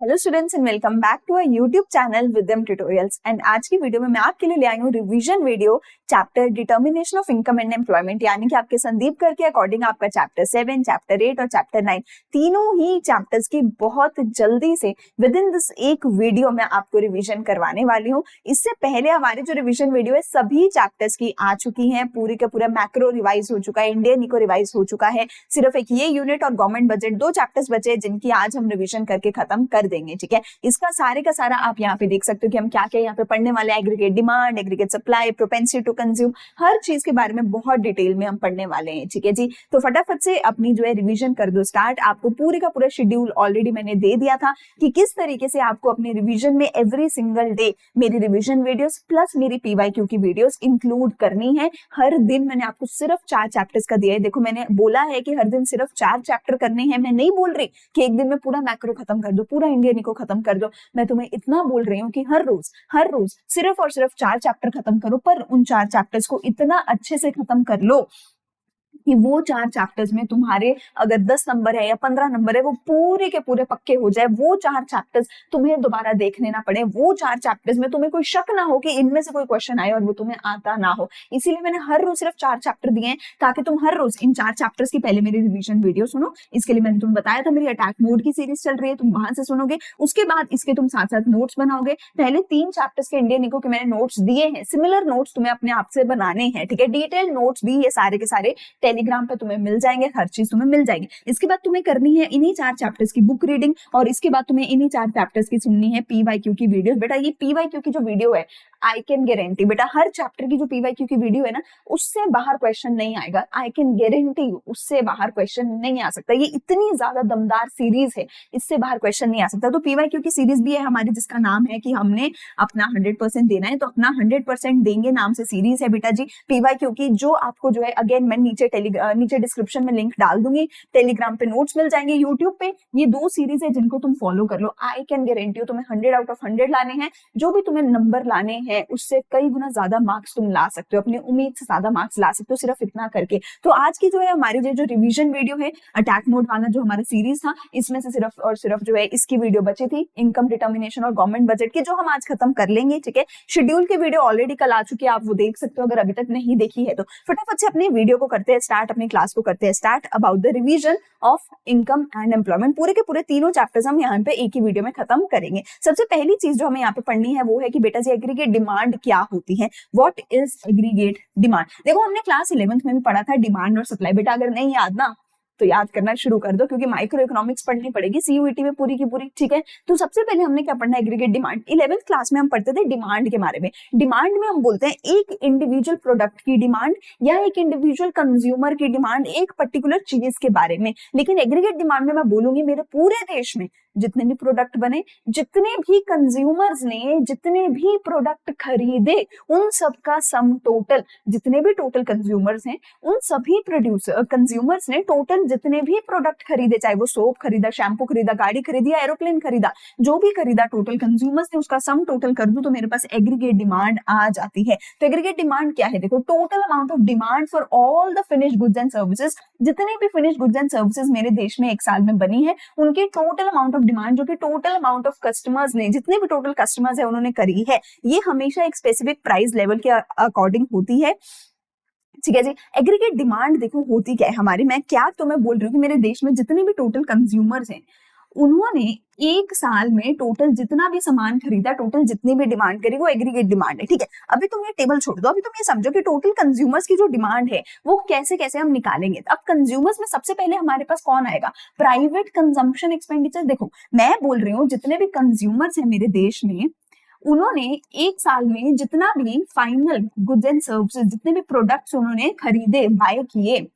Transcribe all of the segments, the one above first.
Hello students and welcome back to our YouTube channel विदम tutorials. And आज की video में मैं आपके लिए ले आई हूँ revision video chapter determination of income and employment, यानी कि आपके संदीप कर के अकॉर्डिंग आपका चैप्टर 7, चैप्टर 8 और चैप्टर 9 तीनों ही चैप्टर्स की बहुत जल्दी से विद इन दिस एक वीडियो में आपको रिवीजन करवाने वाली हूँ। इससे पहले हमारी जो रिवीजन वीडियो है सभी चैप्टर्स की आ चुकी है, पूरी का पूरा मैक्रो रिवाइज हो चुका है, इंडियन इको रिवाइज हो चुका है। सिर्फ एक ये यूनिट और गवर्नमेंट बजट दो चैप्टर्स बचे जिनकी आज हम रिवीजन करके खत्म कर देंगे। ठीक है, इसका सारे का सारा आप यहाँ पे देख सकते हो कि हम क्या क्या यहाँ पे पढ़ने वाले हैं। Aggregate demand, aggregate supply, propensity to consume, हर चीज के बारे में बहुत डिटेल में हम पढ़ने वाले हैं। ठीक है जी, तो फटाफट से अपनी जो है रिवीजन कर दो स्टार्ट। आपको पूरे का पूरा शेड्यूल ऑलरेडी मैंने दे दिया था कि किस तरीके से आपको अपने रिवीजन में एवरी सिंगल डे मेरी रिवीजन वीडियोस प्लस मेरी पीवाईक्यू की वीडियोस इंक्लूड करनी है। हर दिन मैंने आपको सिर्फ 4 चैप्टर्स का दिया है। देखो, मैंने बोला है कि हर दिन सिर्फ 4 चैप्टर करने हैं। मैं नहीं बोल रही कि एक दिन में पूरा मैक्रो खत्म कर दो, पूरा इंडियन इको खत्म कर दो। मैं तुम्हें इतना बोल रही हूँ कि हर रोज सिर्फ और सिर्फ 4 चैप्टर खत्म करो, पर उन 4 चैप्टर्स को इतना अच्छे से खत्म कर लो कि वो 4 चैप्टर्स में तुम्हारे अगर 10 नंबर है या 15 नंबर है वो पूरे के पूरे पक्के हो जाए। वो 4 चैप्टर्स तुम्हें दोबारा देखने ना पड़े, वो 4 चैप्टर्स में तुम्हें कोई शक ना हो कि इनमें से कोई क्वेश्चन आए और वो तुम्हें आता ना हो। इसीलिए मैंने हर रोज सिर्फ 4 चैप्टर दिए हैं ताकि तुम हर रोज इन 4 चैप्टर्स की पहले मेरी रिवीजन वीडियो सुनो। इसके लिए मैंने तुम्हें बताया था मेरी अटैक मोड की सीरीज चल रही है, तुम वहां से सुनोगे। उसके बाद इसके तुम साथ साथ नोट्स बनाओगे। पहले 3 चैप्टर्स के इंडियन इको के मैंने नोट्स दिए हैं, सिमिलर नोट्स तुम्हें अपने आप से बनाने हैं। ठीक है, डिटेल नोट्स भी ये सारे के सारे टेलीग्राम पे तुम्हें मिल जाएंगे, हर चीज तुम्हें मिल जाएगी। इसके बाद तुम्हें करनी है इन्हीं 4 चैप्टर्स की बुक रीडिंग और इसके बाद तुम्हें इन्हीं 4 चैप्टर्स की सुननी है पीवाईक्यू की वीडियो। बेटा ये पीवाईक्यू की जो वीडियो है आई कैन गारंटी, बेटा हर चैप्टर की जो पीवाईक्यू की वीडियो है ना उससे बाहर क्वेश्चन नहीं आएगा। आई कैन गारंटी यू उससे बाहर क्वेश्चन नहीं आ सकता। ये इतनी ज्यादा दमदार सीरीज है, इससे बाहर क्वेश्चन नहीं आ सकता। तो पीवाईक्यू की सीरीज भी है हमारी जिसका नाम है कि हमने अपना 100% देना है, तो अपना 100% देंगे नाम से सीरीज है बेटा जी पीवाईक्यू की, जो आपको जो है अगेन मैं नीचे डिस्क्रिप्शन में लिंक डाल दूंगी। टेलीग्राम पे नोट्स मिल जाएंगे, यूट्यूब पे ये 2 सीरीज है जिनको तुम फॉलो कर लो। आई कैन गारंटी यू तुम्हें 100 आउट ऑफ 100 लाने हैं। जो भी तुम्हें नंबर लाने हैं उससे कई गुना ज्यादा मार्क्स तुम ला सकते हो, अपनी उम्मीद से ज्यादा मार्क्स ला सकते हो सिर्फ इतना करके। तो आज की जो है हमारी जो रिवीजन वीडियो है अटैक मोड वाला जो हमारा सीरीज था, इसमें से सिर्फ और सिर्फ जो है इसकी वीडियो बची थी इनकम डिटर्मिनेशन और गवर्नमेंट बजट की, जो हम आज खत्म कर लेंगे। ठीक है, शेड्यूल की वीडियो ऑलरेडी कल आ चुकी है, आप वो देख सकते हो अगर अभी तक नहीं देखी है तो। फटाफट से अपनी वीडियो को करते हैं स्टार्ट, अपनी क्लास को करते हैं start about the revision of income and employment. पूरे के पूरे तीनों चैप्टर्स हम यहाँ पे एक ही वीडियो में खत्म करेंगे। सबसे पहली चीज जो हमें यहाँ पे पढ़नी है वो है कि बेटा जी एग्रीगेट डिमांड क्या होती है, व्हाट इज एग्रीगेट डिमांड। देखो हमने क्लास 11th में भी पढ़ा था डिमांड और सप्लाई। बेटा अगर नहीं याद ना तो याद करना शुरू कर दो क्योंकि माइक्रो इकोनॉमिक्स पढ़नी पड़ेगी सीयूईटी में पूरी की पूरी। ठीक है, तो सबसे पहले हमने क्या पढ़ना है एग्रीगेट डिमांड। 11th क्लास में हम पढ़ते थे डिमांड के बारे में। डिमांड में हम बोलते हैं एक इंडिविजुअल प्रोडक्ट की डिमांड या एक इंडिविजुअल कंज्यूमर की डिमांड एक पर्टिकुलर चीज के बारे में। लेकिन एग्रीगेट डिमांड में मैं बोलूंगी मेरे पूरे देश में जितने भी प्रोडक्ट बने, जितने भी कंज्यूमर्स ने जितने भी प्रोडक्ट खरीदे, उन सब का सम टोटल, जितने भी टोटल कंज्यूमर्स हैं उन सभी कंज्यूमर्स ने टोटल जितने भी प्रोडक्ट खरीदे, चाहे वो सोप खरीदा, शैम्पू खरीदा, गाड़ी खरीदी या एरोप्लेन खरीदा, जो भी खरीदा टोटल कंज्यूमर्स ने उसका सम टोटल कर दूं तो मेरे पास एग्रीगेट डिमांड आ जाती है। तो एग्रीगेट डिमांड क्या है, देखो total amount of demand for all the finished goods and services. जितने भी फिनिश्ड गुड्स एंड सर्विसेज मेरे देश में एक साल में बनी है उनके टोटल अमाउंट ऑफ डिमांड, जो कि टोटल अमाउंट ऑफ कस्टमर्स ने, जितने भी टोटल कस्टमर्स है उन्होंने करी है, ये हमेशा एक स्पेसिफिक प्राइस लेवल के अकॉर्डिंग होती है। ठीक है जी, एग्रीगेट डिमांड देखो होती क्या है हमारी, मैं क्या तो मैं बोल रही हूँ कि मेरे देश में जितने भी टोटल कंज्यूमर्स हैं उन्होंने एक साल में टोटल जितना भी सामान खरीदा, टोटल जितनी भी डिमांड करी वो एग्रीगेट डिमांड है। ठीक है, अभी तुम ये टेबल छोड़ दो, अभी तुम ये समझो कि टोटल कंज्यूमर्स की जो डिमांड है वो कैसे कैसे हम निकालेंगे। अब कंज्यूमर्स में सबसे पहले हमारे पास कौन आएगा, प्राइवेट कंजम्पशन एक्सपेंडिचर। देखो मैं बोल रही हूँ जितने भी कंज्यूमर्स है मेरे देश में उन्होंने एक साल में जितना भी फाइनल गुड्स एंड सर्विसेज, जितने भी प्रोडक्ट्स उन्होंने खरीदे, बाय किए,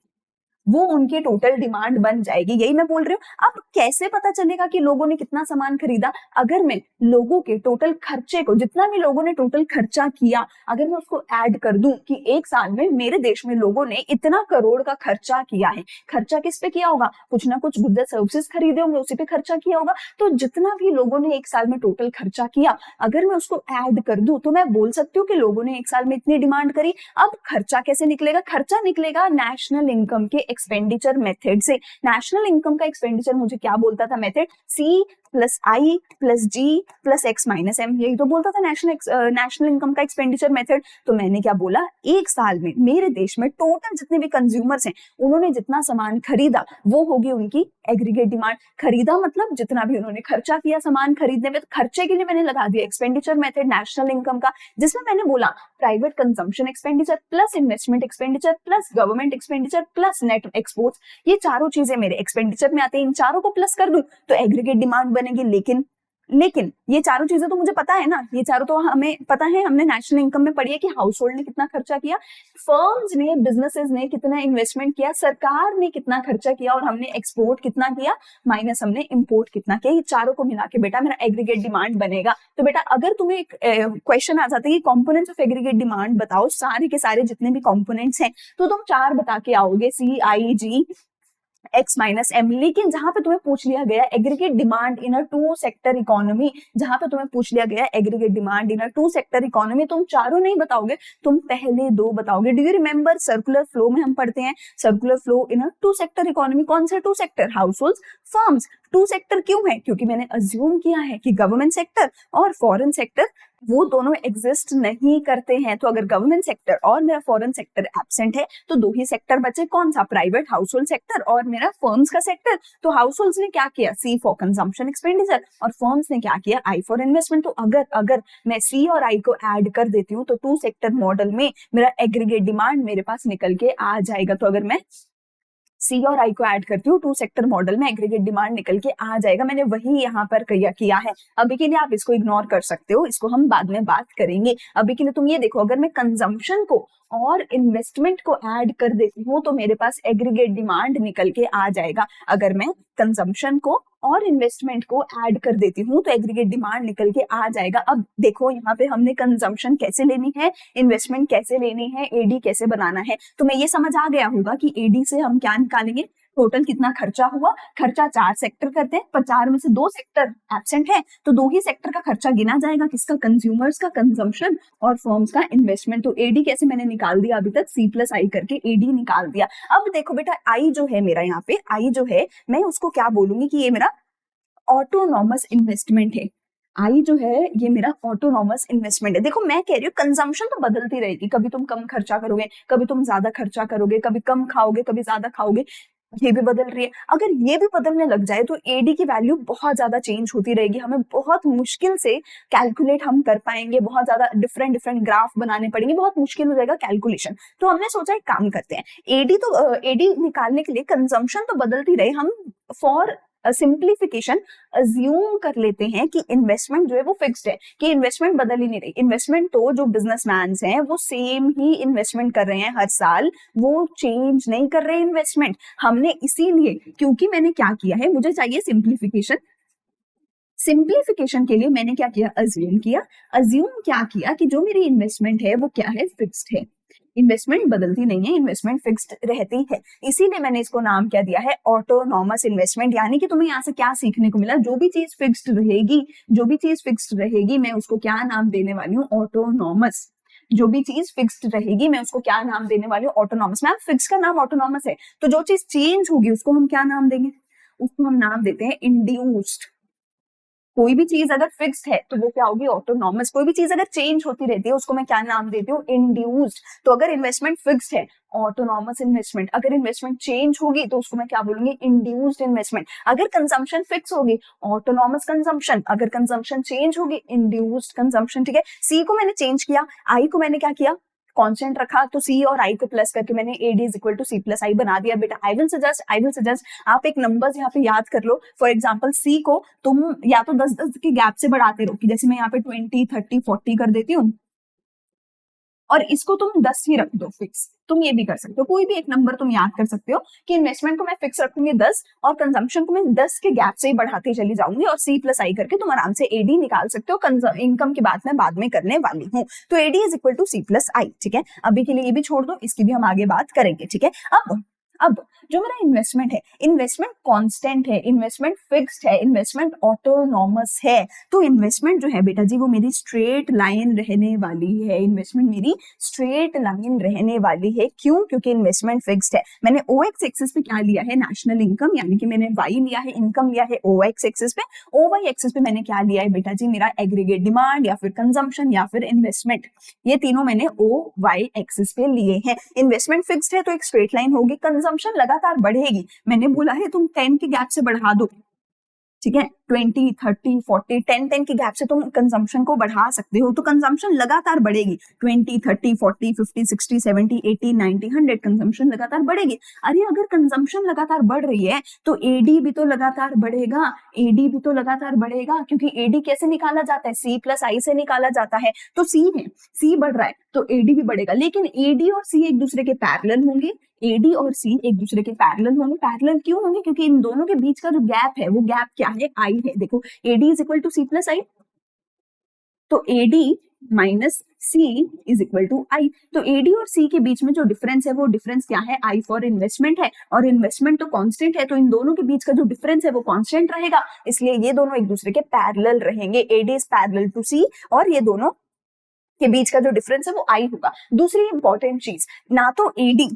वो उनकी टोटल डिमांड बन जाएगी। यही मैं बोल रही हूँ। अब कैसे पता चलेगा कि लोगों ने कितना सामान खरीदा, अगर मैं लोगों के टोटल खर्चे को, जितना भी लोगों ने टोटल खर्चा किया, अगर मैं उसको ऐड कर दूं कि एक साल में मेरे देश में लोगों ने इतना करोड़ का खर्चा किया है। खर्चा किस पे किया होगा, कुछ ना कुछ गुड्स सर्विसेज खरीदे होंगे उसी पे खर्चा किया होगा। तो जितना भी लोगों ने एक साल में टोटल खर्चा किया अगर मैं उसको ऐड कर दूं तो मैं बोल सकती हूँ कि लोगों ने एक साल में इतनी डिमांड करी। अब खर्चा कैसे निकलेगा, खर्चा निकलेगा नेशनल इनकम के एक्सपेंडिचर मेथड से। नेशनल इनकम का एक्सपेंडिचर मुझे क्या बोलता था मेथड, सी प्लस आई प्लस जी प्लस एक्स माइनस एम, यही तो बोलता था नेशनल इनकम का एक्सपेंडिचर मेथड। तो मैंने क्या बोला, एक साल में मेरे देश में टोटल जितने भी कंज्यूमर्स हैं उन्होंने जितना सामान खरीदा वो होगी उनकी एग्रीगेट डिमांड। खरीदा मतलब जितना भी उन्होंने खर्चा किया सामान खरीदने में, तो खर्चे के लिए मैंने लगा दिया एक्सपेंडिचर मेथड नेशनल इनकम का, जिसमें मैंने बोला private consumption expenditure plus investment expenditure plus government expenditure plus net exports, ये चारों चीजें मेरे एक्सपेंडिचर में आते हैं। इन चारों को प्लस कर दूं तो एग्रीगेट डिमांड बनेगी। लेकिन ये चारों चीजें तो मुझे पता है ना, ये चारों तो हमें पता है, हमने नेशनल इनकम में पढ़ी है कि हाउस होल्ड ने कितना खर्चा किया, फर्म्स ने बिजनेसेस ने कितना इन्वेस्टमेंट किया, सरकार ने कितना खर्चा किया, और हमने एक्सपोर्ट कितना किया माइनस हमने इंपोर्ट कितना किया। ये चारों को मिला के बेटा मेरा एग्रीगेट डिमांड बनेगा। तो बेटा अगर तुम्हें एक क्वेश्चन आ जाता है कि कॉम्पोनेंट्स ऑफ एग्रीगेट डिमांड बताओ, सारे के सारे जितने भी कॉम्पोनेंट्स हैं, तो तुम 4 बता के आओगे, सी आई जी एक्स माइनस एम। लेकिन जहां पे तुम्हें पूछ लिया गया aggregate demand in a 2 sector economy, जहां पे तुम्हें पूछ लिया गया aggregate demand in a 2 sector economy, तुम चारों नहीं बताओगे, तुम पहले 2 बताओगे। Do you remember circular flow में हम पढ़ते हैं circular flow in a 2 sector economy. कौन से 2 sector? House hold, firms. 2 sector क्यों है? क्योंकि मैंने अज्यूम किया है कि गवर्नमेंट सेक्टर और फॉरेन सेक्टर वो दोनों एग्जिस्ट नहीं करते हैं। तो अगर गवर्नमेंट सेक्टर और मेरा फॉरेन सेक्टर एब्सेंट है तो 2 ही सेक्टर बचे, कौन सा? प्राइवेट हाउस होल्ड सेक्टर और मेरा फर्म्स का सेक्टर। तो हाउस होल्ड्स ने क्या किया? सी फॉर कंजम्पशन एक्सपेंडिचर, और फर्म्स ने क्या किया? I for investment. तो अगर मैं सी और आई को ऐड कर देती हूँ तो 2 सेक्टर मॉडल में मेरा एग्रीगेट डिमांड मेरे पास निकल के आ जाएगा। तो अगर मैं सी और आई को ऐड करती हूँ 2 सेक्टर मॉडल में एग्रीगेट डिमांड निकल के आ जाएगा। मैंने वही यहाँ पर किया है। अभी के लिए आप इसको इग्नोर कर सकते हो, इसको हम बाद में बात करेंगे। अभी के लिए तुम ये देखो, अगर मैं कंजम्पशन को और इन्वेस्टमेंट को ऐड कर देती हूँ तो मेरे पास एग्रीगेट डिमांड निकल के आ जाएगा। अगर मैं कंजम्पशन को और इन्वेस्टमेंट को ऐड कर देती हूँ तो एग्रीगेट डिमांड निकल के आ जाएगा। अब देखो यहाँ पे हमने कंजम्पशन कैसे लेनी है, इन्वेस्टमेंट कैसे लेनी है, एडी कैसे बनाना है। तो मैं ये समझ आ गया होगा कि एडी से हम क्या निकालेंगे, टोटल कितना खर्चा हुआ। खर्चा 4 सेक्टर करते हैं, पर 4 में से 2 सेक्टर एब्सेंट है, तो 2 ही सेक्टर का खर्चा गिना जाएगा। किसका? कंज्यूमर्स का कंजम्पशन और फर्म्स का इन्वेस्टमेंट। तो एडी कैसे मैंने निकाल दिया अभी तक, सी प्लस आई करके एडी निकाल दिया। अब देखो बेटा आई जो है मेरा, यहाँ पे आई जो है मैं उसको क्या बोलूंगी कि ये मेरा ऑटोनॉमस इन्वेस्टमेंट है। आई जो है ये मेरा ऑटोनॉमस इन्वेस्टमेंट है। देखो मैं कह रही हूँ कंजम्पशन तो बदलती रहेगी, कभी तुम कम खर्चा करोगे, कभी तुम ज्यादा खर्चा करोगे, कभी कम खाओगे, कभी ज्यादा खाओगे, ये भी बदल रही है। अगर ये भी बदलने लग जाए तो एडी की वैल्यू बहुत ज्यादा चेंज होती रहेगी, हमें बहुत मुश्किल से कैलकुलेट हम कर पाएंगे, बहुत ज्यादा डिफरेंट ग्राफ बनाने पड़ेंगे, बहुत मुश्किल हो जाएगा कैलकुलेशन। तो हमने सोचा एक काम करते हैं, एडी निकालने के लिए कंजम्पशन तो बदलती रहे, हम फॉर सिंप्लीफिकेशन अज्यूम कर लेते हैं कि इन्वेस्टमेंट जो है वो फिक्स्ड है, कि इन्वेस्टमेंट बदल ही नहीं रही। इन्वेस्टमेंट तो जो बिजनेसमैन हैं वो सेम ही इन्वेस्टमेंट कर रहे हैं हर साल, वो चेंज नहीं कर रहे इन्वेस्टमेंट। हमने इसीलिए, क्योंकि मैंने क्या किया है, मुझे चाहिए सिंप्लीफिकेशन के लिए मैंने क्या किया, अज्यूम क्या किया कि जो मेरी इन्वेस्टमेंट है वो क्या है, फिक्स्ड है। इन्वेस्टमेंट बदलती नहीं है, इन्वेस्टमेंट फिक्स्ड रहती है, इसीलिए मैंने इसको नाम क्या दिया है, ऑटोनॉमस इन्वेस्टमेंट। यानी कि तुम्हें यहाँ से क्या सीखने को मिला, जो भी चीज फिक्स्ड रहेगी मैं उसको क्या नाम देने वाली हूँ, ऑटोनॉमस। जो भी चीज फिक्स्ड रहेगी मैं उसको क्या नाम देने वाली हूँ, ऑटोनॉमस। मैम फिक्स का नाम ऑटोनॉमस है, तो जो चीज चेंज होगी उसको हम क्या नाम देंगे, उसको हम नाम देते हैं इंड्यूस्ड। कोई भी चीज अगर फिक्स्ड है तो वो क्या होगी, ऑटोनॉमस। कोई भी चीज अगर चेंज होती रहती है उसको मैं क्या नाम देती हूँ, इंड्यूस्ड। तो अगर इन्वेस्टमेंट फिक्स्ड है, ऑटोनॉमस इन्वेस्टमेंट। अगर इन्वेस्टमेंट चेंज होगी तो उसको मैं क्या बोलूंगी, इंड्यूस्ड इन्वेस्टमेंट। अगर कंजम्पशन फिक्स होगी, ऑटोनॉमस कंजम्पशन। अगर कंजम्पशन चेंज होगी, इंड्यूस्ड कंजम्पशन। ठीक है, सी को मैंने चेंज किया, आई को मैंने क्या किया, कांस्टेंट रखा, तो सी और आई को प्लस करके मैंने AD is equal to C plus I बना दिया। बेटा आई विल सजेस्ट आप एक नंबर्स यहाँ पे याद कर लो। फॉर एग्जांपल सी को तुम या तो 10-10 के गैप से बढ़ाते रहो, कि जैसे मैं यहाँ पे 20, 30, 40 कर देती हूँ, और इसको तुम 10 ही रख दो फिक्स। तुम ये भी कर सकते हो, कोई भी एक नंबर तुम याद कर सकते हो कि इन्वेस्टमेंट को मैं फिक्स रखूंगी 10 और कंजम्पशन को मैं 10 के गैप से ही बढ़ाती चली जाऊंगी, और सी प्लस आई करके तुम आराम से एडी निकाल सकते हो। इनकम की बात मैं बाद में करने वाली हूँ। तो AD is equal to C plus I. ठीक है, अभी के लिए ये भी छोड़ दो, इसकी भी हम आगे बात करेंगे। ठीक है, अब जो मेरा इन्वेस्टमेंट है, इन्वेस्टमेंट कांस्टेंट है, इन्वेस्टमेंट फिक्स्ड है, इन्वेस्टमेंट ऑटोनॉमस है, तो इन्वेस्टमेंट जो है बेटा जी वो मेरी स्ट्रेट लाइन रहने वाली है, इन्वेस्टमेंट मेरी स्ट्रेट लाइन रहने वाली है। क्यों? क्योंकि इन्वेस्टमेंट फिक्स्ड है। मैंने OX एक्सिस पे क्या लिया है? नेशनल इनकम, यानी कि मैंने Y लिया है, इनकम लिया है OX एक्सिस पे। OY एक्सिस पे मैंने क्या लिया है बेटा जी? मेरा एग्रीगेट डिमांड या फिर कंजम्पशन या फिर इन्वेस्टमेंट, ये तीनों मैंने OY एक्सिस पे लिए हैं। इन्वेस्टमेंट फिक्स्ड है तो एक स्ट्रेट लाइन होगी, कंजम्पशन लगातार बढ़ेगी। मैंने बोला है तुम 10 के गैप से बढ़ा दो, ठीक है, 20, 30, 40, 10 के गैप से तुम कंजम्पशन को बढ़ा सकते हो, तो कंजम्पशन लगातार बढ़ेगी। 20, 30, 40, 50, 60, 70, 80, 90, 100 कंजम्पशन लगातार बढ़ेगी। अरे अगर कंजम्पशन लगातार बढ़ रही है तो एडी भी तो लगातार बढ़ेगा, एडी भी तो लगातार बढ़ेगा, क्योंकि एडी कैसे निकाला जाता है? C+I से निकाला जाता है। तो सी है, सी बढ़ रहा है तो एडी भी बढ़ेगा, लेकिन एडी और सी एक दूसरे के पैरेलल होंगे, एडी और सी एक दूसरे के पैरेलल होंगे। पैरेलल क्यों होंगे? क्योंकि इन दोनों के बीच का जो गैप है वो गैप क्या है? आई है। देखो AD is equal to C+I, तो AD minus C is equal to I. तो एडी और सी के बीच में जो डिफरेंस है वो डिफरेंस क्या है? आई फॉर इन्वेस्टमेंट है, और इन्वेस्टमेंट तो कांस्टेंट है, तो इन दोनों के बीच का जो डिफरेंस है वो कांस्टेंट रहेगा, इसलिए ये दोनों एक दूसरे के पैरेलल रहेंगे। एडी इज पैरेलल टू सी और ये दोनों के बीच का जो डिफरेंस है वो आई होगा। दूसरी इंपॉर्टेंट चीज, ना तो एडी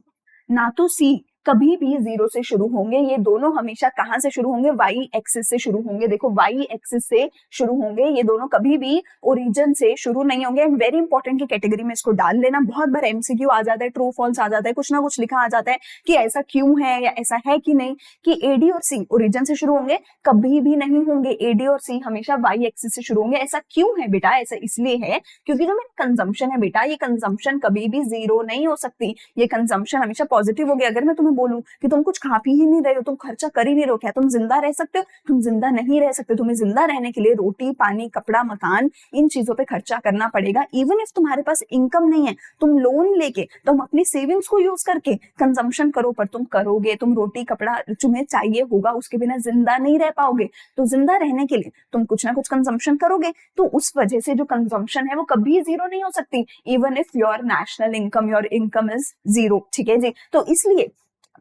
ना तो सी कभी भी जीरो से शुरू होंगे, ये दोनों हमेशा कहां से शुरू होंगे? वाई एक्सिस से शुरू होंगे। देखो वाई एक्सिस से शुरू होंगे, ये दोनों कभी भी ओरिजिन से शुरू नहीं होंगे। एंड वेरी इंपॉर्टेंट की कैटेगरी में इसको डाल लेना, बहुत बार एमसीक्यू आ जाता है, ट्रू फॉल्स आ जाता है, कुछ ना कुछ लिखा आ जाता है कि ऐसा क्यों है या ऐसा है कि नहीं, कि एडी और सी ओरिजिन से शुरू होंगे, कभी भी नहीं होंगे। एडी और सी हमेशा वाई एक्सिस से शुरू होंगे। ऐसा क्यों है बेटा? ऐसा इसलिए है क्योंकि जो मेरी कंजम्पशन है बेटा, ये कंजम्पशन कभी भी जीरो नहीं हो सकती, ये कंजम्पशन हमेशा पॉजिटिव होगी। अगर मैं तुम्हें बोलूं कि तुम कुछ खा पी ही नहीं रहे हो, तुम खर्चा कर ही नहीं रहे हो, क्या तुम जिंदा रह सकते हो? तुम जिंदा नहीं रह सकते। तुम्हें जिंदा रहने के लिए रोटी, पानी, कपड़ा, मकान, इन चीजों पे खर्चा करना पड़ेगा। इवन इफ तुम्हारे पास इनकम नहीं है, तुम लोन लेके, तुम अपनी सेविंग्स को यूज करके कंजम्पशन करो, पर तुम करोगे, तुम रोटी कपड़ा तुम्हें चाहिए होगा, उसके बिना जिंदा नहीं रह पाओगे। तो जिंदा रहने के लिए तुम कुछ ना कुछ कंजम्पशन करोगे, तो उस वजह से जो कंजम्पशन है वो कभी जीरो नहीं हो सकती, even if your national income, your income is zero. ठीक है जी, तो इसलिए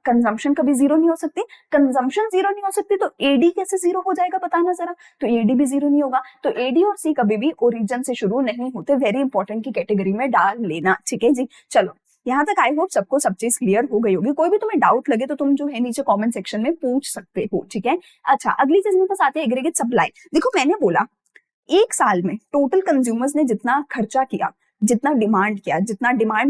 कंजम्पशन कभी जीरो नहीं हो सकती। कंजम्पशन जीरो नहीं हो सकती तो एडी कैसे जीरो हो जाएगा बताना जरा? तो एडी भी जीरो नहीं होगा। तो एडी और सी कभी भी ओरिजिन से शुरू नहीं होते, वेरी इंपॉर्टेंट की कैटेगरी में डाल लेना। ठीक है जी, चलो यहाँ तक आई होप सबको सब चीज क्लियर हो गई होगी। कोई भी तुम्हें डाउट लगे तो तुम जो है नीचे कमेंट सेक्शन में पूछ सकते हो। ठीक है, अच्छा अगली चीज मेरे पास आती है एग्रीगेट सप्लाई। देखो मैंने बोला एक साल में टोटल कंज्यूमर्स ने जितना खर्चा किया, जितना डिमांड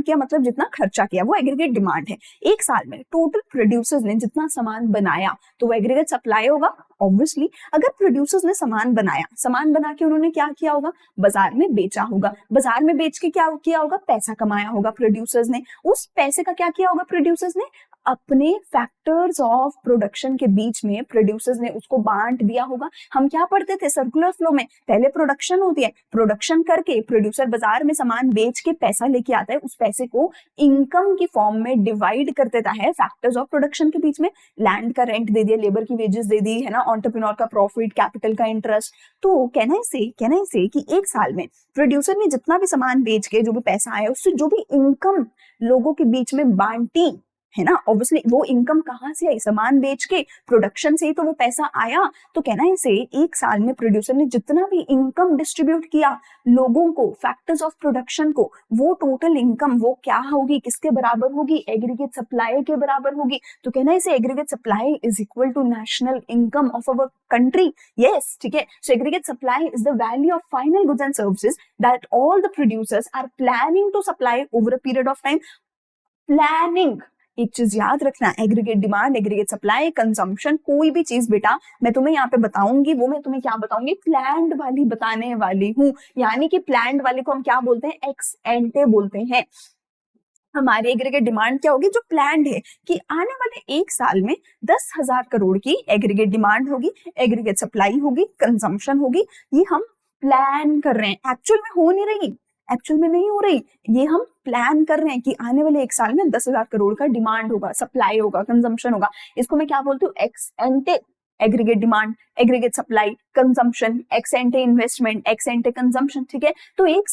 किया मतलब जितना खर्चा किया, वो एग्रीगेट डिमांड है। एक साल में टोटल प्रोड्यूसर्स ने जितना सामान बनाया तो वो एग्रीगेट सप्लाई होगा। ऑब्वियसली अगर प्रोड्यूसर्स ने सामान बनाया, सामान बना के उन्होंने क्या किया होगा? बाजार में बेचा होगा। बाजार में बेच के क्या किया होगा? पैसा कमाया होगा प्रोड्यूसर्स ने। उस पैसे का क्या किया होगा प्रोड्यूसर्स ने? अपने फैक्टर्स ऑफ प्रोडक्शन के बीच में प्रोड्यूसर्स ने उसको बांट दिया होगा। हम क्या पढ़ते थे सर्कुलर फ्लो में? पहले प्रोडक्शन होती है, प्रोडक्शन करके प्रोड्यूसर बाजार में सामान बेच के पैसा लेके आता है, उस पैसे को इनकम की फॉर्म में डिवाइड कर देता है फैक्टर्स ऑफ प्रोडक्शन के बीच में। लैंड का रेंट दे दिया, लेबर की वेजेस दे दी, है ना, एंटरप्रेन्योर का प्रॉफिट, कैपिटल का इंटरेस्ट। तो कहना से कि एक साल में प्रोड्यूसर ने जितना भी सामान बेच के जो भी पैसा आया, उससे जो भी इनकम लोगों के बीच में बांटी, है ना, ऑब्वियसली वो इनकम कहाँ से आई? सामान बेच के, प्रोडक्शन से ही तो वो पैसा आया। तो कहना है से एक साल में प्रोड्यूसर ने जितना भी इनकम डिस्ट्रीब्यूट किया लोगों को, फैक्टर्स ऑफ प्रोडक्शन को, वो टोटल इनकम वो क्या होगी? किसके बराबर होगी? एग्रीगेट सप्लाई के बराबर होगी। तो कहना है से aggregate supply is equal to national income of our country. Yes, ठीक है। So aggregate supply is the value of final goods and services that all the producers are planning to supply over a period of time. Planning, एक चीज याद रखना, aggregate demand, aggregate supply, consumption, कोई भी चीज बेटा मैं तुम्हें यहाँ पे बताऊंगी, वो मैं तुम्हें क्या बताऊंगी? प्लान्ड वाली बताने वाली हूँ। यानी कि प्लान्ड वाले को हम क्या बोलते हैं? एक्स एंटे बोलते हैं। हमारी एग्रीगेट डिमांड क्या होगी? जो प्लान्ड है कि आने वाले एक साल में 10,000 करोड़ की एग्रीगेट डिमांड होगी, एग्रीगेट सप्लाई होगी, कंजम्पशन होगी। ये हम प्लान कर रहे हैं, एक्चुअल में हो नहीं रही, एक्चुअल में नहीं हो रही, ये हम प्लान कर रहे हैं कि आने वाले एक साल में 10,000 करोड़ का डिमांड होगा, सप्लाई होगा, कंजम्पशन होगा। इसको मैं क्या बोलती हूँ? X एंटे। Aggregate demand, aggregate supply, consumption, x एंटे investment, x एंटे consumption, ठीक है। तो एक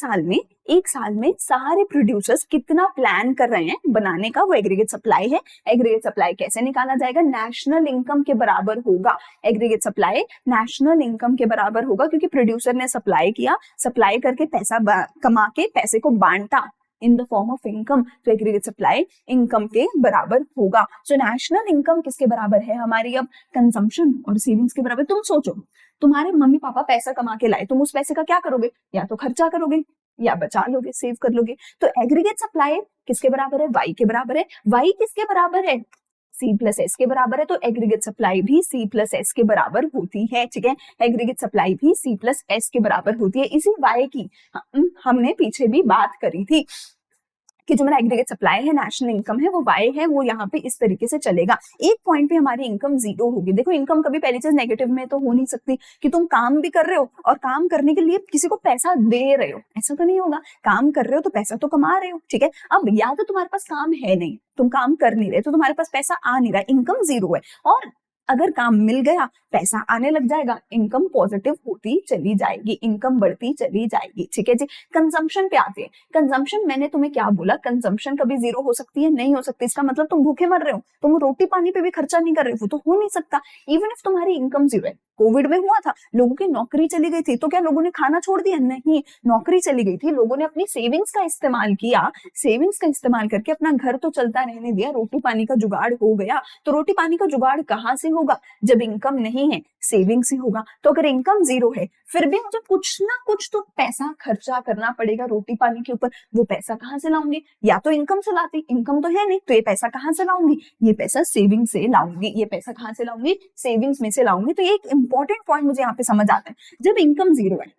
साल में सारे प्रोड्यूसर्स कितना प्लान कर रहे हैं बनाने का, वो एग्रीगेट सप्लाई है। एग्रीगेट सप्लाई कैसे निकाला जाएगा? नेशनल इनकम के बराबर होगा। एग्रीगेट सप्लाई नेशनल इनकम के बराबर होगा, क्योंकि प्रोड्यूसर ने सप्लाई किया, सप्लाई करके पैसा कमा के पैसे को बांटा in the form of income, तो एग्रीगेट सप्लाई इनकम के बराबर होगा। सो नेशनल इनकम किसके बराबर है हमारी? अब कंजम्पशन और सेविंग्स के बराबर। तुम सोचो, तुम्हारे मम्मी पापा पैसा कमा के लाए, तुम उस पैसे का क्या करोगे? या तो खर्चा करोगे या बचा लोगे, सेव कर लोगे। तो एग्रीगेट सप्लाई किसके बराबर है? वाई के बराबर है। वाई किसके बराबर है? C प्लस एस के बराबर है। तो एग्रीगेट सप्लाई भी C प्लस एस के बराबर होती है, ठीक है। एग्रीगेट सप्लाई भी C प्लस एस के बराबर होती है। इसी वाई की हमने पीछे भी बात करी थी कि जो मेरा एग्रीगेट सप्लाई है, नेशनल इनकम है, वो वाई है, वो यहाँ पे इस तरीके से चलेगा। एक पॉइंट पे हमारी इनकम जीरो होगी। देखो, इनकम कभी पहली चीज नेगेटिव में तो हो नहीं सकती कि तुम काम भी कर रहे हो और काम करने के लिए किसी को पैसा दे रहे हो, ऐसा तो नहीं होगा। काम कर रहे हो तो पैसा तो कमा रहे हो, ठीक है। अब या तो तुम्हारे पास काम है नहीं, तुम काम कर नहीं रहे, तो तुम्हारे पास पैसा आ नहीं रहा, इनकम जीरो है। और अगर काम मिल गया, पैसा आने लग जाएगा, इनकम पॉजिटिव होती चली जाएगी, इनकम बढ़ती चली जाएगी, ठीक है जी। कंजम्पशन पे आते हैं। कंजम्पशन, मैंने तुम्हें क्या बोला? कंजम्पशन कभी जीरो हो सकती है? नहीं हो सकती। इसका मतलब तुम भूखे मर रहे हो, तुम रोटी पानी पे भी खर्चा नहीं कर रहे हो, तो हो नहीं सकता। इवन इफ तुम्हारी इनकम जीरो है। कोविड में हुआ था, लोगों की नौकरी चली गई थी, तो क्या लोगों ने खाना छोड़ दिया? नहीं, नौकरी चली गई थी, लोगों ने अपनी सेविंग्स का इस्तेमाल किया, सेविंग्स का इस्तेमाल करके अपना घर तो चलता रहने दिया, रोटी पानी का जुगाड़ हो गया। तो रोटी पानी का जुगाड़ कहाँ से होगा? जब इनकम नहीं है, सेविंग से होगा। तो अगर इनकम जीरो है, फिर भी मुझे कुछ ना कुछ तो पैसा खर्चा करना पड़ेगा रोटी पानी के ऊपर। वो पैसा कहाँ से लाऊंगी? या तो इनकम से लाती, इनकम तो है नहीं, तो ये पैसा कहाँ से लाऊंगी? ये पैसा सेविंग से लाऊंगी। ये पैसा कहाँ से लाऊंगी? सेविंग्स में से लाऊंगी। तो ये एक इंपॉर्टेंट पॉइंट मुझे यहाँ पे समझ आता है। जब इनकम जीरो है,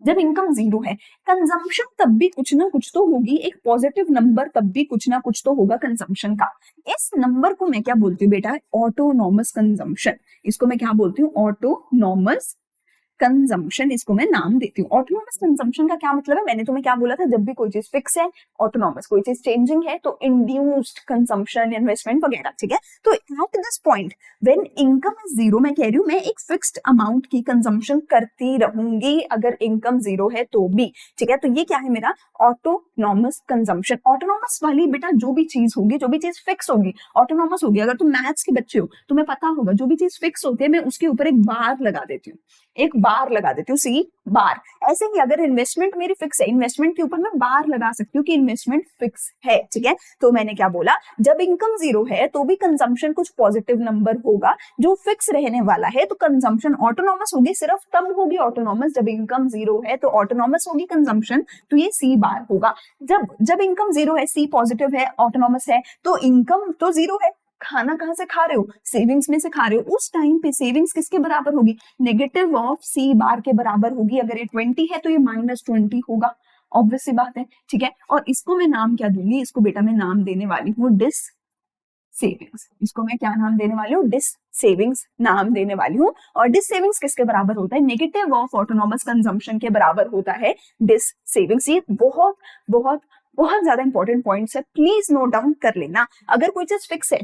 जब इनकम जीरो है, कंजम्पशन तब भी कुछ ना कुछ तो होगी, एक पॉजिटिव नंबर तब भी कुछ ना कुछ तो होगा कंजम्पशन का। इस नंबर को मैं क्या बोलती हूँ बेटा? Autonomous consumption. इसको मैं क्या बोलती हूँ? ऑटोनॉमस कंजम्पशन, इसको मैं नाम देती हूँ। ऑटोनॉमस कंजम्पशन का क्या मतलब है? मैंने तुम्हें क्या बोला था? जब भी कोई चीज फिक्स है ऑटोनॉमस, कोई चीज चेंजिंग है तो इंड्यूस्ड कंजम्पशन, इन्वेस्टमेंट वगैरह, ठीक है। तो at this point when income is zero, मैं कह रही हूँ मैं एक फिक्स्ड अमाउंट की कंजम्पशन करती रहूंगी अगर इनकम जीरो है तो भी, ठीक है। तो ये क्या है मेरा? Autonomous consumption. ऑटोनॉमस वाली बेटा जो भी चीज होगी, जो भी चीज फिक्स होगी, ऑटोनॉमस होगी। अगर तुम मैथ्स के बच्चे हो, तुम्हें पता होगा जो भी चीज फिक्स होती है, मैं उसके ऊपर एक बार लगा देती हूँ, एक बार लगा देती हूँ, सी बार। ऐसे ही अगर इन्वेस्टमेंट मेरी फिक्स है, इन्वेस्टमेंट के ऊपर मैं बार लगा सकती हूँ कि इन्वेस्टमेंट फिक्स है, ठीक है। तो मैंने क्या बोला? जब इनकम जीरो है तो भी कंजम्पशन कुछ पॉजिटिव नंबर होगा जो फिक्स रहने वाला है, तो कंजम्पशन ऑटोनॉमस होगी। सिर्फ तब होगी ऑटोनॉमस जब इनकम जीरो है, तो ऑटोनॉमस होगी कंजम्पशन, तो ये सी बार होगा। जब इनकम जीरो है, सी पॉजिटिव है, ऑटोनॉमस है, तो इनकम तो जीरो है, खाना कहाँ से खा रहे हो? सेविंग्स में से खा रहे हो। उस टाइम पे सेविंग्स किसके बराबर होगी? नेगेटिव ऑफ सी बार के बराबर होगी। अगर ये 20 है तो ये -20 होगा, ऑब्वियस सी बात है, ठीक है। और इसको मैं नाम क्या दूंगी? इसको बेटा मैं नाम देने वाली हूँ डिस सेविंग्स। इसको मैं क्या नाम देने वाली हूँ? डिस सेविंग्स नाम देने वाली हूँ। और डिस सेविंग्स किसके बराबर होता है? नेगेटिव ऑफ ऑटोनॉमस कंजम्पशन के बराबर होता है डिस सेविंग्स। ये बहुत बहुत बहुत ज्यादा इंपॉर्टेंट पॉइंट्स है, प्लीज नोट डाउन कर लेना। अगर कोई चीज फिक्स है,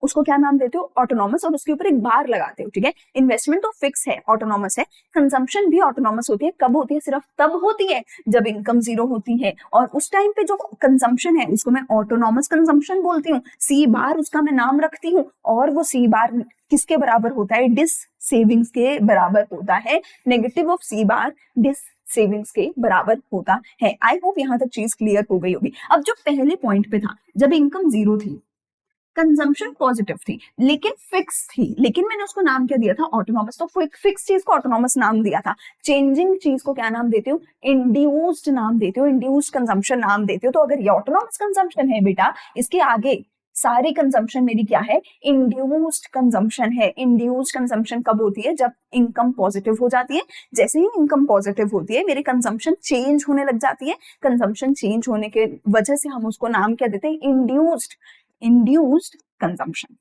उसको क्या नाम देते हो? ऑटोनॉमस, और उसके ऊपर एक बार लगाते हो, ठीक है। इन्वेस्टमेंट तो फिक्स है, ऑटोनॉमस है। कंजम्पशन भी ऑटोनॉमस होती है। कब होती है? सिर्फ तब होती है जब इनकम जीरो होती है, और उस टाइम पे जो कंजम्पशन है उसको मैं ऑटोनॉमस कंजम्पशन बोलती हूँ। सी बार उसका मैं नाम रखती हूँ, और वो सी बार किसके बराबर होता है? डिस सेविंग्स के बराबर होता है। Negative of C bar dissavings के बराबर होता है। आई होप यहाँ तक चीज क्लियर हो गई होगी। अब जो पहले पॉइंट पे था, जब इनकम जीरो थी, कंजम्पशन पॉजिटिव थी, लेकिन फिक्स थी, लेकिन मैंने उसको नाम क्या दिया था? ऑटोनॉमस। तो फिक्स चीज को ऑटोनॉमस नाम दिया था, चेंजिंग चीज को क्या नाम देते हो? इंड्यूस्ड नाम देते हो, इंड्यूस्ड कंजम्पशन नाम देते हो। तो अगर ये ऑटोनॉमस कंजम्पशन है बेटा, इसके आगे सारी कंजम्पशन मेरी क्या है? इंड्यूस्ड कंजम्पशन है। इंड्यूस्ड कंजम्पशन कब होती है? जब इनकम पॉजिटिव हो जाती है। जैसे ही इनकम पॉजिटिव होती है, मेरी कंजम्पशन चेंज होने लग जाती है। कंजम्पशन चेंज होने के वजह से हम उसको नाम क्या देते हैं? इंड्यूस्ड कंजम्पशन,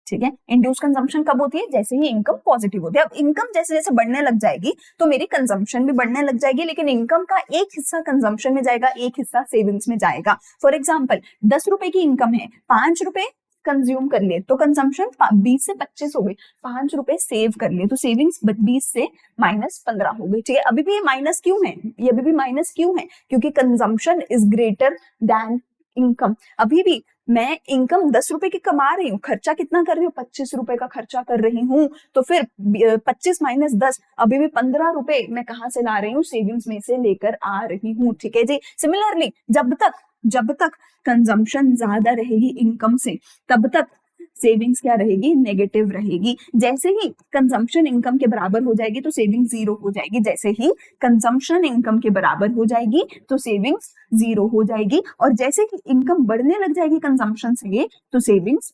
ठीक है। इंड्यूस्ड कंजम्पशन कब होती है? जैसे ही इनकम पॉजिटिव होती है। अब इनकम जैसे जैसे बढ़ने लग जाएगी तो मेरी कंजम्पशन भी बढ़ने लग जाएगी, लेकिन इनकम का एक हिस्सा कंजम्पशन में जाएगा, एक हिस्सा सेविंग्स में जाएगा। फॉर एग्जाम्पल, 10 रुपए की इनकम है, 5 रुपए कंज्यूम कर लिए तो कंजम्पशन 20 से 25 हो गई, 5 रुपए सेव कर लिए तो सेविंग्स 20 से -15 हो गई। ठीक है, अभी भी ये माइनस क्यों है, ये अभी भी माइनस क्यों है, क्योंकि consumption is greater than income. अभी भी मैं इनकम 10 रुपए की कमा रही हूँ, खर्चा कितना कर रही हूँ, 25 रुपए का खर्चा कर रही हूँ, तो फिर 25 माइनस 10 अभी भी 15 रुपए मैं कहाँ से ला रही हूँ, सेविंग्स में से लेकर आ रही हूँ। ठीक है जी। सिमिलरली जब तक कंजम्पशन ज्यादा रहेगी इनकम से, तब तक सेविंग्स क्या रहेगी, नेगेटिव रहेगी। जैसे ही कंजम्पशन इनकम के बराबर हो जाएगी तो सेविंग 0 हो जाएगी, जैसे ही कंजम्पशन इनकम के बराबर हो जाएगी तो सेविंग्स 0 हो जाएगी, और जैसे ही इनकम बढ़ने लग जाएगी कंजम्पशन से तो सेविंग्स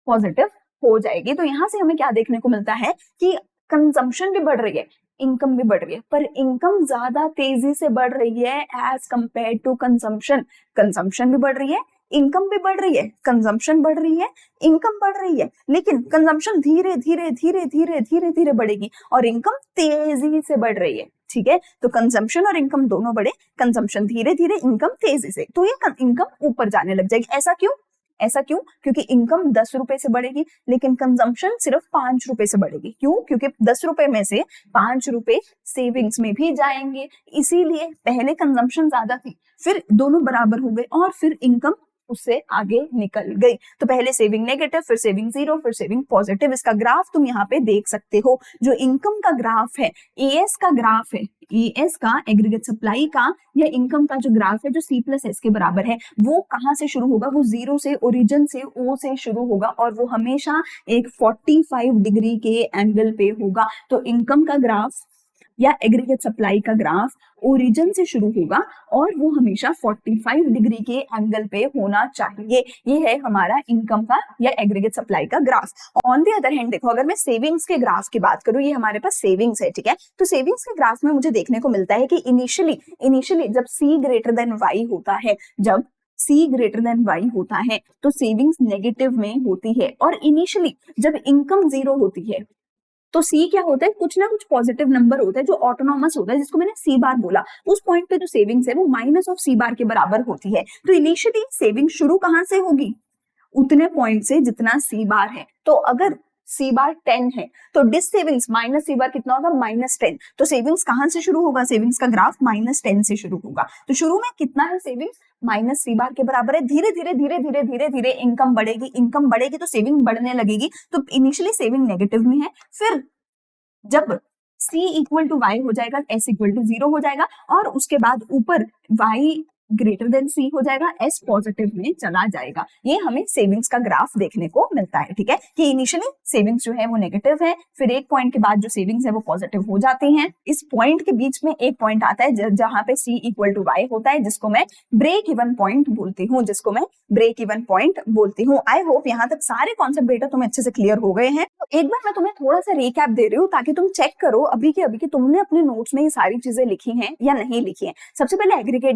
पॉजिटिव हो जाएगी। तो यहाँ से हमें क्या देखने को मिलता है कि कंजम्पशन भी बढ़ रही है, इनकम भी बढ़ रही है, पर इनकम ज्यादा तेजी से बढ़ रही है as compared to consumption. Consumption भी बढ़ रही है, इनकम भी बढ़ रही है, कंजम्पशन बढ़ रही है, इनकम बढ़ रही है, लेकिन कंजम्पशन धीरे धीरे धीरे धीरे धीरे धीरे बढ़ेगी और इनकम तेजी से बढ़ रही है। ठीक है, तो कंजम्पशन और इनकम दोनों बढ़े, कंजम्पशन धीरे धीरे, इनकम तेजी से, तो ये इनकम ऊपर जाने लग जाएगी। ऐसा क्यों? क्योंकि इनकम 10 रुपए से बढ़ेगी लेकिन कंजम्पशन सिर्फ 5 रुपए से बढ़ेगी। क्यों? क्योंकि 10 रुपए में से 5 रुपए सेविंग्स में भी जाएंगे, इसीलिए पहले कंजम्पशन ज्यादा थी, फिर दोनों बराबर हो गए और फिर इनकम उससे आगे निकल गई। तो पहले सेविंग नेगेटिव, फिर सेविंग 0, फिर सेविंग पॉजिटिव। इसका ग्राफ तुम यहाँ पे देख सकते हो। जो इनकम का ग्राफ है, एएस का ग्राफ है, एएस का एग्रीगेट सप्लाई का या इनकम का जो ग्राफ है जो C+S के बराबर है, वो कहाँ से शुरू होगा, वो 0 से, ओरिजिन से, O से शुरू होगा और वो हमेशा एक 45 डिग्री के एंगल पे होगा। तो इनकम का ग्राफ या एग्रीगेट सप्लाई का ग्राफ ओरिजिन से शुरू होगा और वो हमेशा 45 डिग्री के एंगल पे होना चाहिए। ये है हमारा इनकम का या एग्रीगेट सप्लाई का graph. On the other hand देखो, अगर मैं सेविंग्स के ग्राफ की बात करूं, ये हमारे पास सेविंग्स है। ठीक है, तो सेविंग्स के ग्राफ में मुझे देखने को मिलता है कि इनिशियली जब C ग्रेटर देन Y होता है, जब C ग्रेटर देन Y होता है तो सेविंग्स नेगेटिव में होती है, और इनिशियली जब इनकम 0 होती है तो C क्या होता है, कुछ ना कुछ पॉजिटिव नंबर होता है जो ऑटोनॉमस होता है, जिसको मैंने C बार बोला। उस पॉइंट पे जो सेविंग्स है वो माइनस ऑफ C बार के बराबर होती है। तो इनिशियली सेविंग शुरू कहां से होगी, उतने पॉइंट से जितना C बार है। तो अगर C बार 10 है तो डिस सेविंग्स माइनस C बार कितना होगा, -10। तो सेविंग्स कहां से शुरू होगा, सेविंग्स का ग्राफ -10 से शुरू होगा। तो शुरू में कितना है सेविंग्स, -C बार के बराबर है। धीरे धीरे धीरे धीरे धीरे धीरे इनकम बढ़ेगी तो सेविंग बढ़ने लगेगी। तो इनिशियली सेविंग नेगेटिव में है, फिर जब C इक्वल टू Y हो जाएगा, S इक्वल टू 0 हो जाएगा और उसके बाद ऊपर Y ग्रेटर देन C हो जाएगा, S पॉजिटिव में चला जाएगा। ये हमें सेविंग्स का ग्राफ देखने को मिलता है। ठीक है, कि इनिशियली सेविंग्स जो है वो नेगेटिव है, फिर एक पॉइंट के बाद जो सेविंग्स है वो पॉजिटिव हो जाती हैं। इस पॉइंट के बीच में एक पॉइंट आता है जहां पे C इक्वल टू Y होता है, जिसको मैं ब्रेक इवन पॉइंट बोलती हूँ। आई होप यहाँ तक सारे कॉन्सेप्ट बेटा तुम्हें अच्छे से क्लियर हो गए हैं। तो एक बार मैं तुम्हें थोड़ा सा रिकैप दे रही हूँ ताकि तुम चेक करो अभी की तुमने अपने नोट्स में ये सारी चीजें लिखी हैं या नहीं लिखी हैं। सबसे पहले एग्रीगेट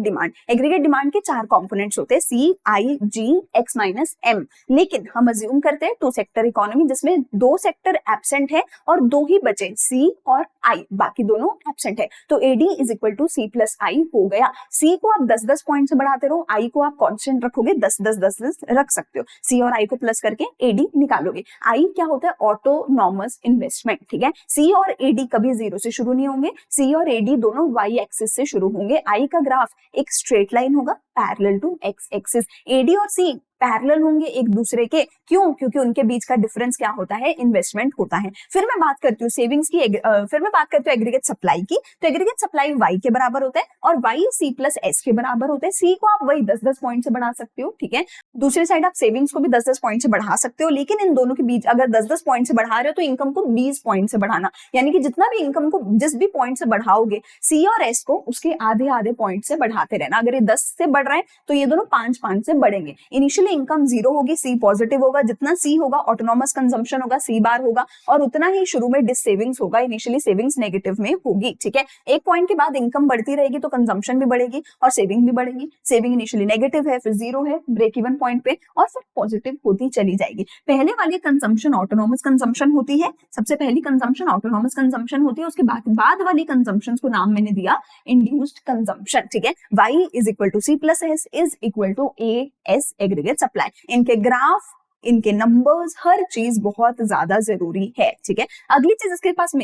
डिमांड के 4 कंपोनेंट्स होते हैं, C, I, G, X minus M। लेकिन हम अज्यूम करते हैं 2 सेक्टर इकोनॉमी जिसमें 2 सेक्टर एब्सेंट है और 2 ही बचे, C और I, बाकी दोनों एब्सेंट है। तो AD is equal to C plus I हो गया। C को आप 10-10 पॉइंट से बढ़ाते रहो, I को आप कांस्टेंट रखोगे, 10-10 रख सकते हो। C और I को प्लस करके AD निकालोगे। I क्या होता है, ऑटोनॉमस इन्वेस्टमेंट। ठीक है, C और AD कभी 0 से शुरू नहीं होंगे, C और AD दोनों Y एक्सिस से शुरू होंगे। I का ग्राफ एक स्ट्रेट लाइन होगा parallel to X axis. AD और C पैरेलल होंगे एक दूसरे के, क्यों? क्योंकि उनके बीच का डिफरेंस क्या होता है, इन्वेस्टमेंट होता है। फिर मैं बात करती हूँ सेविंग्स की, फिर मैं बात करती हूँ एग्रीगेट सप्लाई की। तो एग्रीगेट सप्लाई Y के बराबर होता है और Y C प्लस S के बराबर होता है। C को आप वही 10-10 पॉइंट से बढ़ा सकते हो। ठीक है, दूसरी साइड आप सेविंग्स को भी 10-10 पॉइंट से बढ़ा सकते हो, लेकिन इन दोनों के बीच अगर 10-10 पॉइंट से बढ़ा रहे हो तो इनकम को 20 पॉइंट से बढ़ाना, यानी कि जितना भी इनकम को जिस भी पॉइंट से बढ़ाओगे C और S को उसके आधे पॉइंट से बढ़ाते रहना। अगर ये 10 से बढ़ रहा है तो ये दोनों 5-5 से बढ़ेंगे। इनिशियली इनकम 0 होगी, C पॉजिटिव होगा, जितना C होगा ऑटोनॉमस कंजम्पशन होगा, C बार होगा, और उतना ही शुरू में डिस सेविंग्स होगा, इनिशियली सेविंग्स नेगेटिव में होगी। ठीक है, एक पॉइंट के बाद इनकम बढ़ती रहेगी तो कंजम्पशन भी बढ़ेगी और सेविंग भी बढ़ेगी। सेविंग इनिशियली नेगेटिव है, फिर 0 है ब्रेक इवन पॉइंट पे, और फिर पॉजिटिव होती चली जाएगी। पहले वाली कंजम्पशन ऑटोनॉमस कंजम्पशन होती है, सबसे पहली कंजम्पशन ऑटोनॉमस कंजम्पशन होती है, उसके बाद वाली कंजम्पशन को नाम मैंने दिया इंड्यूस्ड कंजम्पशन। ठीक है, Y is equal to C plus S is equal to AS aggregate है, सप्लाई, इनके ग्राफ, इनके नंबर्स, हर चीज बहुत ज्यादा जरूरी है, ठीक है। अगली चीज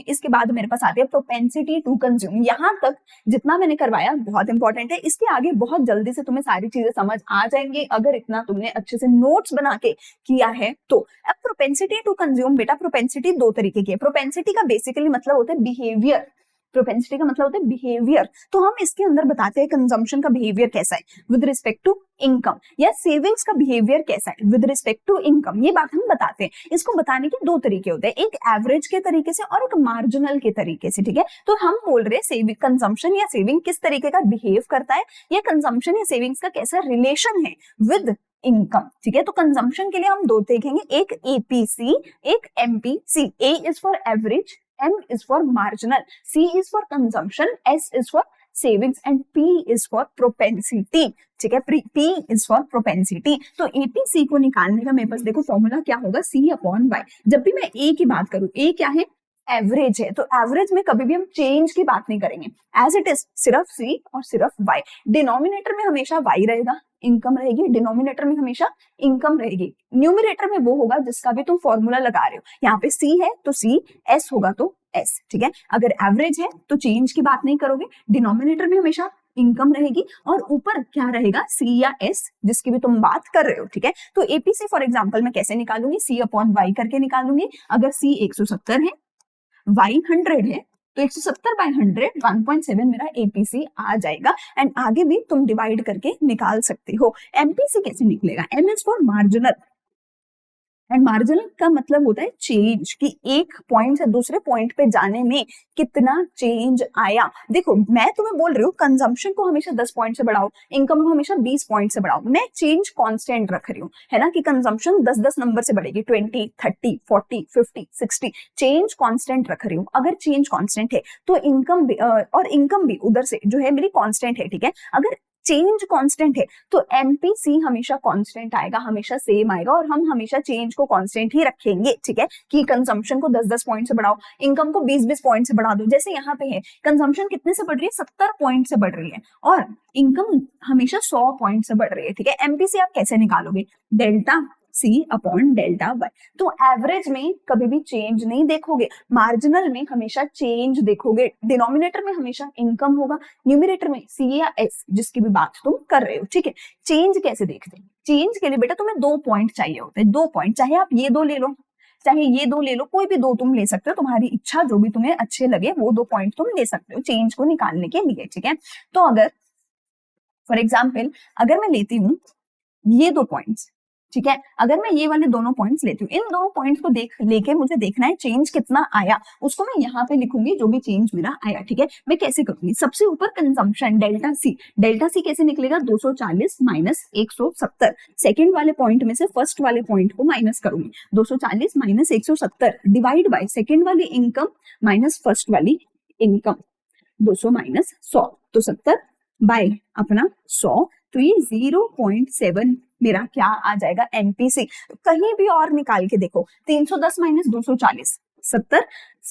इसके बाद मेरे पास आती है प्रोपेंसिटी टू कंज्यूम। यहाँ तक जितना मैंने करवाया बहुत इंपॉर्टेंट है, इसके आगे बहुत जल्दी से तुम्हें सारी चीजें समझ आ जाएंगी अगर इतना तुमने अच्छे से नोट्स बना के किया है तो। अब प्रोपेंसिटी टू कंज्यूम, बेटा प्रोपेंसिटी दो तरीके की है। प्रोपेंसिटी का बेसिकली मतलब होता है बिहेवियर, प्रोपेंसिटी का मतलब होता है बिहेवियर। तो हम इसके अंदर बताते हैं कंजम्पशन का बिहेवियर कैसा है विद रिस्पेक्ट टू इनकम, या सेविंग्स का बिहेवियर कैसा है विद रिस्पेक्ट टू इनकम, ये बात हम बताते हैं। इसको बताने के दो तरीके होते हैं, एक एवरेज के तरीके से और एक मार्जिनल के तरीके से, ठीक है। तो हम बोल रहे हैं सेविंग, कंजम्पशन या सेविंग किस तरीके का बिहेव करता है, या कंजम्पशन या सेविंग्स का कैसा रिलेशन है विद इनकम, ठीक है। तो कंजम्पशन के लिए हम दो देखेंगे, एक एपीसी, एक MPC. A is for average, M is for marginal, C is for consumption, S is for savings and P is for propensity, ठीक है। P is for propensity। तो APC को निकालने का मेरे पास देखो फॉर्मूला क्या होगा, C अपॉन Y। जब भी मैं A की बात करूं, A क्या है, एवरेज है, तो एवरेज में कभी भी हम चेंज की बात नहीं करेंगे, एज इट इज सिर्फ C और सिर्फ Y। डिनोमिनेटर में हमेशा Y रहेगा, इनकम रहेगी, डिनोमिनेटर में हमेशा इनकम रहेगी, न्यूमरेटर में वो होगा जिसका भी तुम फॉर्मूला लगा रहे हो। यहाँ पे C है तो C, S होगा तो S, ठीक है। अगर एवरेज है तो चेंज की बात नहीं करोगे, डिनोमिनेटर में हमेशा इनकम रहेगी और ऊपर क्या रहेगा, C या S जिसकी भी तुम बात कर रहे हो, ठीक है। तो एपीसी फॉर एग्जांपल मैं कैसे निकालूंगी, C अपॉन Y करके निकालूंगी। अगर C 170 है, Y 100 है, तो 170 बाय 100 1.7 मेरा एपीसी आ जाएगा। एंड आगे भी तुम डिवाइड करके निकाल सकते हो। एमपीसी कैसे निकलेगा, M is for marginal, and marginal का मतलब होता है चेंज, कि एक पॉइंट से दूसरे पॉइंट पे जाने में कितना चेंज आया। देखो मैं तुम्हें बोल रही हूँ कंजम्पशन को हमेशा 10 पॉइंट से बढ़ाओ, इनकम को हमेशा 20 पॉइंट से बढ़ाओ, मैं चेंज कांस्टेंट रख रही हूँ, है ना, कि कंजम्पशन 10-10 नंबर से बढ़ेगी, 20, 30, 40, 50, 60, चेंज कांस्टेंट रख रही हूँ। अगर चेंज कांस्टेंट है तो इनकम भी और इनकम भी उधर से जो है मेरी कांस्टेंट है, ठीक है। अगर चेंज कांस्टेंट है तो एमपीसी हमेशा कांस्टेंट आएगा, हमेशा सेम आएगा, और हम हमेशा चेंज को कांस्टेंट ही रखेंगे, ठीक है। कि कंजम्पशन को 10-10 पॉइंट से बढ़ाओ, इनकम को 20-20 पॉइंट से बढ़ा दो। जैसे यहाँ पे है कंजम्पशन कितने से बढ़ रही है, 70 पॉइंट से बढ़ रही है, और इनकम हमेशा 100 पॉइंट से बढ़ रही है, ठीक है। एमपीसी आप कैसे निकालोगे, delta C upon delta Y। तो एवरेज में कभी भी चेंज नहीं देखोगे, मार्जिनल में हमेशा चेंज देखोगे, डिनोमिनेटर में हमेशा इनकम होगा, न्यूमरेटर में C या S जिसकी भी बात तुम कर रहे हो, ठीक है। चेंज कैसे देखते हैं, चेंज के लिए बेटा तुम्हें 2 पॉइंट चाहिए होते हैं, 2 पॉइंट, चाहे आप ये 2 ले लो, चाहे ये 2 ले लो, कोई भी 2 तुम ले सकते हो, तुम्हारी इच्छा, जो भी तुम्हें अच्छे लगे वो 2 पॉइंट तुम ले सकते हो चेंज को निकालने के लिए, ठीक है। तो अगर फॉर एग्जाम्पल अगर मैं लेती हूँ ये 2 पॉइंट्स, ठीक है, अगर मैं ये वाले दोनों पॉइंट्स लेती हूँ, इन दोनों पॉइंट्स को लेके मुझे देखना है चेंज कितना आया, उसको मैं यहाँ पे लिखूंगी जो भी चेंज मेरा आया, ठीक है। मैं कैसे करूंगी, सबसे ऊपर कंजम्पशन डेल्टा सी कैसे निकलेगा, 240 माइनस 170, सेकंड वाले पॉइंट में से फर्स्ट वाले पॉइंट को माइनस करूंगी, 240 माइनस 170 डिवाइड बाय सेकंड वाली इनकम माइनस फर्स्ट वाली इनकम, 200 माइनस 100, तो 70 बाय अपना 100, तो ये 0.7 मेरा क्या आ जाएगा, एमपीसी। कहीं भी और निकाल के देखो, 310 माइनस 240 70,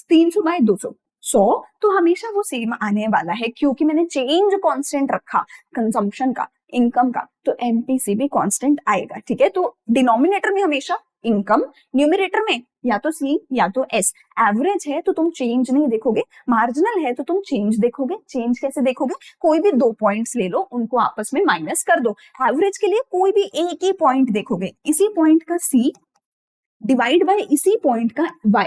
300 बाय 200 100, तो हमेशा वो सेम आने वाला है, क्योंकि मैंने चेंज कांस्टेंट रखा कंजम्पशन का, इनकम का, तो एमपीसी भी कांस्टेंट आएगा, ठीक है। तो डिनोमिनेटर में हमेशा इनकम, न्यूमरेटर में या तो C या तो S। एवरेज है तो तुम चेंज नहीं देखोगे, मार्जिनल है तो तुम चेंज देखोगे। चेंज कैसे देखोगे, कोई भी 2 पॉइंट्स ले लो, उनको आपस में माइनस कर दो। एवरेज के लिए कोई भी एक ही पॉइंट देखोगे, इसी पॉइंट का C डिवाइड बाय इसी पॉइंट का Y,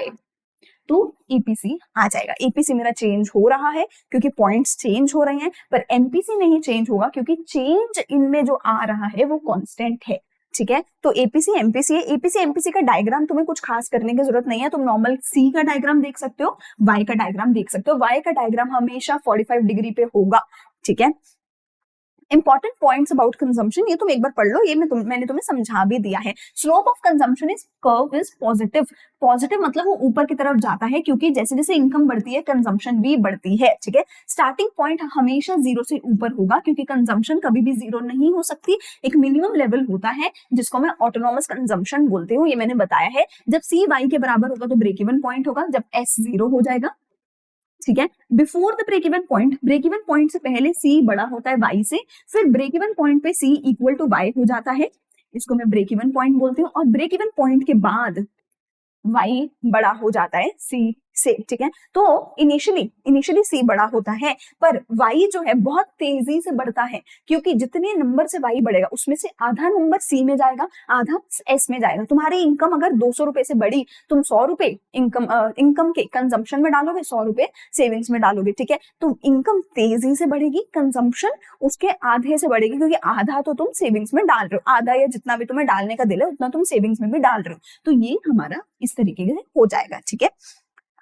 तो एपीसी आ जाएगा। एपीसी मेरा चेंज हो रहा है क्योंकि पॉइंट्स चेंज हो रहे हैं, पर एमपीसी नहीं चेंज होगा क्योंकि चेंज इनमें जो आ रहा है वो कांस्टेंट है, ठीक है। तो एपीसी एमपीसी है, एपीसी एमपीसी का डायग्राम तुम्हें कुछ खास करने की जरूरत नहीं है, तुम नॉर्मल सी का डायग्राम देख सकते हो, वाई का डायग्राम देख सकते हो। वाई का डायग्राम हमेशा 45 डिग्री पे होगा, ठीक है। इंपॉर्टेंट पॉइंट्स अबाउट कंजम्पशन, ये तुम एक बार पढ़ लो, ये मैंने तुम्हें समझा भी दिया है। Slope of consumption is curve is positive, positive मतलब वो ऊपर की तरफ जाता है, क्योंकि जैसे जैसे इनकम बढ़ती है कंजम्पशन भी बढ़ती है, ठीक है। स्टार्टिंग पॉइंट हमेशा 0 से ऊपर होगा, क्योंकि कंजम्पशन कभी भी 0 नहीं हो सकती, एक मिनिमम लेवल होता है जिसको मैं ऑटोनॉमस कंजम्पशन बोलती हूँ, ये मैंने बताया है। जब सी वाई के बराबर होगा तो ब्रेक इवन पॉइंट होगा, जब एस 0 हो जाएगा, ठीक है। Before the break even point से पहले सी बड़ा होता है वाई से, फिर ब्रेक इवन पॉइंट पे सी इक्वल टू वाई हो जाता है, इसको मैं ब्रेक इवन पॉइंट बोलती हूँ, और ब्रेक इवन पॉइंट के बाद y बड़ा हो जाता है c से, ठीक है। तो इनिशियली c बड़ा होता है, पर y जो है बहुत तेजी से बढ़ता है, क्योंकि जितने नंबर से y बढ़ेगा उसमें से आधा नंबर c में जाएगा, आधा s में जाएगा। तुम्हारी इनकम अगर 200 रुपए से बढ़ी, तुम 100 रुपए इनकम के कंजम्पशन में डालोगे, 100 रुपए सेविंग्स में डालोगे, ठीक है। तो इनकम तेजी से बढ़ेगी, कंजम्पशन उसके आधे से बढ़ेगी, क्योंकि आधा तो तुम सेविंग्स में डाल रहे हो, आधा या जितना भी तुम्हें डालने का दिल है उतना तुम सेविंग्स में भी डाल रहे हो। तो ये हमारा इस तरीके से हो जाएगा, ठीक है।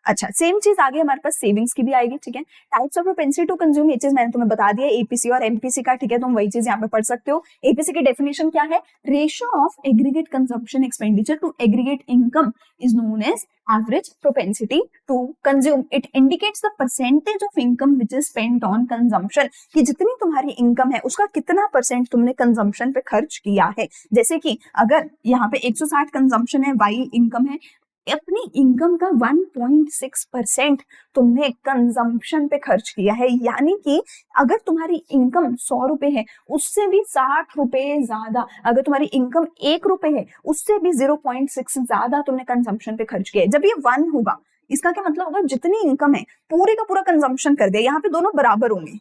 अच्छा, सेम चीज आगे हमारे पास सेविंग्स की भी आएगी, ठीक है। Types of propensity to consume, ये चीज मैंने तुम्हें बता दिया, एपीसी और एमपीसी का, ठीक है। तुम वही चीज यहाँ पे पढ़ सकते हो। एपीसी की डेफिनेशन क्या है? Ratio of aggregate consumption expenditure to aggregate income is known as average propensity to consume. It indicates the percentage of income which is spent on consumption, कि जितनी तुम्हारी इनकम है उसका कितना परसेंट तुमने कंजम्पशन पे खर्च किया है। जैसे कि अगर यहाँ पे 160 कंजम्पशन है, वाई इनकम है, अपनी इनकम का 1.6% तुमने कंजम्पशन पे खर्च किया है, यानी कि अगर तुम्हारी इनकम 100 रुपए है, उससे भी 60 रुपए ज्यादा, अगर तुम्हारी इनकम 1 रुपए है, उससे भी 0.6 ज्यादा तुमने कंजम्पशन पे खर्च किया है। जब ये 1 होगा, इसका क्या मतलब होगा? जितनी इनकम है पूरे का पूरा कंजम्पशन कर दिया, यहाँ पे दोनों बराबर होंगे,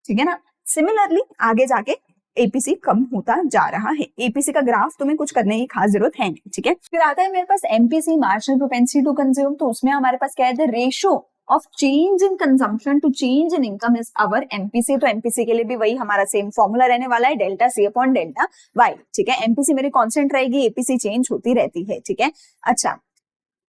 ठीक है ना। सिमिलरली आगे जाके एपीसी कम होता जा रहा है। एपीसी का ग्राफ तुम्हें कुछ करने की खास जरूरत है नहीं, ठीक है। फिर आता है मेरे पास MPC, marginal propensity to consume. तो उसमें हमारे पास क्या है? Ratio of change in consumption to change in income is our MPC. तो एमपीसी के लिए भी वही हमारा सेम फॉर्मूला रहने वाला है, delta C upon delta Y, ठीक है। एमपीसी मेरी कांस्टेंट रहेगी, एपीसी चेंज होती रहती है, ठीक है। अच्छा,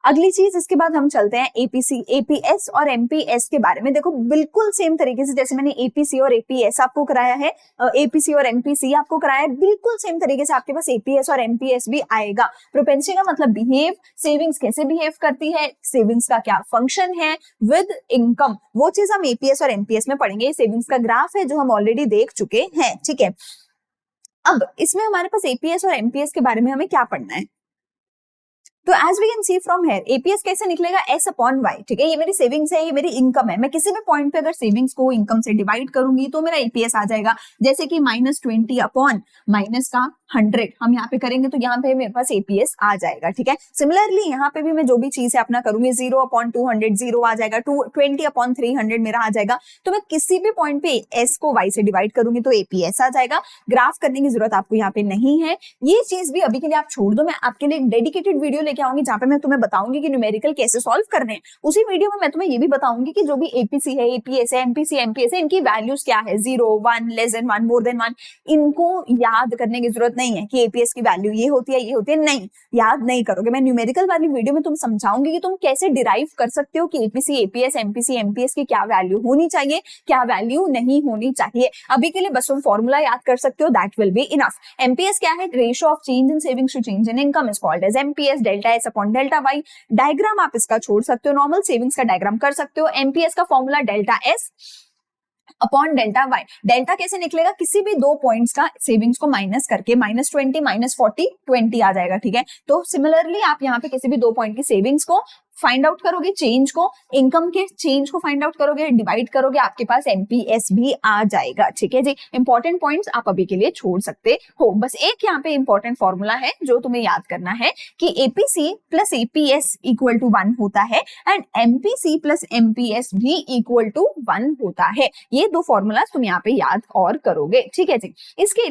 अगली चीज इसके बाद हम चलते हैं एपीसी, एपीएस और एमपीएस के बारे में। देखो बिल्कुल सेम तरीके से जैसे मैंने एपीसी और एपीएस आपको कराया है, एपीसी और एमपीसी आपको कराया है, बिल्कुल सेम तरीके से आपके पास एपीएस और एमपीएस भी आएगा। प्रोपेंसिटी का मतलब बिहेव, सेविंग्स कैसे बिहेव करती है, सेविंग्स का क्या फंक्शन है विद इनकम, वो चीज हम एपीएस और एमपीएस में पढ़ेंगे। सेविंग्स का ग्राफ है जो हम ऑलरेडी देख चुके हैं, ठीक है। अब इसमें हमारे पास एपीएस और एमपीएस के बारे में हमें क्या पढ़ना है? तो as we can see from here, APS कैसे निकलेगा? एस अपॉन वाई, ठीक है। ये मेरी सेविंग्स है, ये मेरी इनकम है। मैं किसी भी पॉइंट पे अगर सेविंग्स को इनकम से डिवाइड करूंगी तो मेरा एपीएस आ जाएगा। जैसे कि -20 अपॉन माइनस का 100 हम यहाँ पे करेंगे तो यहाँ पे मेरे पास एपीएस आ जाएगा, ठीक है। सिमिलरली यहाँ पे भी मैं जो भी चीज है अपना करूंगी, 0 अपॉन 200 0 आ जाएगा, 20 अपॉन 300 मेरा आ जाएगा। तो मैं किसी भी पॉइंट पे एस को वाई से डिवाइड करूंगी तो एपीएस आ जाएगा। ग्राफ करने की जरूरत आपको यहाँ पे नहीं है, ये चीज भी अभी के लिए आप छोड़ दो। मैं आपके लिए एक डेडिकेटेड वीडियो लेके आऊंगी जहाँ पे मैं तुम्हें बताऊंगी कि न्यूमेरिकल कैसे सॉल्व करने हैं। उसी वीडियो में मैं तुम्हें ये भी बताऊंगी कि जो भी एपीसी है, एपीएस है, एमपीसी, एमपीएस है, इनकी वैल्यूज क्या है, 0, 1, लेस देन 1, मोर देन 1। इनको याद करने की जरूरत नहीं है कि एपीएस की वैल्यू ये होती है, ये होती है, नहीं, याद नहीं करोगे। मैं न्यूमेरिकल वाली वीडियो में तुम समझाऊंगी कि तुम कैसे डिराइव कर सकते हो कि एपीसी, एपीएस, एमपीसी, एमपीएस की क्या वैल्यू होनी चाहिए, क्या वैल्यू नहीं होनी चाहिए। अभी के लिए बस तुम फॉर्मूला याद कर सकते हो, that will be enough. MPS क्या है? Ratio of change in savings to change in income is called as MPS, delta S upon delta Y. Diagram आप इसका छोड़ सकते हो, नॉर्मल सेविंग्स का डायग्राम कर सकते हो। एमपीएस का formula delta S upon delta Y. Delta कैसे निकलेगा? किसी भी दो पॉइंट्स का सेविंग्स को माइनस करके, -20, -40, 20 आ जाएगा, ठीक है। तो सिमिलरली आप यहाँ पे किसी भी दो पॉइंट की सेविंग्स को फाइंड आउट करोगे, चेंज को, इनकम के चेंज को फाइंड आउट करोगे, डिवाइड करोगे, आपके पास एमपीएस भी आ जाएगा, ठीक है जी। इंपॉर्टेंट पॉइंट्स आप अभी के लिए छोड़ सकते हो। बस एक यहाँ पे इंपॉर्टेंट फॉर्मूला है जो तुम्हें याद करना है कि APC plus APS equal to 1 होता है एंड एमपीसी प्लस एमपीएस भी इक्वल टू 1 होता है। ये दो फॉर्मूला तुम यहाँ पे याद और करोगे, ठीक है जी। इसके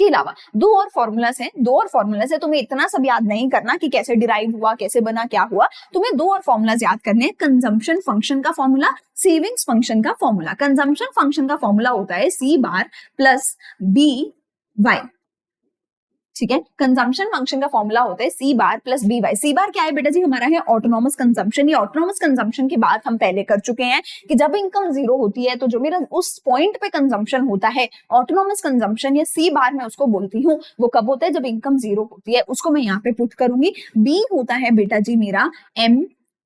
अलावा दो और फॉर्मूलाज हैं, दो और फॉर्मूलाज है। तुम्हें इतना सब याद नहीं करना कि कैसे डिराइव हुआ, कैसे बना, क्या हुआ। तुम्हें दो और फॉर्मूलाज याद करने हैं, कंजम्पशन फंक्शन का फॉर्मूला, सेविंग्स फंक्शन का फॉर्मूला। कंजम्पशन फंक्शन का फॉर्मूला होता है सी बार प्लस बी वाई, ठीक है। कंजम्पशन फंक्शन का फॉर्मूला होता है सी बार प्लस बी वाई। सी बार क्या है बेटा जी? हमारा है ऑटोनॉमस कंजम्पशन। ये ऑटोनॉमस कंजम्पशन की बात हम पहले कर चुके हैं कि जब इनकम 0 होती है तो जो मेरा उस पॉइंट पे कंजम्पशन होता है, ऑटोनॉमस कंजम्पशन या सी बार मैं उसको बोलती हूँ, वो कब होता है? जब इनकम 0 होती है। उसको मैं यहाँ पे पुट करूंगी। बी होता है बेटा जी मेरा एम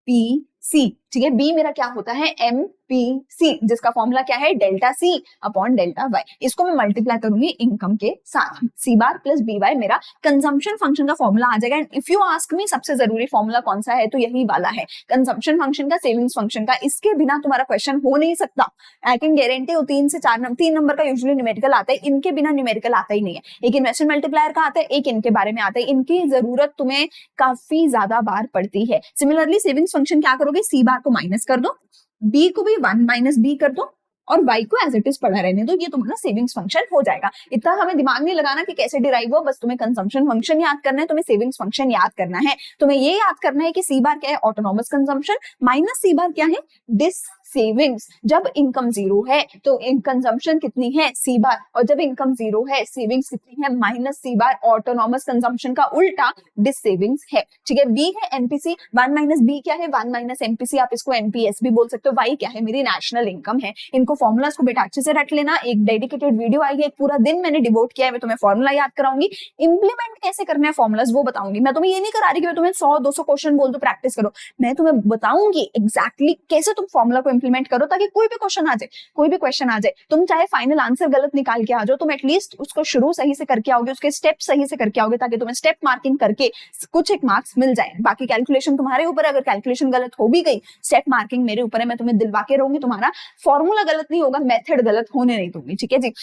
पी सी, ठीक है। बी मेरा क्या होता है, MPC, जिसका फॉर्मूला क्या है, delta C upon delta Y. इसको मैं मल्टीप्लाई करूंगी इनकम के साथ, C bar plus B Y मेरा कंजम्पशन फंक्शन का फॉर्मूला आ जाएगा। And if you ask me सबसे जरूरी फॉर्मूला कौन सा है, तो यही वाला है, कंजम्पशन फंक्शन का, सेविंग्स फंक्शन का। इसके बिना तुम्हारा क्वेश्चन हो नहीं सकता, आई कैन गारंटी। 3 से 4 नंबर, 3 नंबर का यूजुअली न्यूमेरिकल आता है, इनके बिना न्यूमेरिकल आता ही नहीं है। एक इन्वेस्टमेंट मल्टीप्लायर का आता है, एक इनके बारे में आता है। इनकी जरूरत तुम्हें काफी ज्यादा बार पड़ती है। सिमिलरली सेविंग्स फंक्शन क्या करोगे, सी बार को माइनस कर दो, बी को भी 1 माइनस बी कर दो, और y को एज इट इज पड़ा रहने दो। ये तुम्हारा सेविंग्स फंक्शन हो जाएगा। इतना हमें दिमाग नहीं लगाना कि कैसे डिराइव हो, बस तुम्हें कंजम्पशन फंक्शन याद करना है, तुम्हें सेविंग्स फंक्शन याद करना है। तुम्हें ये याद करना है कि सी बार क्या है, ऑटोनॉमस कंजम्पशन, माइनस सी बार क्या है, डिस सेविंग्स। जब इनकम 0 है तो कंजम्पशन कितनी है, सी बार, और जब इनकम 0 है सेविंग्स कितनी है, माइनस सी बार। ऑटोनॉमस कंजम्पशन का उल्टा डिस सेविंग्स है, ठीक है। बी है एमपीसी, 1 माइनस बी क्या है, 1 माइनस एमपीसी, आप इसको एमपीएस भी बोल सकते हो। वाई क्या है, मेरी नेशनल इनकम है। इनको फॉर्मुलास को बेटा अच्छे से रख लेना, एक डेडिकेटेड वीडियो आई है, एक पूरा दिन मैंने डिवोट किया है, मैं तुम्हें फॉर्मुला याद कराऊंगी। इंप्लीमेंट कैसे करना है फॉर्मुलास वो बताऊंगी। मैं तुम्हें ये नहीं करा रही कि मैं तुम्हें 100-200 क्वेश्चन बोल दो प्रैक्टिस करो, मैं तुम्हें बताऊंगी एग्जैक्टली कैसे तुम फॉर्मुला को इंप्लीमेंट करो, ताकि कोई भी क्वेश्चन आ जाए, कोई भी क्वेश्चन आ जाए, तुम चाहे फाइनल आंसर गलत निकाल के आ जाओ, तुम एटलीस्ट उसको शुरू सही से करके आओगे, उसके स्टेप सही से करके आओगे, ताकि तुम्हें स्टेप मार्किंग करके कुछ एक मार्क्स मिल जाए। बाकी कैलकुलेशन तुम्हारे ऊपर है, अगर कैलकुलेशन गलत हो भी गई, स्टेप मार्किंग मेरे ऊपर है, मैं तुम्हें दिलवा के रहूंगी, तुम्हारा फॉर्मूला गलत नहीं होगा, मेथड गलत होने नहीं दूंगी, ठीक है जी।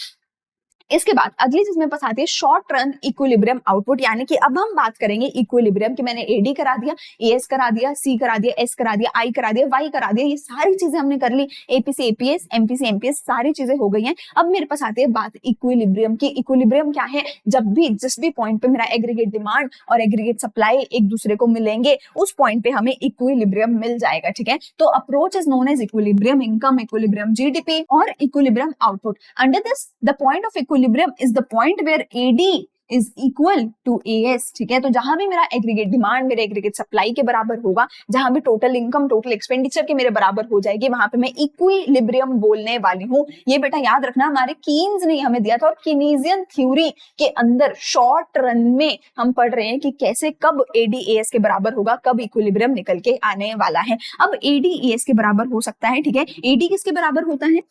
इसके बाद अगली चीज मेरे पास आती है शॉर्ट रन इक्विलिब्रियम आउटपुट, यानी कि अब हम बात करेंगे इक्विलिब्रियम की। मैंने एडी करा दिया, एएस करा दिया, सी करा दिया, एस करा दिया, आई करा दिया, वाई करा दिया, ये सारी चीजें हमने कर ली। एपीसी एपीएस, एमपीसी एमपीएस, सारी चीजें हो गई हैं। अब मेरे पास आती है बात इक्विलिब्रियम की। इक्विलिब्रियम क्या है, जब भी जिस भी पॉइंट पे मेरा एग्रीगेट डिमांड और एग्रीगेट सप्लाई एक दूसरे को मिलेंगे, उस पॉइंट पे हमें इक्विलिब्रियम मिल जाएगा, ठीक है। तो approach is known as equilibrium income, equilibrium GDP और equilibrium output. Under this the point of equilibrium is the point where AD is equal to AS, ठीक है। तो जहां भी मेरा एग्रीगेट डिमांड मेरे एग्रीगेट सप्लाई के बराबर होगा, जहां भी टोटल इनकम टोटल एक्सपेंडिचर के मेरे बराबर हो जाएगी, वहां पे मैं इक्विलिब्रियम बोलने वाली हूँ। ये बेटा याद रखना, हमारे कीन्स ने हमें दिया था, और कीनेसियन थ्योरी के अंदर शॉर्ट रन में हम पढ़ रहे हैं कि कैसे कब एडीएएस के बराबर होगा, कब इक्विलिब्रियम निकल के आने वाला है। अब एडीएएस के बराबर हो सकता है, ठीक है। एडी किसके बराबर होता है,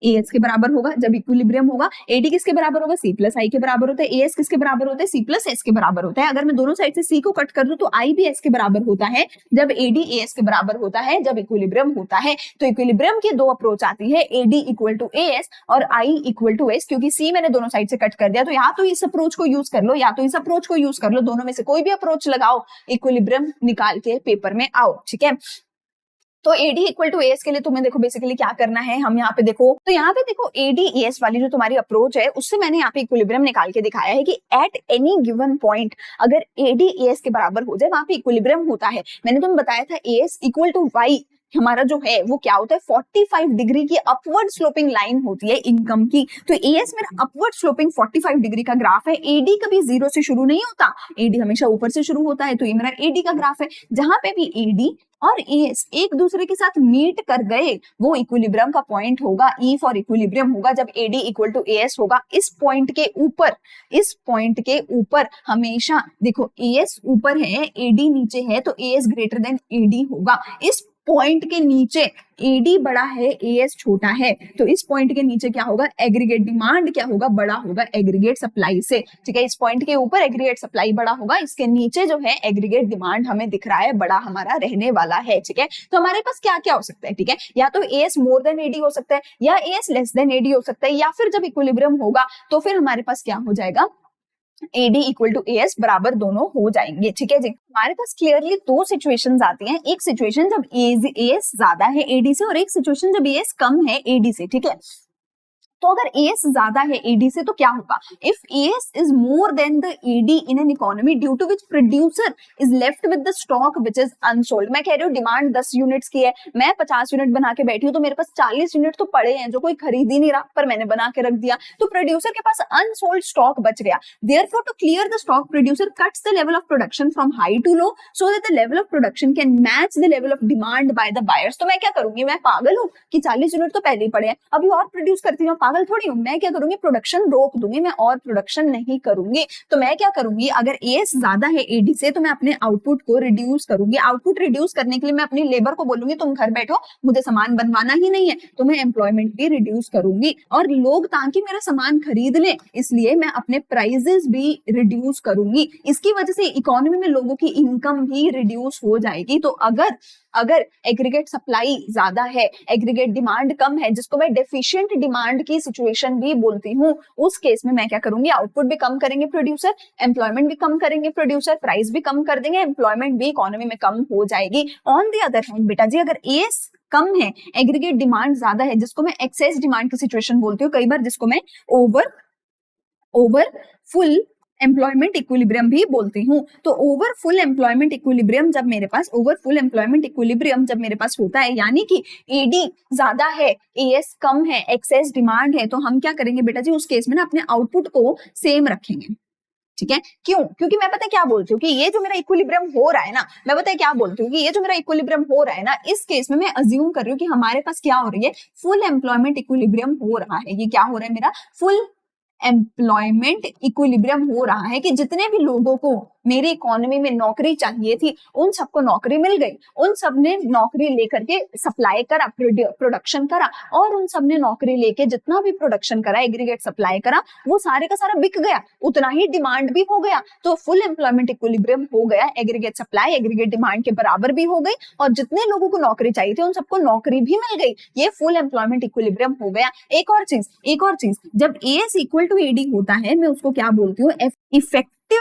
एएस के बराबर होगा जब इक्विलिब्रियम होगा। एडी किसके बराबर होगा, सी प्लस आई के बराबर होता है। एएस किसके बराबर होता है, सी प्लस एस के बराबर होता है। अगर मैं दोनों साइड से सी को कट कर दूं तो आई भी एस के बराबर होता है जब एडी एएस के बराबर होता है, जब इक्विलिब्रियम होता है। तो इक्विलिब्रियम की दो अप्रोच आती है, एडी इक्वल टू एएस और आई इक्वल टू एस। क्योंकि सी मैंने दोनों साइड से कट कर दिया, तो या तो इस अप्रोच को यूज कर लो या तो इस अप्रोच को यूज कर लो, दोनों में से कोई भी अप्रोच लगाओ, इक्विलिब्रियम निकाल के पेपर में आओ, ठीक है। तो एडी इक्वल टू एएस के लिए तुम्हें देखो बेसिकली क्या करना है, हम यहाँ पे देखो, तो यहाँ पे देखो एडी एएस वाली जो तुम्हारी अप्रोच है, उससे मैंने यहाँ पे इक्विलिब्रियम निकाल के दिखाया है कि एट एनी गिवन पॉइंट अगर एडी एएस के बराबर हो जाए, वहां पे इक्विलिब्रियम होता है। मैंने तुम्हें बताया था एएस इक्वल टू वाई हमारा जो है वो क्या होता है, 45 डिग्री की अपवर्ड स्लोपिंग लाइन होती है इनकम की। तो एएस मेरा अपवर्ड स्लोपिंग 45 डिग्री का ग्राफ है। एडी कभी 0 से शुरू नहीं होता, एडी हमेशा ऊपर से शुरू होता है। तो ये मेरा एडी का ग्राफ है। जहां पे भी एडी और एएस एक दूसरे के साथ मीट कर गए, वो इक्विलिब्रियम का पॉइंट होगा, ई फॉर इक्विलिब्रियम होगा जब एडी इक्वल टू एएस होगा। इस पॉइंट के ऊपर, इस पॉइंट के ऊपर हमेशा देखो एएस ऊपर है, एडी नीचे है, तो एएस ग्रेटर देन एडी होगा। इस पॉइंट के नीचे एडी बड़ा है, एएस छोटा है, तो इस पॉइंट के नीचे क्या होगा, एग्रीगेट डिमांड क्या होगा, बड़ा होगा एग्रीगेट सप्लाई से, ठीक है। इस पॉइंट के ऊपर एग्रीगेट सप्लाई बड़ा होगा, इसके नीचे जो है एग्रीगेट डिमांड हमें दिख रहा है बड़ा हमारा रहने वाला है, ठीक है। तो हमारे पास क्या क्या हो सकता है, ठीक है, या तो एएस मोर देन एडी हो सकता है, या एएस लेस देन एडी हो सकता है, या फिर जब इक्विलिब्रियम होगा तो फिर हमारे पास क्या हो जाएगा, एडी इक्वल टू एएस बराबर दोनों हो जाएंगे, ठीक है जी। हमारे पास क्लियरली दो सिचुएशंस आती हैं, एक सिचुएशन जब एएस ज्यादा है एडी से, और एक सिचुएशन जब एएस कम है एडी से, ठीक है। तो अगर एएस ज्यादा है एडी से तो क्या होगा, if AS is more than the AD in an economy due to which producer is left with the stock which is unsold. मैं कह रही हूँ डिमांड 10 यूनिट्स की है, मैं 50 यूनिट बना के बैठी हूँ, तो मेरे पास 40 यूनिट तो पड़े हैं जो कोई खरीद ही नहीं रहा, पर मैंने बना के रख दिया, तो प्रोड्यूसर के पास अनसोल्ड स्टॉक बच गया। Therefore to clear the stock producer cuts the level of production from high to low so that the level of production can match the level of demand by the buyers. तो मैं क्या करूंगी, मैं पागल हूँ कि 40 यूनिट तो पहले ही पड़े हैं, अभी और प्रोड्यूस करती हूँ, पागल थोड़ी हूँ। मैं क्या करूंगी, प्रोडक्शन रोक दूंगी, मैं और प्रोडक्शन नहीं करूंगी। तो मैं क्या करूंगी, अगर एएस ज्यादा है एडी से तो मैं अपने आउटपुट को रिड्यूस करूंगी। आउटपुट रिड्यूस करने के लिए मैं अपनी लेबर को बोलूंगी तुम घर बैठो, मुझे सामान बनवाना ही नहीं है, तो मैं एम्प्लॉयमेंट भी रिड्यूस करूंगी। और लोग ताकि मेरा सामान खरीद लें इसलिए मैं अपने प्राइजेस भी रिड्यूस करूंगी। इसकी वजह से इकोनॉमी में लोगों की इनकम भी रिड्यूस हो जाएगी। तो अगर अगर एग्रीगेट सप्लाई ज्यादा है, एग्रीगेट डिमांड कम है, जिसको मैं डेफिशिएंट डिमांड की सिचुएशन भी बोलती हूँ, उस केस में मैं क्या करूंगी, आउटपुट भी कम करेंगे प्रोड्यूसर, एम्प्लॉयमेंट भी कम करेंगे प्रोड्यूसर, प्राइस भी कम कर देंगे, एम्प्लॉयमेंट भी इकोनॉमी में कम हो जाएगी। ऑन द अदर हैंड बेटा जी, अगर एएस कम है, एग्रीगेट डिमांड ज्यादा है, जिसको मैं एक्सेस डिमांड की सिचुएशन बोलती हूँ, कई बार जिसको मैं ओवर फुल एम्प्लॉयमेंट इक्विलिब्रियम भी बोलती हूँ। तो ओवर फुल एम्प्लॉयमेंट इक्विलिब्रियम जब मेरे पास होता है, यानी कि एडी ज्यादा है, एएस कम है, एक्सेस डिमांड है, तो हम क्या करेंगे बेटा जी, उस केस में ना अपने आउटपुट को सेम रखेंगे। ठीक है, क्यों? क्योंकि मैं पता है क्या बोलती हूँ कि ये जो मेरा इक्विलिब्रियम हो रहा है ना, मैं पता है क्या बोलती हूँ कि ये जो मेरा इक्विलिब्रियम हो रहा है ना, इस केस में मैं अज्यूम कर रही हूँ कि हमारे पास क्या हो रही है, फुल एम्प्लॉयमेंट इक्विलिब्रियम हो रहा है। ये क्या हो रहा है, मेरा फुल एम्प्लॉयमेंट इक्विलिब्रियम हो रहा है कि जितने भी लोगों को मेरी इकोनॉमी में नौकरी चाहिए थी उन सबको नौकरी मिल गई, उन सब ने नौकरी लेकर के सप्लाई करा, प्रोडक्शन करा, और उन सब ने नौकरी लेके जितना भी प्रोडक्शन करा, एग्रीगेट सप्लाई करा, वो सारे का सारा बिक गया, उतना ही डिमांड भी हो गया, तो फुल एम्प्लॉयमेंट इक्विलिब्रियम हो गया, एग्रीगेट सप्लाई एग्रीगेट डिमांड के बराबर भी हो गई, और जितने लोगों को नौकरी चाहिए थी उन सबको नौकरी भी मिल गई। ये फुल एम्प्लॉयमेंट इक्विलिब्रियम हो गया। एक और चीज, जब एएस इक्वल टू एडी होता है, मैं उसको क्या बोलती हूँ, इफेक्टिव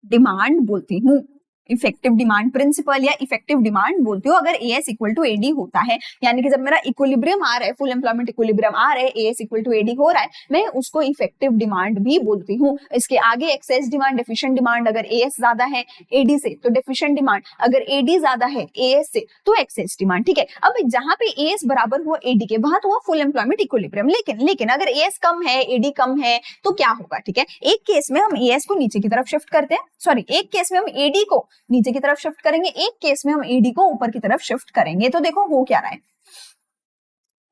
डिमांड बोलती हूँ, इफेक्टिव डिमांड प्रिंसिपल या इफेक्टिव डिमांड बोलती हूँ। अगर एएस इक्वल टू एडी होता है, यानी कि जब मेरा इक्विलिब्रियम आ रहा है, फुल एम्प्लॉयमेंट इक्विलिब्रियम आ रहा है, एएस इक्वल टू एडी हो रहा है, मैं उसको इफेक्टिव डिमांड भी बोलती हूँ। इसके आगे एक्सेस डिमांड, डेफिशिएंट डिमांड, अगर एएस ज्यादा है एडी से तो डेफिशिएंट डिमांड, अगर एडी ज्यादा है एएस से तो एक्सेस डिमांड। ठीक है, अब जहां पे एएस बराबर हुआ एडी के, वहां तो हुआ फुल एम्प्लॉयमेंट इक्विलिब्रियम। लेकिन अगर एएस कम है एडी कम है तो क्या होगा? ठीक है, एक केस में हम एएस को नीचे की तरफ शिफ्ट करते हैं, सॉरी एक केस में हम एडी को नीचे की तरफ शिफ्ट करेंगे, एक केस में हम एडी को ऊपर की तरफ शिफ्ट करेंगे। तो देखो हो क्या रहा है,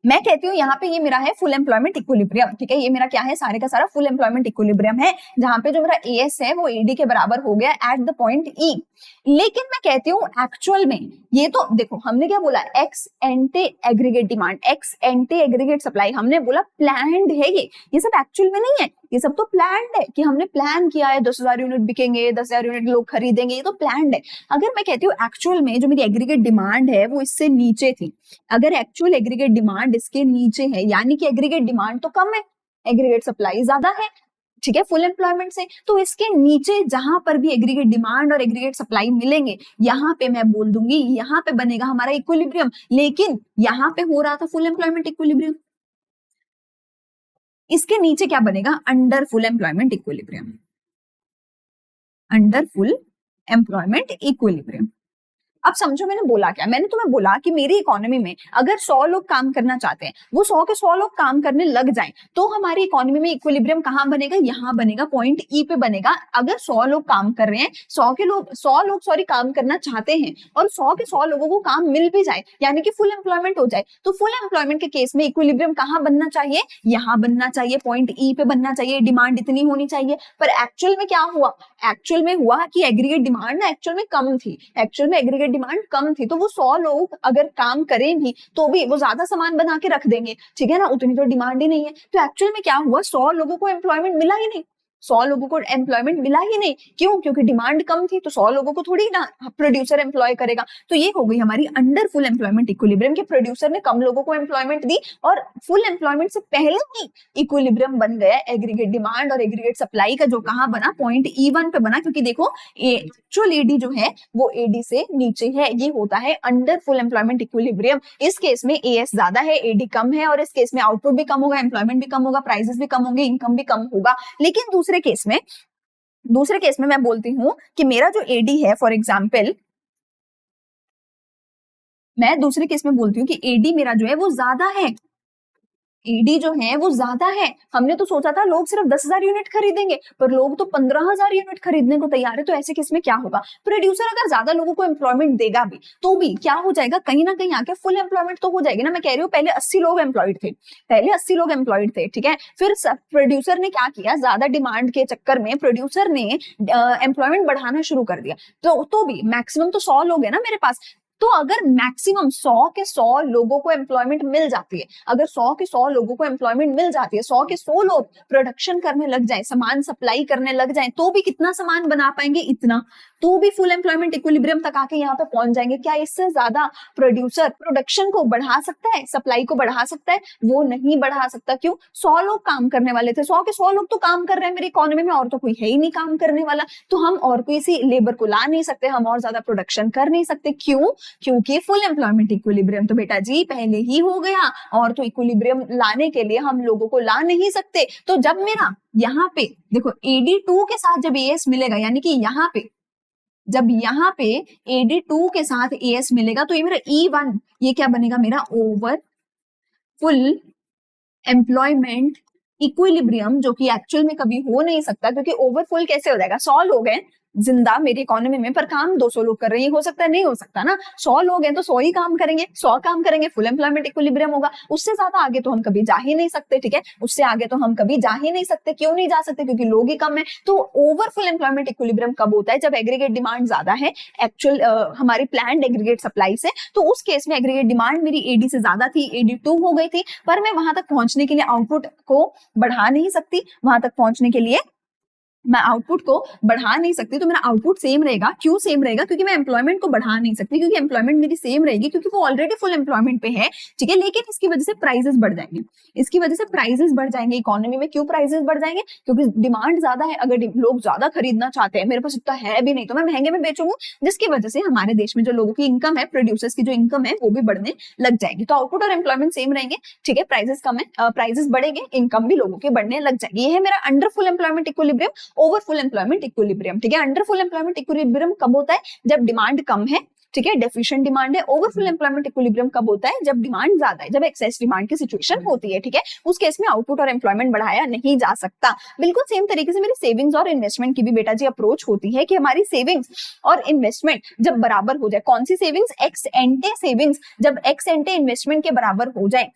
मैं कहती हूँ यहाँ पे ये मेरा है फुल एम्प्लॉयमेंट इक्विलिब्रियम। ठीक है, ये मेरा क्या है, सारे का सारा फुल एम्प्लॉयमेंट इक्विलिब्रियम है, जहां पे जो मेरा एएस है वो एडी के बराबर हो गया एट द पॉइंट ई। लेकिन मैं कहती हूँ एक्चुअल में ये तो देखो, हमने क्या बोला, x एंटे aggregate demand, x एंटे aggregate supply, हमने बोला प्लान्ड है, ये सब एक्चुअल में नहीं है, ये सब तो प्लान्ड है कि हमने प्लान किया है 10,000 यूनिट बिकेंगे, 10,000 यूनिट लोग खरीदेंगे, ये तो प्लान्ड है। अगर मैं कहती हूँ एक्चुअल में जो मेरी एग्रीगेट डिमांड है वो इससे नीचे थी, अगर एक्चुअल एग्रीगेट डिमांड इसके नीचे है, यानी कि एग्रीगेट डिमांड तो कम है, एग्रीगेट सप्लाई ज्यादा है, ठीक है, फुल एम्प्लॉयमेंट से, तो इसके नीचे जहां पर भी एग्रीगेट डिमांड और एग्रीगेट सप्लाई मिलेंगे, यहां पे मैं बोल दूंगी यहां पे बनेगा हमारा इक्विलिब्रियम। लेकिन यहां पे हो रहा था फुल एम्प्लॉयमेंट इक्विलिब्रियम, इसके नीचे क्या बनेगा, under full employment equilibrium, under full employment equilibrium. अब समझो मैंने बोला क्या, मैंने तुम्हें बोला कि मेरी इकोनॉमी में अगर 100 लोग काम करना चाहते हैं, वो 100 के 100 लोग काम करने लग जाएं, तो हमारी इकोनॉमी में इक्विलिब्रियम कहां बनेगा, यहां बनेगा, पॉइंट ई पे बनेगा। अगर 100 लोग काम कर रहे हैं, 100 लोग सॉरी काम करना चाहते हैं, और 100 के 100 लोगों को काम मिल भी जाए, यानी कि फुल एम्प्लॉयमेंट हो जाए, तो फुल एम्प्लॉयमेंट के केस में इक्विलिब्रियम कहां बनना चाहिए, यहां बनना चाहिए, पॉइंट ई पे बनना चाहिए, डिमांड इतनी होनी चाहिए। पर एक्चुअल में क्या हुआ, एक्चुअल में हुआ कि एग्रीगेट डिमांड ना एक्चुअल में कम थी, एक्चुअल में एग्रीगेट डिमांड कम थी, तो वो 100 लोग अगर काम करें भी तो भी वो ज्यादा सामान बना के रख देंगे, ठीक है ना, उतनी तो डिमांड ही नहीं है। तो एक्चुअल में क्या हुआ, 100 लोगों को एम्प्लॉयमेंट मिला ही नहीं, 100 लोगों को एम्प्लॉयमेंट मिला ही नहीं। क्यों? क्योंकि डिमांड कम थी, तो 100 लोगों को थोड़ी ना प्रोड्यूसर एम्प्लॉय करेगा। तो ये हो गई हमारी अंडर फुल एम्प्लॉयमेंट इक्विलिब्रियम, के प्रोड्यूसर ने कम लोगों को एम्प्लॉयमेंट दी, और फुल एम्प्लॉयमेंट से पहले ही इक्विलिब्रियम बन गया एग्रीगेट डिमांड और एग्रीगेट सप्लाई का, जो कहां बना, पॉइंट E1 पे बना, क्योंकि देखो एक्चुअल एडी जो है वो एडी से नीचे है, ये होता है अंडर फुल एम्प्लॉयमेंट इक्विलिब्रियम। इस केस में एएस ज्यादा है, एडी कम है, और इस केस में आउटपुट भी कम होगा, एम्प्लॉयमेंट भी कम होगा, प्राइसेस भी कम होंगे, इनकम भी कम होगा। लेकिन दूसरे केस में मैं बोलती हूं कि मेरा जो एडी है, फॉर एग्जाम्पल मैं दूसरे केस में बोलती हूँ कि एडी मेरा जो है वो ज्यादा है, एडी जो है वो ज्यादा है। हमने तो सोचा था लोग सिर्फ 10,000 यूनिट खरीदेंगे, पर लोग तो 15,000 यूनिट खरीदने को तैयार है। तो ऐसे केस में क्या होगा, प्रोड्यूसर अगर ज्यादा लोगों को एम्प्लॉयमेंट देगा भी तो भी क्या हो जाएगा, कहीं ना कहीं आके फुल एम्प्लॉयमेंट तो हो जाएगी ना। मैं कह रही हूँ पहले 80 लोग एम्प्लॉयड थे, पहले 80 लोग एम्प्लॉयड थे, ठीक है। फिर प्रोड्यूसर ने क्या किया, ज्यादा डिमांड के चक्कर में प्रोड्यूसर ने एम्प्लॉयमेंट बढ़ाना शुरू कर दिया। तो भी मैक्सिमम तो 100 लोग है ना मेरे पास। तो अगर मैक्सिमम 100 के 100 लोगों को एम्प्लॉयमेंट मिल जाती है, अगर 100 के 100 लोगों को एम्प्लॉयमेंट मिल जाती है, 100 के 100 लोग प्रोडक्शन करने लग जाए, सामान सप्लाई करने लग जाए, तो भी कितना सामान बना पाएंगे, इतना। तो भी फुल एम्प्लॉयमेंट इक्विलिब्रियम तक आके यहाँ पे पहुंच जाएंगे। क्या इससे ज्यादा प्रोड्यूसर प्रोडक्शन को बढ़ा सकता है, सप्लाई को बढ़ा सकता है? वो नहीं बढ़ा सकता। क्यों? 100 लोग काम करने वाले थे, 100 के 100 लोग तो काम कर रहे हैं मेरी इकोनॉमी में, और तो कोई है ही नहीं काम करने वाला। तो हम और किसी लेबर को ला नहीं सकते, हम और ज्यादा प्रोडक्शन कर नहीं सकते। क्यों? क्योंकि फुल एम्प्लॉयमेंट इक्विलिब्रियम तो बेटा जी पहले ही हो गया, और तो इक्विलिब्रियम लाने के लिए हम लोगों को ला नहीं सकते। तो जब मेरा यहाँ पे देखो AD2 के साथ जब AS मिलेगा, यानी कि यहाँ पे जब यहाँ पे AD2 के साथ AS मिलेगा, तो ये मेरा E1 ये क्या बनेगा, मेरा ओवर फुल एम्प्लॉयमेंट इक्विलिब्रियम, जो कि एक्चुअल में कभी हो नहीं सकता। क्योंकि ओवरफुल कैसे हो जाएगा, 100 लोग हैं जिंदा मेरी इकोनॉमी में, पर काम 200 लोग कर रहे हैं, हो सकता है? नहीं हो सकता ना। 100 लोग हैं तो 100 ही काम करेंगे, 100 काम करेंगे, फुल एम्प्लॉयमेंट इक्विलिब्रियम होगा। उससे ज्यादा आगे तो हम कभी जा ही नहीं सकते, ठीक है। उससे आगे तो हम कभी जा ही नहीं सकते। क्यों नहीं जा सकते? क्योंकि लोग ही कम है। तो ओवर फुल एम्प्लॉयमेंट इक्विलिब्रियम कब होता है, जब एग्रीगेट डिमांड ज्यादा है एक्चुअल हमारी प्लान्ड एग्रीगेट सप्लाई से। तो उस केस में एग्रीगेट डिमांड मेरी AD से ज्यादा थी, AD2 हो गई थी, पर मैं वहां तक पहुंचने के लिए आउटपुट को बढ़ा नहीं सकती। वहां तक पहुंचने के लिए मैं आउटपुट को बढ़ा नहीं सकती, तो मेरा आउटपुट सेम रहेगा। क्यों सेम रहेगा? क्योंकि मैं एम्प्लॉयमेंट को बढ़ा नहीं सकती, क्योंकि एम्प्लॉयमेंट मेरी सेम रहेगी, क्योंकि वो ऑलरेडी फुल एम्प्लॉयमेंट पे है, ठीक है। लेकिन इसकी वजह से प्राइसेस बढ़ जाएंगे, इसकी वजह से प्राइसेस बढ़ जाएंगे इकोनॉमी में। क्यों प्राइसेस बढ़ जाएंगे? क्योंकि डिमांड ज्यादा है। अगर लोग ज्यादा खरीदना चाहते हैं, मेरे पास इतना है भी नहीं, तो मैं महंगे में बेचूंगा, जिसकी वजह से हमारे देश में जो लोगों की इनकम है, प्रोड्यूसर्स की जो इनकम है, वो भी बढ़ने लग जाएगी। तो आउटपुट और एम्प्लॉयमेंट सेम रहेंगे, ठीक है। प्राइसेस कम है, प्राइसेस बढ़ेंगे, इनकम भी लोगों की बढ़ने लग जाएगी। ये है मेरा under full employment equilibrium, over full employment equilibrium, ठीक है। अंडर फुल एम्प्लॉयमेंट इक्विलिब्रियम कब होता है? जब डिमांड कम है, ठीक है, डेफिशिएंट डिमांड है। ओवर फुल एम्प्लॉयमेंट इक्विलिब्रियम कब होता है? जब डिमांड ज्यादा है, जब एक्सेस डिमांड की सिचुएशन होती है, ठीक है। उस केस में आउटपुट और एम्प्लॉयमेंट बढ़ाया नहीं जा सकता। बिल्कुल सेम तरीके से मेरी सेविंग्स और इन्वेस्टमेंट की भी बेटा जी अप्रोच होती है कि हमारी सेविंग्स और इन्वेस्टमेंट जब बराबर हो जाए। कौन सी सेविंग्स? एक्स एंटे सेविंग्स जब एक्स एंटे इन्वेस्टमेंट के बराबर हो जाए,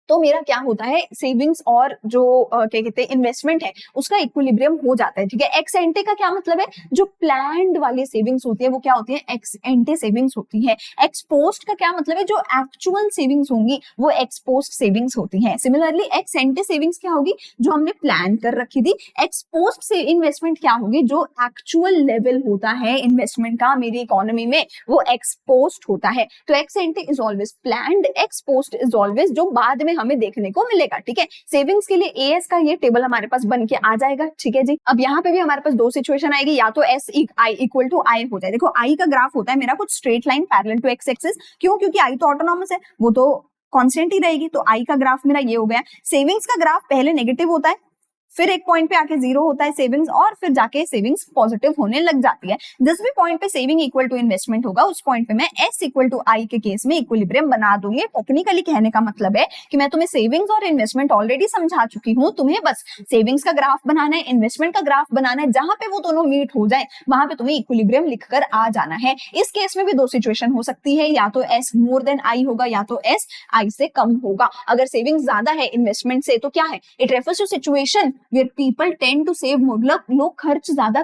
तो मेरा क्या होता है, सेविंग्स और जो क्या कहते हैं इन्वेस्टमेंट है, उसका इक्विलिब्रियम हो जाता है, ठीक है। एक्स एंटे का क्या मतलब है? जो प्लान्ड वाली सेविंग्स होती है वो क्या होती है? एक्स एंटे सेविंग्स होती है। एक्स पोस्ट का क्या मतलब है? जो एक्चुअल सेविंग्स होंगी वो एक्स पोस्ट सेविंग्स होती है। सिमिलरली एक्स एंटे सेविंग्स क्या होगी? जो हमने प्लान कर रखी थी। एक्स पोस्ट से इन्वेस्टमेंट क्या होगी? जो एक्चुअल लेवल होता है इन्वेस्टमेंट का मेरी इकोनॉमी में, वो एक्स पोस्ट होता है। तो x एंटे is always planned, x post is always जो बाद में हमें देखने को मिलेगा, ठीक है। सेविंग्स के लिए एएस का ये टेबल हमारे पास बन के आ जाएगा, ठीक है जी। अब यहाँ पे भी हमारे पास दो सिचुएशन आएगी, या तो एस आई इक्वल टू आई हो जाए। देखो आई का ग्राफ होता है मेरा कुछ straight line parallel to X axis. क्यों? क्योंकि आई तो ऑटोनॉमस है, वो तो कांस्टेंट ही रहेगी। तो आई का ग्राफ मेरा ये हो गया। सेविंग्स का ग्राफ पहले नेगेटिव होता है, फिर एक पॉइंट पे आके जीरो होता है सेविंग्स, और फिर जाके सेविंग्स पॉजिटिव होने लग जाती है। जिस भी पॉइंट पे सेविंग इक्वल टू इन्वेस्टमेंट होगा, उस पॉइंट पे मैं एस इक्वल टू आई के केस में इक्विलिब्रियम बना दूंगी। टेक्निकली कहने का मतलब है कि मैं तुम्हें सेविंग्स और इन्वेस्टमेंट ऑलरेडी समझा चुकी हूँ, तुम्हें बस सेविंग्स का ग्राफ बनाना है, इन्वेस्टमेंट का ग्राफ बनाना है। जहां पे वो दोनों मीट हो जाए वहां पे तुम्हें इक्विलिब्रियम लिखकर आ जाना है। इस केस में भी दो सिचुएशन हो सकती है, या तो एस मोर देन आई होगा, या तो एस आई से कम होगा। अगर सेविंग्स ज्यादा है इन्वेस्टमेंट से, तो क्या है? It refers to situation where people tend to save more. लोग खर्च ज्यादा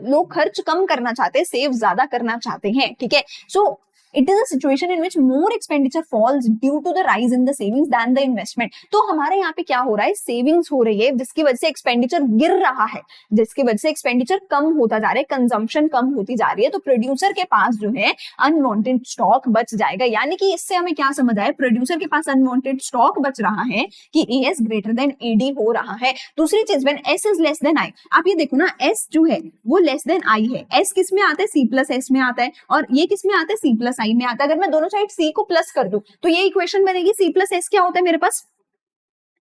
लोग खर्च कम करना चाहते हैं, सेव ज्यादा करना चाहते हैं, ठीक है। सो it is a situation in which more expenditure falls due to the rise in the savings than the investment। तो हमारे यहाँ पे क्या हो रहा है? सेविंग्स हो रही है, जिसकी वजह से एक्सपेंडिचर गिर रहा है, जिसकी वजह से एक्सपेंडिचर कम होता जा रहा है, कंजम्पशन कम होती जा रही है। तो प्रोड्यूसर के पास जो है अनवांटेड स्टॉक बच जाएगा। यानी कि इससे हमें क्या समझ आया? प्रोड्यूसर के पास अनवांटेड स्टॉक बच रहा है कि एस ग्रेटर देन एडी हो रहा है। दूसरी चीज, when S is less than I, आप ये देखो ना, एस जो है वो लेस देन आई है। एस किस में आता है? सी प्लस एस में आता है, और ये किस में आता है? सी प्लस आई में आता है। अगर मैं दोनों साइड सी को प्लस कर दूं तो ये इक्वेशन बनेगी। सी प्लस एस क्या होता है मेरे पास?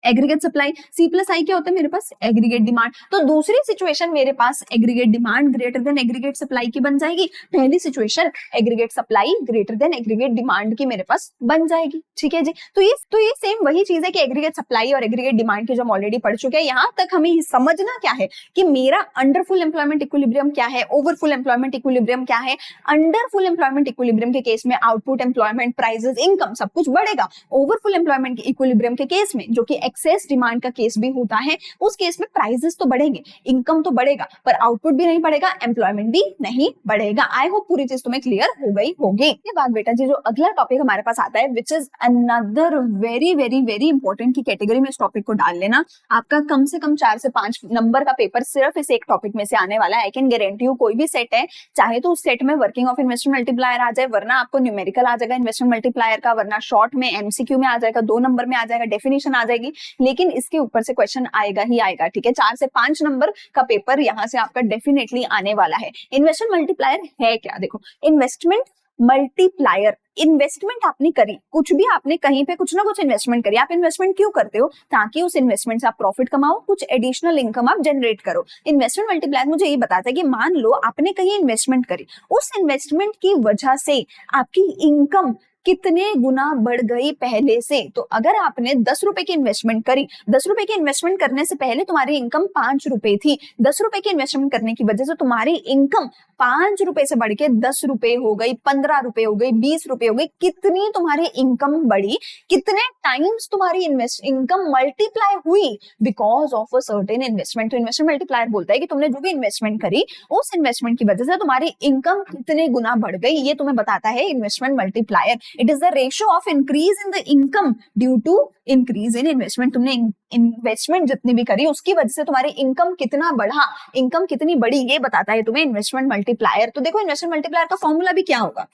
एग्रीगेट सप्लाई, सी प्लस आई क्या होता है मेरे पास, एग्रीगेट डिमांड। तो दूसरी सिचुएशन मेरे पास aggregate demand greater than aggregate supply की बन जाएगी, पहली situation aggregate supply greater than aggregate demand की मेरे पास बन जाएगी। ठीक है जी, तो ये सेम वही चीज है कि एग्रीगेट सप्लाई और एग्रीगेट डिमांड की जो हम ऑलरेडी पढ़ चुके हैं। यहाँ तक हमें समझना क्या है कि मेरा अंडर फुल एम्प्लॉयमेंट इक्विलिब्रियम क्या है, ओवर फुल एम्प्लॉयमेंट इक्विलिब्रियम क्या है। अंडर फुल एम्प्लॉयमेंट इक्विलिब्रियम के केस में आउटपुट, एम्प्लॉयमेंट, प्राइसेस, इनकम सब कुछ बढ़ेगा। ओवर फुल एम्प्लॉयमेंट इक्विलिब्रियम के केस में, जो कि एक्सेस डिमांड का केस भी होता है, उस केस में प्राइसेस तो बढ़ेंगे, इनकम तो बढ़ेगा, पर आउटपुट भी नहीं बढ़ेगा, एम्प्लॉयमेंट भी नहीं बढ़ेगा। आई होप पूरी चीज तुम्हें क्लियर हो गई होगी। ये बात बेटा जी, जो अगला टॉपिक हमारे पास आता है which is another very very very important की कैटेगरी में इस टॉपिक को डाल लेना। आपका कम से कम 4 से 5 नंबर का पेपर सिर्फ इस एक टॉपिक में से आने वाला है। आई कैन गारंटी यू, कोई भी सेट है, चाहे तो उस सेट में वर्किंग ऑफ इन्वेस्टमेंट मल्टीप्लायर आ जाए, वरना आपको न्यूमेरिकल आ जाएगा इन्वेस्टमेंट मल्टीप्लायर का, वरना शॉर्ट में एमसीक्यू में आ जाएगा, 2 नंबर में आ जाएगा, डेफिनेशन आ जाएगी, लेकिन इसके ऊपर से क्वेश्चन आएगा ही आएगा। ठीक है, 4 से 5 नंबर का पेपर यहाँ से आपका डेफिनेटली आने वाला है। इन्वेस्टमेंट मल्टीप्लायर है क्या? देखो, इन्वेस्टमेंट मल्टीप्लायर, इन्वेस्टमेंट आपने करी, कुछ भी आपने कहीं पे कुछ ना कुछ इन्वेस्टमेंट करी। आप इन्वेस्टमेंट क्यों करते हो? ताकि उस इन्वेस्टमेंट से आप प्रॉफिट कमाओ, कुछ एडिशनल इनकम आप जनरेट करो। इन्वेस्टमेंट मल्टीप्लायर मुझे ये बताता है कि मान लो आपने कहीं इन्वेस्टमेंट करी, उस इन्वेस्टमेंट की वजह से आपकी इनकम कितने गुना बढ़ गई पहले से। तो अगर आपने 10 रुपए की इन्वेस्टमेंट करी, 10 रुपए की इन्वेस्टमेंट करने से पहले तुम्हारी इनकम 5 रुपए थी, 10 रुपए की इन्वेस्टमेंट करने की वजह से तुम्हारी इनकम 5 रुपए से बढ़ के 10 रुपए हो गई, 15 रुपए हो गई, 20 रुपए हो गई। कितनी तुम्हारी इनकम बढ़ी, कितने टाइम्स तुम्हारी इनकम मल्टीप्लाई हुई because of a certain investment. तो इन्वेस्टमेंट मल्टीप्लायर बोलता है कि तुमने जो भी इन्वेस्टमेंट करी, उस इन्वेस्टमेंट की वजह से तुम्हारी इनकम कितने गुना बढ़ गई, ये तुम्हें बताता है investment multiplier. It is the ratio of increase in the income due to increase in investment. तुमने इन्वेस्टमेंट जितनी भी करी उसकी वजह से तुम्हारी इनकम कितना बढ़ा, इनकम कितनी बड़ी, ये बताता है तुम्हें इन्वेस्टमेंट मल्टीप्लायर। तो देखो, इन्वेस्टमेंट मल्टीप्लायर का फॉर्मूला भी क्या होगा,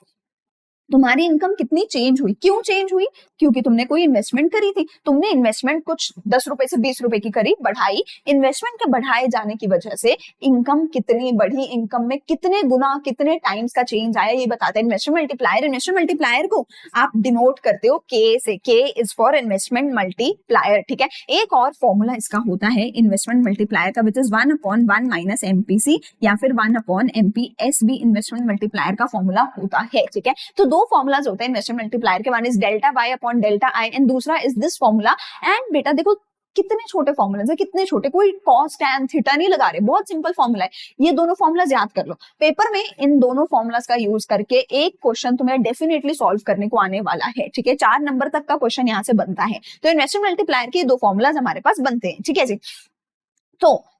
तुम्हारी इनकम कितनी चेंज हुई, क्यों चेंज हुई, क्योंकि तुमने कोई इन्वेस्टमेंट करी थी, तुमने इन्वेस्टमेंट कुछ 10 रुपए से 20 रुपए की करी, बढ़ाई, इन्वेस्टमेंट के बढ़ाए जाने की वजह से इनकम कितनी बढ़ी, इनकम में कितने गुना, कितने टाइम्स का चेंज आया, ये बताता है इन्वेस्टमेंट मल्टीप्लायर। इन्वेस्टमेंट मल्टीप्लायर को आप डिनोट करते हो के से, के इज फॉर इन्वेस्टमेंट मल्टीप्लायर। ठीक है, एक और फॉर्मूला इसका होता है इन्वेस्टमेंट मल्टीप्लायर का, विच इज 1/1 माइनस एमपीसी या फिर 1/एमपीएस भी इन्वेस्टमेंट मल्टीप्लायर का फॉर्मूला होता है। ठीक है, तो दो फॉर्मूलाज होते हैं इन्वेस्टमेंट मल्टीप्लायर के, one is delta Y upon delta I and दूसरा इज दिस फॉर्मूला। एंड बेटा देखो, कितने छोटे फॉर्मूलाज है, कितने छोटे, कोई कॉस टैन थीटा नहीं लगा रहे, बहुत सिंपल फॉर्मूला है। ये दोनों फॉर्मूलाज याद कर लो, पेपर में इन दोनों फॉर्मूलाज का यूज करके एक क्वेश्चन तुम्हें डेफिनेटली सॉल्व करने को आने वाला है। ठीक है, 4 नंबर तक का क्वेश्चन यहाँ से बनता है। तो इन्वेस्टमेंट मल्टीप्लायर के 2 फॉर्मूलाज हमारे पास बनते हैं। ठीक है जी,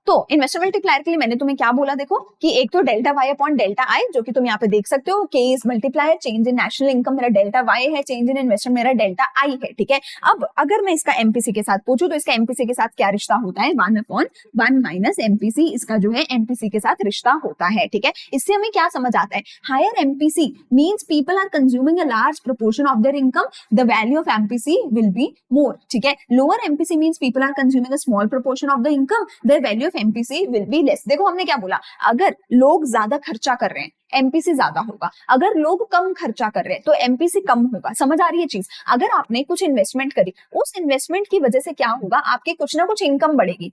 तो इन्वेस्टमेंट मल्टीप्लायर के लिए मैंने तुम्हें क्या बोला, देखो कि एक तो delta Y upon delta I, जो कि तुम यहाँ पे देख सकते हो, K is multiplier, change in national income मेरा डेल्टा वाई है, चेंज इन इन्वेस्टमेंट मेरा डेल्टा आई है। ठीक है, अब अगर मैं इसका एमपीसी के साथ पूछूं तो इसका एमपीसी के साथ क्या रिश्ता होता है, 1/1 माइनस एमपीसी, इसका जो है एमपीसी के साथ रिश्ता होता है। ठीक है, इससे हमें क्या समझ आता है, higher MPC means people are consuming a large proportion of their income, the value of MPC will be more. ठीक है, lower MPC means people are consuming a small proportion of the income, the value of MPC will be less. देखो हमने क्या बोला, अगर लोग ज्यादा खर्चा कर रहे हैं एमपीसी ज्यादा होगा, अगर लोग कम खर्चा कर रहे हैं तो एमपीसी कम होगा। समझ आ रही है चीज? अगर आपने कुछ इन्वेस्टमेंट करी, उस इन्वेस्टमेंट की वजह से क्या होगा, आपके कुछ ना कुछ इनकम बढ़ेगी।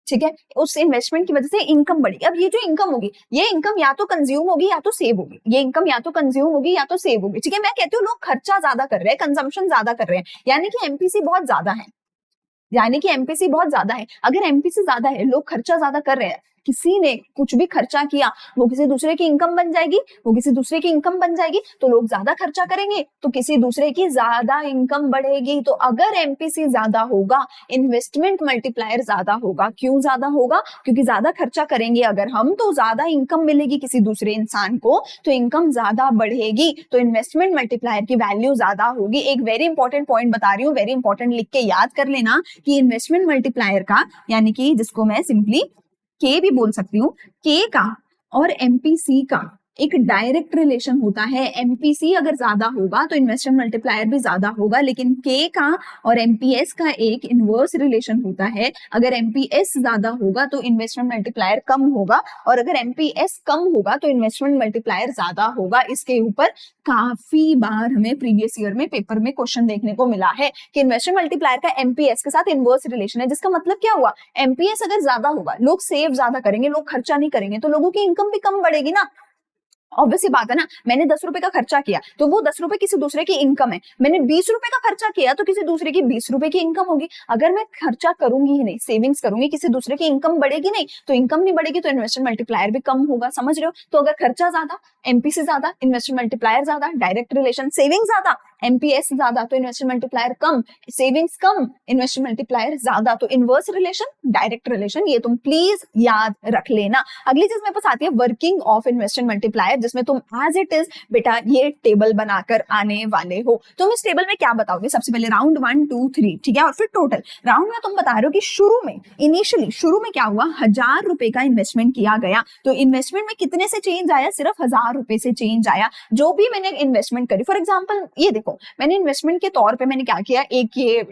ठीक है, उस इन्वेस्टमेंट की वजह से इनकम बढ़ेगी। अब ये जो इनकम होगी, ये इनकम या तो कंज्यूम होगी या तो सेव होगी, ये इनकम या तो कंज्यूम होगी या तो सेव होगी। ठीक है, मैं कहती हूँ लोग खर्चा ज्यादा कर रहे हैं, कंजम्पशन ज्यादा कर रहे हैं, यानी कि एमपीसी बहुत ज्यादा है, यानी कि एमपीसी बहुत ज्यादा है। अगर एमपीसी ज्यादा है, लोग खर्चा ज्यादा कर रहे हैं, किसी ने कुछ भी खर्चा किया, वो किसी दूसरे की इनकम बन जाएगी, वो किसी दूसरे की इनकम बन जाएगी, तो लोग ज्यादा खर्चा करेंगे तो किसी दूसरे की ज्यादा इनकम बढ़ेगी। तो अगर एमपीसी ज्यादा होगा, इन्वेस्टमेंट मल्टीप्लायर ज्यादा होगा। क्यों ज्यादा होगा? क्योंकि ज्यादा खर्चा करेंगे अगर हम, तो ज्यादा इनकम मिलेगी किसी दूसरे इंसान को, तो इनकम ज्यादा बढ़ेगी, तो इन्वेस्टमेंट मल्टीप्लायर की वैल्यू ज्यादा होगी। एक वेरी इंपॉर्टेंट पॉइंट बता रही हूँ, वेरी इंपॉर्टेंट, लिख के याद कर लेना कि इन्वेस्टमेंट मल्टीप्लायर का, यानी कि जिसको मैं सिंपली के भी बोल सकती हूँ, के का और एमपीसी का एक डायरेक्ट रिलेशन होता है। एमपीसी अगर ज्यादा होगा तो इन्वेस्टमेंट मल्टीप्लायर भी ज्यादा होगा, लेकिन के का और एमपीएस का एक इनवर्स रिलेशन होता है। अगर एमपीएस ज्यादा होगा तो इन्वेस्टमेंट मल्टीप्लायर कम होगा, और अगर एमपीएस कम होगा तो इन्वेस्टमेंट मल्टीप्लायर ज्यादा होगा। इसके ऊपर काफी बार हमें प्रीवियस ईयर में पेपर में क्वेश्चन देखने को मिला है कि इन्वेस्टमेंट मल्टीप्लायर का एमपीएस के साथ इनवर्स रिलेशन है, जिसका मतलब क्या हुआ, एमपीएस अगर ज्यादा होगा, लोग सेव ज्यादा करेंगे, लोग खर्चा नहीं करेंगे, तो लोगों की इनकम भी कम बढ़ेगी ना। ऑब्वियसली बात है ना, मैंने 10 रुपए का खर्चा किया तो वो 10 रुपए किसी दूसरे की इनकम है। मैंने 20 रुपए का खर्चा किया तो किसी दूसरे की 20 रुपए की इनकम होगी। अगर मैं खर्चा करूंगी ही नहीं, सेविंग्स करूंगी, किसी दूसरे की इनकम बढ़ेगी नहीं, तो इनकम नहीं बढ़ेगी तो इन्वेस्टमेंट मल्टीप्लायर भी कम होगा। समझ रहे हो? तो अगर खर्चा ज्यादा, एमपीसी ज्यादा, इन्वेस्टमेंट मल्टीप्लायर ज्यादा, डायरेक्ट रिलेशन सेविंग ज्यादा, एमपीएस ज्यादा तो इन्वेस्टमेंट मल्टीप्लायर कम, सेविंग्स कम, इन्वेस्टमेंट मल्टीप्लायर ज्यादा, तो इनवर्स रिलेशन, डायरेक्ट रिलेशन, ये तुम प्लीज याद रख लेना। अगली चीज मेरे पास आती है वर्किंग ऑफ इन्वेस्टमेंट मल्टीप्लायर, जिसमें तुम एज इट इज बेटा ये टेबल बनाकर आने वाले हो। तुम इस टेबल में क्या बताओगे? सबसे पहले राउंड 1 2 3, ठीक है, और फिर टोटल। राउंड में तुम बता रहे हो कि शुरू में, इनिशियली शुरू में क्या हुआ, 1000 रुपए का इन्वेस्टमेंट किया गया, तो इन्वेस्टमेंट में कितने से चेंज आया? सिर्फ 1000 रुपए से चेंज आया। जो भी मैंने इन्वेस्टमेंट करी, फॉर एग्जाम्पल ये देखो, मैंने इन्वेस्टमेंट के तौर पे मैंने क्या किया, एक ये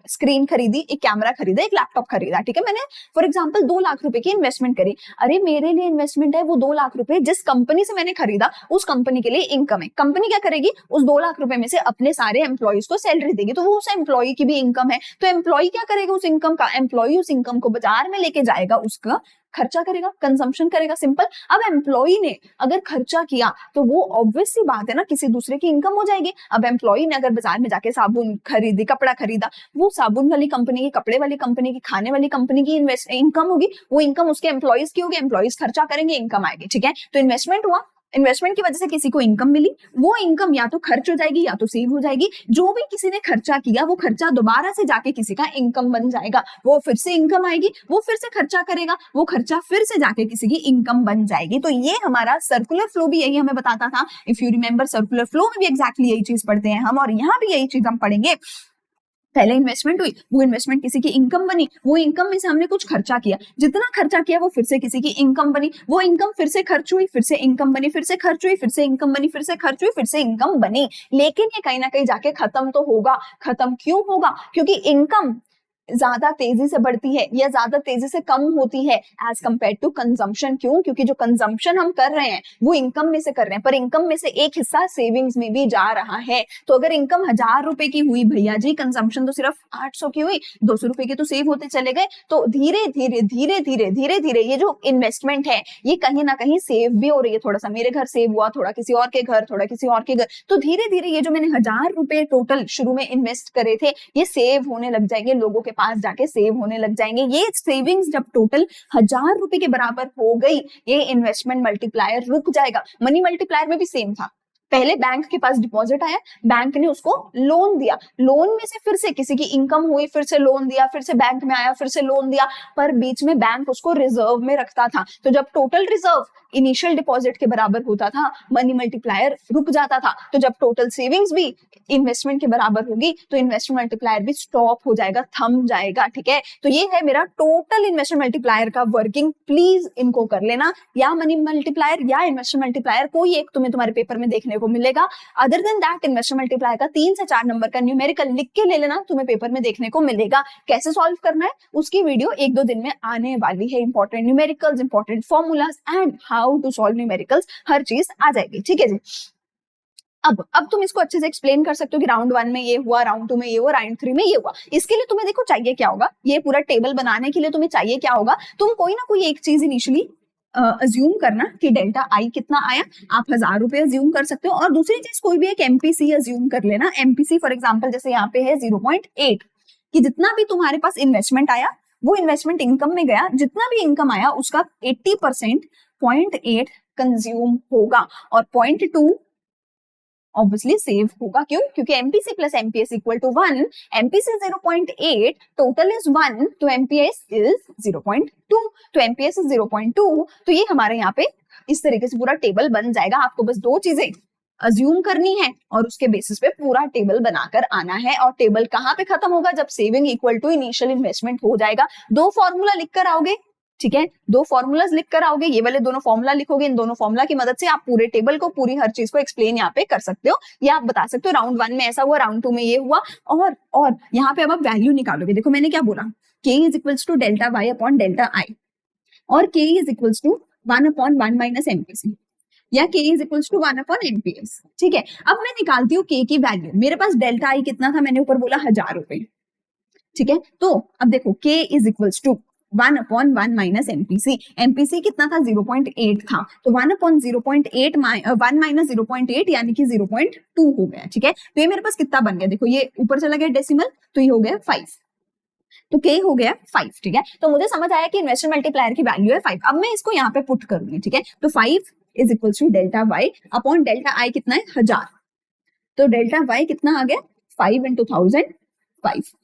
स्क्रीन खरीदी, एक कैमरा खरीदा, एक लैपटॉप खरीदा, ठीक है। मैंने फॉर एग्जाम्पल 2 लाख रुपए की इन्वेस्टमेंट करी। अरे मेरे लिए इन्वेस्टमेंट है वो 2 लाख रुपए, जिस कंपनी से मैंने खरीदा उस कंपनी के लिए इनकम है। कंपनी क्या करेगी, उस 2 लाख रुपए में से अपने सारे एम्प्लॉइज को सैलरी देगी, तो वो उस एम्प्लॉय की भी इनकम है। तो एम्प्लॉय क्या करेगा उस इनकम का, एम्प्लॉय उस इनकम को बाजार में लेके जाएगा, उसका खर्चा करेगा, कंजम्पशन करेगा, सिंपल। अब एम्प्लॉय ने अगर खर्चा किया तो वो ऑब्वियस सी बात है ना, किसी दूसरे की इनकम हो जाएगी। अब एम्प्लॉय ने अगर बाजार में जाके साबुन खरीदी, कपड़ा खरीदा, वो साबुन वाली कंपनी की, कपड़े वाली कंपनी की, खाने वाली कंपनी की इनकम होगी, वो इनकम उसके एम्प्लॉयज की होगी, एम्प्लॉयज खर्चा करेंगे, इनकम आएगी, ठीक है। तो इन्वेस्टमेंट हुआ, इन्वेस्टमेंट की वजह से किसी को इनकम मिली, वो इनकम या तो खर्च हो जाएगी या तो सेव हो जाएगी। जो भी किसी ने खर्चा किया वो खर्चा दोबारा से जाके किसी का इनकम बन जाएगा, वो फिर से इनकम आएगी, वो फिर से खर्चा करेगा, वो खर्चा फिर से जाके किसी की इनकम बन जाएगी। तो ये हमारा सर्कुलर फ्लो भी यही हमें बताता था। If you remember, circular flow में भी एग्जैक्टली यही चीज पढ़ते हैं हम, और यहाँ भी यही चीज हम पढ़ेंगे। पहले इन्वेस्टमेंट हुई, वो इन्वेस्टमेंट किसी की इनकम बनी, वो इनकम में से हमने कुछ खर्चा किया, जितना खर्चा किया वो फिर से किसी की इनकम बनी, वो इनकम फिर से खर्च हुई, फिर से इनकम बनी, फिर से खर्च हुई, फिर से इनकम बनी, फिर से खर्च हुई, फिर से इनकम बनी। लेकिन ये कहीं ना कहीं जाके खत्म तो होगा। खत्म क्यों होगा? क्योंकि इनकम ज्यादा तेजी से बढ़ती है या ज्यादा तेजी से कम होती है एज कंपेयर टू कंजम्पशन। क्यों? क्योंकि जो कंजम्पशन हम कर रहे हैं वो इनकम में से कर रहे हैं, पर इनकम में से एक हिस्सा सेविंग्स में भी जा रहा है। तो अगर इनकम 1000 रुपए की हुई भैया जी, कंजम्पशन तो सिर्फ 800 की हुई, 200 रुपए के तो सेव होते चले गए। तो धीरे धीरे धीरे धीरे धीरे धीरे ये जो इन्वेस्टमेंट है ये कहीं ना कहीं सेव भी हो रही है। थोड़ा सा मेरे घर सेव हुआ, थोड़ा किसी और के घर, थोड़ा किसी और के घर, तो धीरे धीरे ये जो मैंने 1000 रुपए टोटल शुरू में इन्वेस्ट करे थे ये सेव होने लग जाएंगे, लोगों के पास जाके सेव होने लग जाएंगे। ये सेविंग्स जब टोटल 1000 रुपए के बराबर हो गई, ये इन्वेस्टमेंट मल्टीप्लायर रुक जाएगा। मनी मल्टीप्लायर में भी सेम था, पहले बैंक के पास डिपॉजिट आया, बैंक ने उसको लोन दिया, लोन में से फिर से किसी की इनकम हुई, फिर से लोन दिया, फिर से बैंक में आया, फिर से लोन दिया, पर बीच में बैंक उसको रिजर्व में रखता था। तो जब टोटल रिजर्व इनिशियल डिपॉजिट के बराबर होता था, मनी मल्टीप्लायर रुक जाता था। तो जब टोटल सेविंग्स भी इन्वेस्टमेंट के बराबर होगी तो इन्वेस्टमेंट मल्टीप्लायर भी स्टॉप हो जाएगा, थम जाएगा, ठीक है। तो ये है मेरा टोटल इन्वेस्टमेंट मल्टीप्लायर का वर्किंग, प्लीज इनको कर लेना, या मनी मल्टीप्लायर या इन्वेस्टमेंट मल्टीप्लायर, कोई एक तुम्हें तुम्हारे पेपर में देखने को मिलेगा। Other than that investment multiplier का 3 से 4 नंबर का न्यूमेरिकल लिख के ले लेना, तुम्हें पेपर में देखने को मिलेगा। कैसे सॉल्व करना है उसकी वीडियो 1-2 दिन में आने वाली है। Important numericals, important formulas and how to solve numericals, हर चीज आ जाएगी, ठीक है जी। अब तुम इसको अच्छे से एक्सप्लेन कर सकते हो कि राउंड 1 में ये हुआ, राउंड 2 में ये हुआ, राउंड 3 में ये हुआ। इसके लिए तुम्हें देखो चाहिए क्या होगा, ये पूरा टेबल बनाने के लिए तुम्हें चाहिए क्या होगा, तुम कोई ना कोई एक चीज इनिशियली अज्यूम करना कि डेल्टा आई कितना आया, आप 1000 रुपए अज्यूम कर सकते हो। और दूसरी चीज कोई भी एक एमपीसी अज्यूम कर लेना। एमपीसी फॉर एग्जांपल जैसे यहाँ पे है 0.8, कि जितना भी तुम्हारे पास इन्वेस्टमेंट आया वो इन्वेस्टमेंट इनकम में गया, जितना भी इनकम आया उसका 80% 0.8 कंज्यूम होगा और 0.2 ऑब्वियसली सेव होगा। क्यों? क्योंकि MPC plus MPS equal to 1, MPC 0.8, total is 1, तो एमपीएस इज 0.2, तो एमपीएस इज 0.2। तो ये हमारे यहाँ पे इस तरीके से पूरा टेबल बन जाएगा। आपको बस 2 चीजें अज्यूम करनी है और उसके बेसिस पे पूरा टेबल बनाकर आना है। और टेबल कहाँ पे खत्म होगा? जब saving equal to initial investment हो जाएगा। 2 फॉर्मूला लिख कर आओगे, ठीक है, दो फॉर्मूलाज लिख कर आओगे, ये वाले दोनों फॉर्मूला लिखोगे, इन दोनों फॉर्मूला की मदद से आप पूरे टेबल को, पूरी हर चीज को एक्सप्लेन यहाँ पे कर सकते हो, या आप बता सकते हो राउंड 1 में ऐसा हुआ, राउंड 2 में ये हुआ, और यहाँ पे अब आप वैल्यू निकालोगे। देखो मैंने क्या बोला, k is equals to delta Y upon delta I, और k is equals to 1/1 minus MPC, या k इज इक्वल्स टू 1/एमपीएस। ठीक है, अब मैं निकालती हूँ k की वैल्यू। मेरे पास डेल्टा आई कितना था, मैंने ऊपर बोला 1000 रुपए। ठीक है, तो अब देखो k is equals to 1/1 minus MPC, MPC कितना था 0.8 था, तो 1/0.8 1 माइनस 0.8 यानी कि 0.2 हो गया। ठीक है, तो ये मेरे पास कितना बन गया, देखो ये ऊपर चला गया डेसिमल, तो ये हो गया 5, तो k हो गया 5। ठीक है, तो मुझे समझ आया कि इन्वेस्टमेंट मल्टीप्लायर की वैल्यू है 5। अब मैं इसको यहाँ पे पुट करूंगी। ठीक है, तो 5 is equal to delta Y upon delta I कितना है 1000, तो डेल्टा वाई कितना आ गया 5 इंटू 1000, 5,000।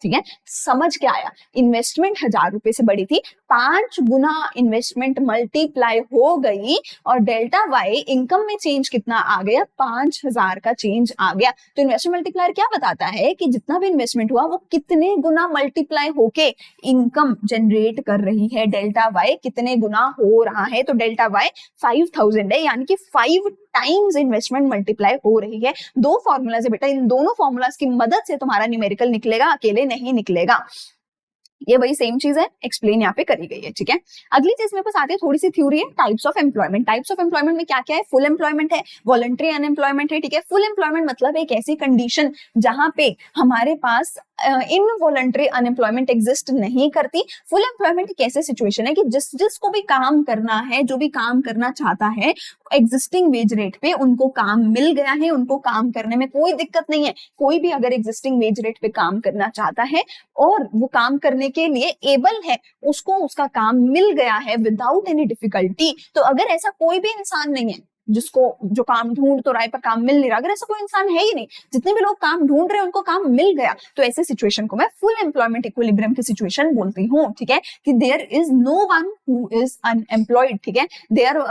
ठीक है, समझ क्या आया, इन्वेस्टमेंट 1000 रुपए से बड़ी थी, 5 गुना इन्वेस्टमेंट मल्टीप्लाई हो गई, और डेल्टा वाई इनकम में चेंज कितना आ गया, 5000 का चेंज आ गया। तो इन्वेस्टमेंट मल्टीप्लायर क्या बताता है कि जितना भी इन्वेस्टमेंट हुआ वो कितने गुना मल्टीप्लाई होके इनकम जनरेट कर रही है, डेल्टा वाई कितने गुना हो रहा है। तो डेल्टा वाई 5000 है, यानी कि 5 टाइम्स इन्वेस्टमेंट मल्टीप्लाई हो रही है। दो फॉर्मूलाज है बेटा, इन दोनों फॉर्मूलाज की मदद से तुम्हारा न्यूमेरिकल निकलेगा, अकेले नहीं निकलेगा। ये वही सेम चीज है, एक्सप्लेन यहाँ पे करी गई है। ठीक है, अगली चीज मेरे पास आती है, थोड़ी सी थ्योरी है, types of employment. Types of employment में क्या क्या है, फुल एम्प्लॉयमेंट है, वॉलंटरी अनएम्प्लॉयमेंट है। ठीक है, फुल एम्प्लॉयमेंट मतलब एक ऐसी कंडीशन जहां पे हमारे पास इनवॉलंटरी अनएम्प्लॉयमेंट एग्जिस्ट नहीं करती। फुल एम्प्लॉयमेंट एक ऐसी सिचुएशन है कि जिसको भी काम करना है, जो भी काम करना चाहता है, एग्जिस्टिंग वेज रेट पे उनको काम मिल गया है, उनको काम करने में कोई दिक्कत नहीं है। कोई भी अगर एग्जिस्टिंग वेज रेट पे काम करना चाहता है और वो काम करने के लिए एबल है, उसको उसका काम मिल गया है विदाउट एनी डिफिकल्टी। तो अगर ऐसा कोई भी इंसान नहीं है जिसको, जो काम ढूंढ तो रहा है पर काम मिल नहीं रहा, अगर ऐसा कोई इंसान है ही नहीं, जितने भी लोग काम ढूंढ रहे हैं उनको काम मिल गया, तो ऐसे सिचुएशन को मैं फुल एम्प्लॉयमेंट इक्विलिब्रियम की सिचुएशन बोलती हूँ। ठीक है, कि there is no one who is unemployed. ठीक है, there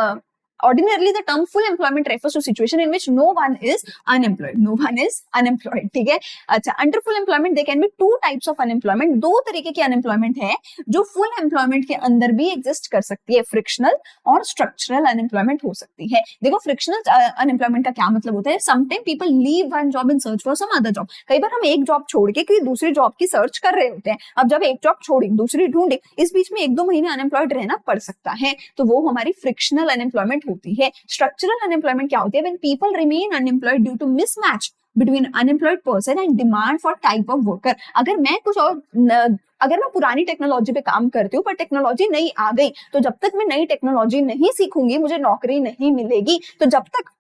ordinarily the term full employment refers to situation in which no one is unemployed, no one is unemployed। ठीक है, अच्छा, under full employment there can be two types of unemployment, दो तरीके की unemployment है जो फुल एम्प्लॉयमेंट के अंदर भी एग्जिस्ट कर सकती है, फ्रिक्शनल और स्ट्रक्चरल अनएम्प्लॉयमेंट हो सकती है। देखो फ्रिक्शनल अनएम्प्लॉयमेंट का क्या मतलब होता है, sometime people leave one job in search for some other job. कई बार हम एक जॉब छोड़ के किसी दूसरी जॉब की सर्च कर रहे होते हैं, अब जब एक जॉब छोड़ी दूसरी ढूंढी, इस बीच में 1-2 महीने अनएम्प्लॉयड रहना पड़ सकता है, तो वो हमारी फ्रिक्शनल अनएम्प्लॉयमेंट होती है। स्ट्रक्चरल अनएम्प्लॉयमेंट क्या होती है, when people remain unemployed due to mismatch between unemployed person and demand for type of worker. अगर मैं पुरानी टेक्नोलॉजी पे काम करती हूँ पर टेक्नोलॉजी नई आ गई, तो जब तक मैं नई टेक्नोलॉजी नहीं सीखूंगी मुझे नौकरी नहीं मिलेगी। तो जब तक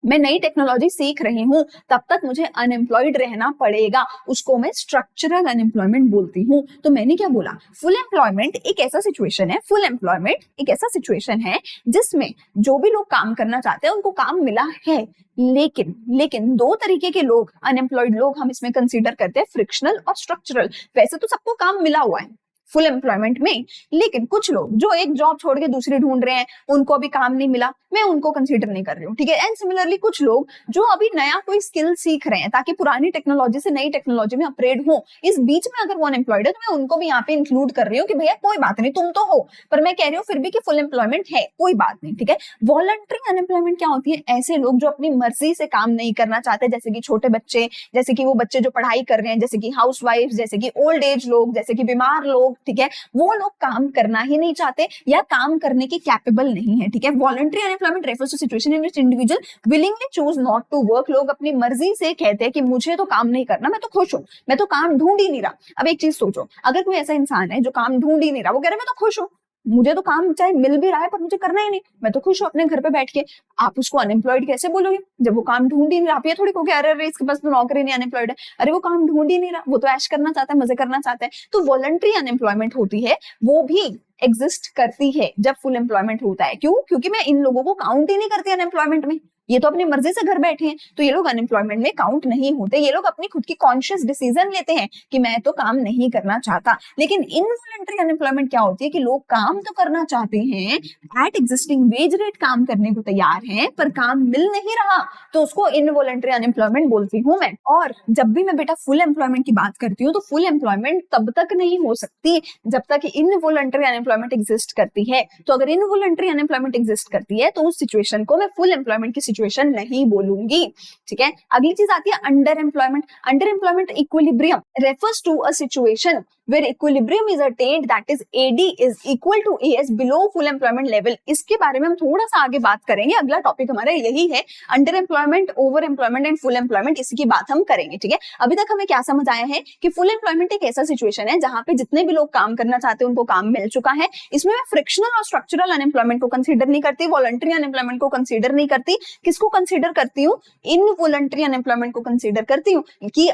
मैं नई टेक्नोलॉजी सीख रही हूँ तब तक मुझे अनएम्प्लॉयड रहना पड़ेगा, उसको मैं स्ट्रक्चरल अनएम्प्लॉयमेंट बोलती हूँ। तो मैंने क्या बोला, फुल एम्प्लॉयमेंट एक ऐसा सिचुएशन है, फुल एम्प्लॉयमेंट एक ऐसा सिचुएशन है जिसमें जो भी लोग काम करना चाहते हैं उनको काम मिला है, लेकिन दो तरीके के लोग, अनएम्प्लॉयड लोग हम इसमें कंसीडर करते हैं, फ्रिक्शनल और स्ट्रक्चरल। वैसे तो सबको काम मिला हुआ है फुल एम्प्लॉयमेंट में, लेकिन कुछ लोग जो एक जॉब छोड़ के दूसरी ढूंढ रहे हैं, उनको अभी काम नहीं मिला, मैं उनको कंसीडर नहीं कर रही हूँ। ठीक है, एंड सिमिलरली कुछ लोग जो अभी नया कोई स्किल सीख रहे हैं ताकि पुरानी टेक्नोलॉजी से नई टेक्नोलॉजी में अपग्रेड हो, इस बीच में अगर वो अनएम्प्लॉयड है तो मैं उनको भी यहाँ पे इंक्लूड कर रही हूँ कि भैया कोई बात नहीं, तुम तो हो, पर मैं कह रही हूँ फिर भी कि फुल एम्प्लॉयमेंट है, कोई बात नहीं। ठीक है, वॉलंटरी अनएम्प्लॉयमेंट क्या होती है, ऐसे लोग जो अपनी मर्जी से काम नहीं करना चाहते, जैसे कि छोटे बच्चे, जैसे कि वो बच्चे जो पढ़ाई कर रहे हैं, जैसे कि हाउस वाइफ, जैसे कि ओल्ड एज लोग, जैसे कि बीमार लोग। ठीक है, वो लोग काम करना ही नहीं चाहते या काम करने के कैपेबल नहीं है। ठीक है, voluntary unemployment refers to situation in which individual willingly choose not to work. लोग अपनी मर्जी से कहते हैं कि मुझे तो काम नहीं करना, मैं तो खुश हूं, मैं तो काम ढूंढ ही नहीं रहा। अब एक चीज सोचो, अगर कोई ऐसा इंसान है जो काम ढूंढ ही नहीं रहा, वो कह रहा है मैं तो खुश हूं, मुझे तो काम चाहे मिल भी रहा है पर मुझे करना ही नहीं, मैं तो खुश हूं अपने घर पे बैठ के, आप उसको अनएम्प्लॉयड कैसे बोलोगे जब वो काम ढूंढ ही नहीं रहा। आप ये थोड़ी कहोगे अरे इसके पास तो नौकरी नहीं, अनएम्प्लॉयड है, अरे वो काम ढूंढ ही नहीं रहा, वो तो ऐश करना चाहता है, मजे करना चाहता है। तो वॉलंटरी अनएम्प्लॉयमेंट होती है, वो भी एग्जिस्ट करती है जब फुल एम्प्लॉयमेंट होता है। क्यों? क्योंकि मैं इन लोगों को काउंट ही नहीं करती अनएम्प्लॉयमेंट में, ये तो अपनी मर्जी से घर बैठे हैं, तो ये लोग अनएम्प्लॉयमेंट में काउंट नहीं होते। ये लोग अपनी खुद की कॉन्शियस डिसीजन लेते हैं कि मैं तो काम नहीं करना चाहता। लेकिन इनवॉलंटरी अनएम्प्लॉयमेंट क्या होती है कि लोग काम तो करना चाहते हैं, एट एग्जिस्टिंग वेज रेट काम करने को तैयार हैं, पर काम मिल नहीं रहा, तो उसको इनवॉलंटरी अनएम्प्लॉयमेंट बोलती हूँ मैं। और जब भी मैं बेटा फुल एम्प्लॉयमेंट की बात करती हूँ, तो फुल एम्प्लॉयमेंट तब तक नहीं हो सकती जब तक इनवॉलंटरी अनएम्प्लॉयमेंट एग्जिस्ट करती है। तो अगर इनवॉलंटरी अनएम्प्लॉयमेंट एग्जिस्ट करती है, तो उस सिचुएशन को मैं फुल एम्प्लॉयमेंट की सिचुएशन नहीं बोलूंगी। ठीक है, अगली चीज आती है underemployment. Underemployment equilibrium refers to a situation where equilibrium is attained, that is AD is equal to AS below full employment level। इसके बारे में हम थोड़ा सा आगे बात करेंगे, अगला टॉपिक हमारा यही है, under employment, over employment and full employment, इसी की बात हम करेंगे। ठीक है, अभी तक हमें क्या समझ आया है कि फुल एम्प्लॉयमेंट एक ऐसा सिचुएशन है जहां पे जितने भी लोग काम करना चाहते हैं उनको काम मिल चुका है। इसमें मैं फ्रिक्शनल और स्ट्रक्चरल अनएम्प्लॉयमेंट को कंसीडर नहीं करती, वॉलंटरी अनएम्प्लॉयमेंट को कंसीडर नहीं करती। किसको कंसीडर करती हूँ? इनवॉलंटरी अनएम्प्लॉयमेंट को कंसीडर करती हूँ कि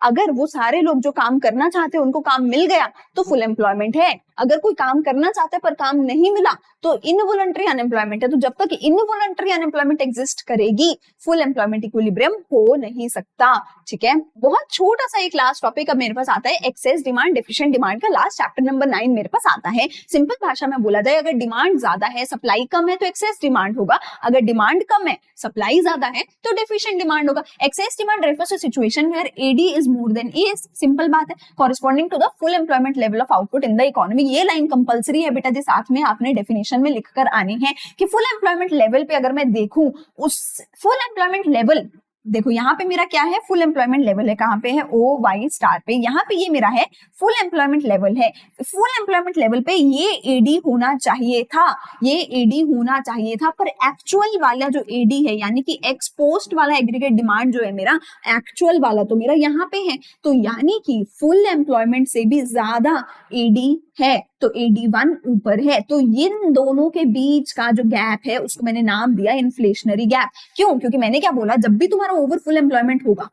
अगर वो सारे लोग जो काम करना चाहते हैं उनको काम मिल गया तो फुल एम्प्लॉयमेंट है। अगर कोई काम करना चाहता है पर काम नहीं मिला तो इनवॉलंटरी अनएम्प्लॉयमेंट है। तो जब तक इनवॉलंटरी अनएम्प्लॉयमेंट एग्जिस्ट करेगी, फुल एम्प्लॉयमेंट इक्विलिब्रियम हो नहीं सकता। ठीक है, बहुत छोटा सा एक लास्ट टॉपिक अब मेरे पास आता है, एक्सेस डिमांड, डेफिशिएंट डिमांड का लास्ट चैप्टर नंबर 9 मेरे पास आता है। सिंपल भाषा में बोला जाए, अगर डिमांड ज्यादा है, सप्लाई कम है, तो एक्सेस डिमांड होगा। अगर डिमांड कम है, सप्लाई ज्यादा है, तो डेफिशिएंट डिमांड होगा। Excess demand refers to situation where AD is more than AS. Simple बात है, corresponding to the full employment level of output in the economy. ये लाइन कंपलसरी है बेटा जी, साथ में आपने डेफिनेशन में लिखकर आनी है कि फुल एम्प्लॉयमेंट लेवल पे अगर मैं देखूं, उस फुल एम्प्लॉयमेंट लेवल, देखो यहाँ पे मेरा क्या है, फुल एम्प्लॉयमेंट लेवल है, कहाँ पे है, ओ वाई स्टार पे, यहाँ पे ये मेरा है फुल एम्प्लॉयमेंट लेवल है। फुल एम्प्लॉयमेंट लेवल पे ये एडी होना चाहिए था, ये एडी होना चाहिए था, पर एक्चुअल वाला जो एडी है, यानी कि एक्सपोस्ट वाला एग्रीगेट डिमांड जो है मेरा, एक्चुअल वाला तो मेरा यहाँ पे है, तो यानी कि फुल एम्प्लॉयमेंट से भी ज्यादा एडी है, तो AD1 ऊपर है। तो इन दोनों के बीच का जो गैप है उसको मैंने नाम दिया इन्फ्लेशनरी गैप। क्यों? क्योंकि मैंने क्या बोला, जब भी तुम्हारा ओवर फुल एम्प्लॉयमेंट होगा,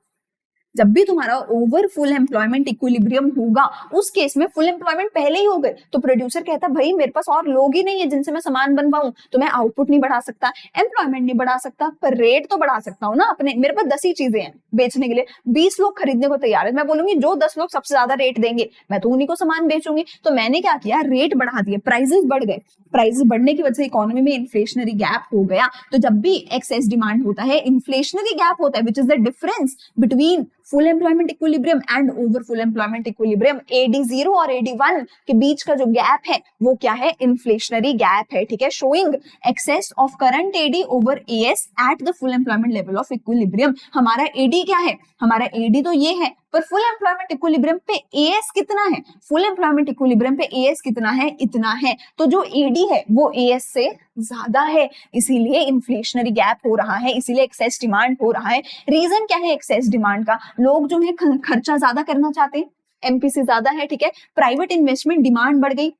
जब भी तुम्हारा ओवर फुल एम्प्लॉयमेंट इक्विलिब्रियम होगा, उस केस में फुल एम्प्लॉयमेंट पहले ही हो गए, तो प्रोड्यूसर कहता भाई मेरे पास और लोग ही नहीं है जिनसे मैं सामान बनवाऊं, तो मैं आउटपुट नहीं बढ़ा सकता, एम्प्लॉयमेंट नहीं बढ़ा सकता, पर रेट तो बढ़ा सकता हूँ ना अपने। मेरे पास 10 ही चीजें हैं बेचने के लिए, 20 लोग खरीदने को तैयार है, मैं बोलूंगी जो 10 लोग सबसे ज्यादा रेट देंगे मैं तो उन्हीं को सामान बेचूंगी। तो मैंने क्या किया, रेट बढ़ा दिए, प्राइसेस बढ़ गए। प्राइसेस बढ़ने की वजह से इकोनॉमी में इन्फ्लेशनरी गैप हो गया। तो जब भी एक्सेस डिमांड होता है, इन्फ्लेशनरी गैप होता है, which is the difference between full employment equilibrium and over full employment equilibrium. AD0 और AD1 के बीच का जो गैप है वो क्या है, इन्फ्लेशनरी गैप है। ठीक है, showing excess of current AD over AS at the full employment level of equilibrium. हमारा AD क्या है, हमारा AD तो ये है, पर फुल एम्प्लॉयमेंट इक्विलिब्रियम पे AS कितना है, फुल एम्प्लॉयमेंट इक्विलिब्रियम पे AS कितना है, इतना है। तो जो AD है वो AS से ज्यादा है, इसीलिए इन्फ्लेशनरी गैप हो रहा है, इसीलिए एक्सेस डिमांड हो रहा है। रीजन क्या है एक्सेस डिमांड का, लोग जो है खर्चा ज्यादा करना चाहते हैं, MPC ज्यादा है। ठीक है, प्राइवेट इन्वेस्टमेंट डिमांड बढ़ गई।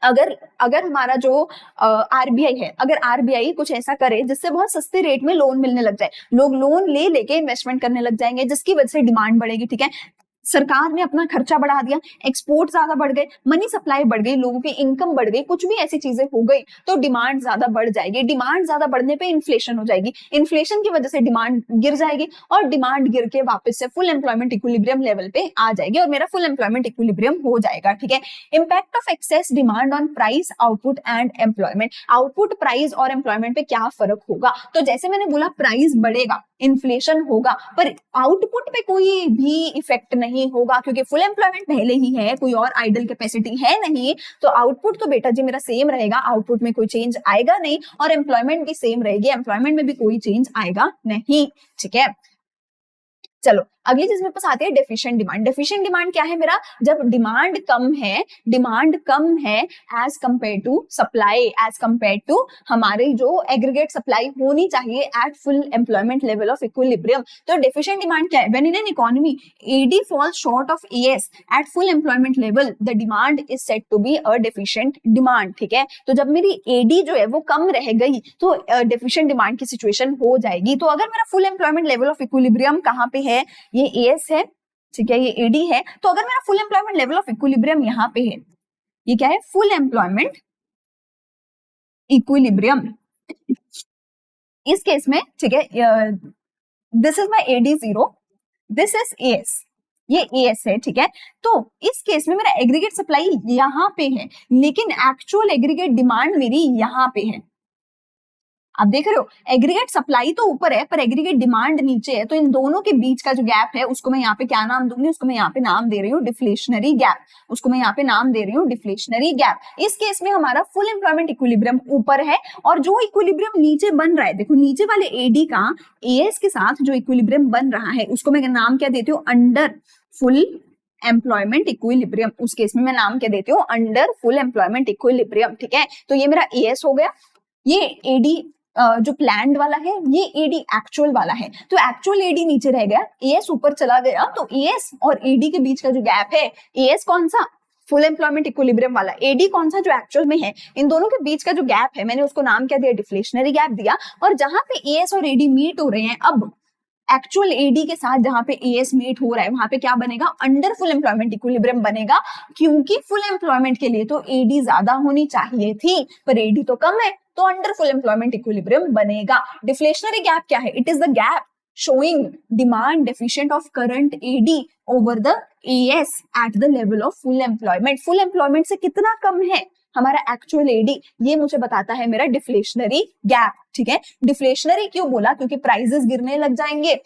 अगर हमारा जो RBI है, अगर RBI कुछ ऐसा करे जिससे बहुत सस्ते रेट में लोन मिलने लग जाए, लोग लोन ले लेके इन्वेस्टमेंट करने लग जाएंगे, जिसकी वजह से डिमांड बढ़ेगी। ठीक है, सरकार ने अपना खर्चा बढ़ा दिया, एक्सपोर्ट ज्यादा बढ़ गए, मनी सप्लाई बढ़ गई, लोगों की इनकम बढ़ गई, कुछ भी ऐसी चीजें हो गई तो डिमांड ज्यादा बढ़ जाएगी। डिमांड ज्यादा बढ़ने पे इन्फ्लेशन हो जाएगी, इन्फ्लेशन की वजह से डिमांड गिर जाएगी, और डिमांड गिर के वापस से फुल एम्प्लॉयमेंट इक्विलिब्रियम लेवल पे आ जाएगी और मेरा फुल एम्प्लॉयमेंट इक्विलिब्रियम हो जाएगा। ठीक है, impact of excess demand on price, output and employment. Output, price और एम्प्लॉयमेंट पे क्या फर्क होगा, तो जैसे मैंने बोला प्राइस बढ़ेगा, इन्फ्लेशन होगा, पर आउटपुट पे कोई भी इफेक्ट नहीं होगा, क्योंकि फुल एम्प्लॉयमेंट पहले ही है, कोई और आइडल कैपेसिटी है नहीं, तो आउटपुट तो बेटा जी मेरा सेम रहेगा, आउटपुट में कोई चेंज आएगा नहीं, और एम्प्लॉयमेंट भी सेम रहेगी, एम्प्लॉयमेंट में भी कोई चेंज आएगा नहीं। ठीक है, चलो अगली चीज मेरे पास आती है डेफिशिएंट डिमांड। डेफिशिएंट डिमांड क्या है मेरा, जब डिमांड कम है, डिमांड कम है as compared to supply, as compared to हमारी जो एग्रीगेट सप्लाई होनी चाहिए at full employment level of equilibrium. तो डेफिशिएंट डिमांड क्या है, when in an economy AD falls short of AS at full employment level, the demand is said to be a deficient demand. ठीक है, तो जब मेरी AD जो है वो कम रह गई तो डेफिशिएंट डिमांड की सिचुएशन हो जाएगी। तो अगर मेरा full employment level of equilibrium कहाँ पे है, ये AS है, ठीक है, ये AD है, तो अगर मेरा full employment level of equilibrium यहां पे है, ये क्या है, फुल एम्प्लॉयमेंट इक्विलिब्रियम, इस केस में ठीक है, this is my AD0, this is AS, ये AS है, ठीक है। तो इस केस में मेरा एग्रीगेट सप्लाई यहाँ पे है, लेकिन एक्चुअल एग्रीगेट डिमांड मेरी यहाँ पे है। आप देख रहे हो, एग्रीगेट सप्लाई तो ऊपर है पर एग्रीगेट डिमांड नीचे है, तो इन दोनों के बीच का जो गैप है उसको मैं यहाँ पे क्या नाम दूंगी, उसको मैं यहाँ पे नाम दे रही हूँ डिफ्लेशनरी गैप, उसको मैं यहाँ पे नाम दे रही हूँ डिफ्लेशनरी गैप। इस केस में हमारा फुल एम्प्लॉयमेंट इक्विलिब्रियम ऊपर है और जो इक्विलिब्रियम नीचे बन रहा है, देखो नीचे वाले AD का AS के साथ जो इक्विलिब्रियम बन रहा है उसको मैं नाम क्या देती हूँ, अंडर फुल एम्प्लॉयमेंट इक्विलिब्रियम। उस केस में मैं नाम क्या देती हूँ, अंडर फुल एम्प्लॉयमेंट इक्विलिब्रियम, ठीक है। तो ये मेरा AS हो गया, ये AD जो प्लान्ड वाला है, ये AD एक्चुअल वाला है, तो एक्चुअल AD नीचे रह गया, AS ऊपर चला गया, तो AS और AD के बीच का जो गैप है, AS कौन सा, फुल एम्प्लॉयमेंट इक्विलिब्रियम वाला, AD कौन सा, जो एक्चुअल में है, इन दोनों के बीच का जो गैप है मैंने उसको नाम क्या दिया, डिफ्लेशनरी गैप दिया। और जहां पे AS और AD मीट हो रहे हैं, अब एक्चुअल AD के साथ जहां पे AS मीट हो रहा है वहां पे क्या बनेगा, अंडर फुल एम्प्लॉयमेंट इक्विलिब्रियम बनेगा, क्योंकि फुल एम्प्लॉयमेंट के लिए तो AD ज्यादा होनी चाहिए थी पर AD तो कम है, तो अंडर फुल एम्प्लॉयमेंट इक्विलिब्रियम बनेगा। डिफ्लेशनरी गैप क्या है, it is the gap showing demand deficient of current AD over the AS at the level of full employment। full employment से कितना कम है हमारा एक्चुअल AD, ये मुझे बताता है मेरा डिफ्लेशनरी गैप, ठीक है। डिफ्लेशनरी क्यों बोला, क्योंकि प्राइसेस गिरने लग जाएंगे,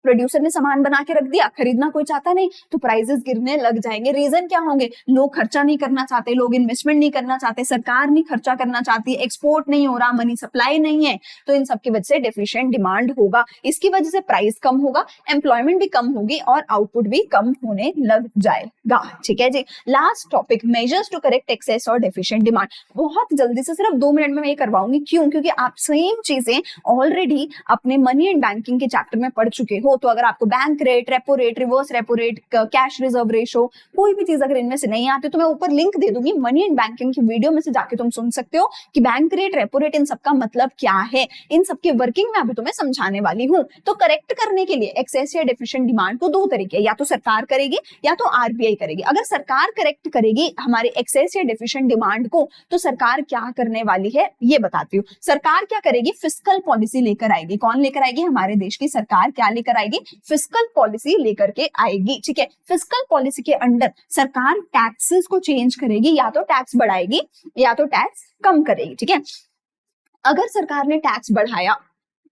प्रोड्यूसर ने सामान बना के रख दिया, खरीदना कोई चाहता नहीं, तो प्राइसेस गिरने लग जाएंगे। रीजन क्या होंगे, लोग खर्चा नहीं करना चाहते, लोग इन्वेस्टमेंट नहीं करना चाहते, सरकार नहीं खर्चा करना चाहती, एक्सपोर्ट नहीं हो रहा, मनी सप्लाई नहीं है, तो इन सब की वजह से डेफिशिएंट डिमांड होगा, इसकी वजह से प्राइस कम होगा, एम्प्लॉयमेंट भी कम होगी और आउटपुट भी कम होने लग जाएगा, ठीक है जी। Last topic, measures to correct excess और डेफिशिएंट डिमांड। बहुत जल्दी से सिर्फ 2 मिनट में मैं ये करवाऊंगी, क्यों, क्योंकि आप सेम चीजें ऑलरेडी अपने मनी एंड बैंकिंग के चैप्टर में पढ़ चुके हो। तो अगर आपको bank rate, repo rate, reverse repo rate, cash reserve ratio, कोई भी चीज अगर इनमें से नहीं आती तो मैं ऊपर लिंक दे दूंगी, मनी एंड बैंकिंग की वीडियो में से जाके तुम सुन सकते हो कि बैंक रेट, रेपो रेट, इन सबका मतलब क्या है, इन सबकी वर्किंग में अभी तुम्हें समझाने वाली हूँ। तो करेक्ट करने के लिए एक्सेस या डेफिशिएंट डिमांड को 2 तरीके, या तो सरकार करेगी या तो RBI करेगी। अगर सरकार करेक्ट करेगी हमारे एक्सेस या डेफिशिएंट डिमांड को, तो सरकार क्या करने वाली है ये बताती हूँ। सरकार क्या करेगी, फिस्कल पॉलिसी लेकर आएगी। कौन लेकर आएगी, हमारे देश की सरकार क्या लेकर आएगी, फिस्कल पॉलिसी लेकर के आएगी, ठीक है। फिस्कल पॉलिसी के अंडर सरकार टैक्सेस को चेंज करेगी, या तो टैक्स बढ़ाएगी या तो टैक्स कम करेगी, ठीक है। अगर सरकार ने टैक्स बढ़ाया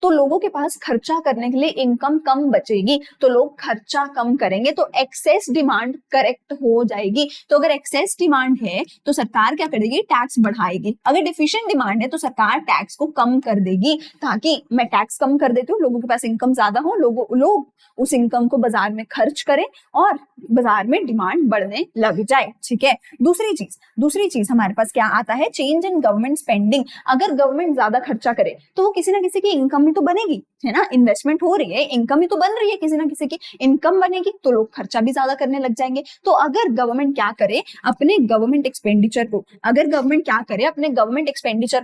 तो लोगों के पास खर्चा करने के लिए इनकम कम बचेगी, तो लोग खर्चा कम करेंगे, तो एक्सेस डिमांड करेक्ट हो जाएगी। तो अगर एक्सेस डिमांड है तो सरकार क्या करेगी, टैक्स बढ़ाएगी। अगर डिफिशिएंट डिमांड है तो सरकार टैक्स को कम कर देगी, ताकि मैं टैक्स कम कर देती हूँ, लोगों के पास इनकम ज्यादा हो, लोग उस इनकम को बाजार में खर्च करें और बाजार में डिमांड बढ़ने लग जाए, ठीक है। दूसरी चीज हमारे पास क्या आता है, चेंज इन गवर्नमेंट स्पेंडिंग। अगर गवर्नमेंट ज्यादा खर्चा करे तो वो किसी ना किसी की इनकम तो बनेगी, है ना, इन्वेस्टमेंट हो रही है, इनकम ही तो बन रही है, किसी ना किसी की इनकम बनेगी, तो लोग खर्चा भी ज्यादा करने लग जाएंगे। तो अगर गवर्नमेंट क्या करे, अपने गवर्नमेंट एक्सपेंडिचर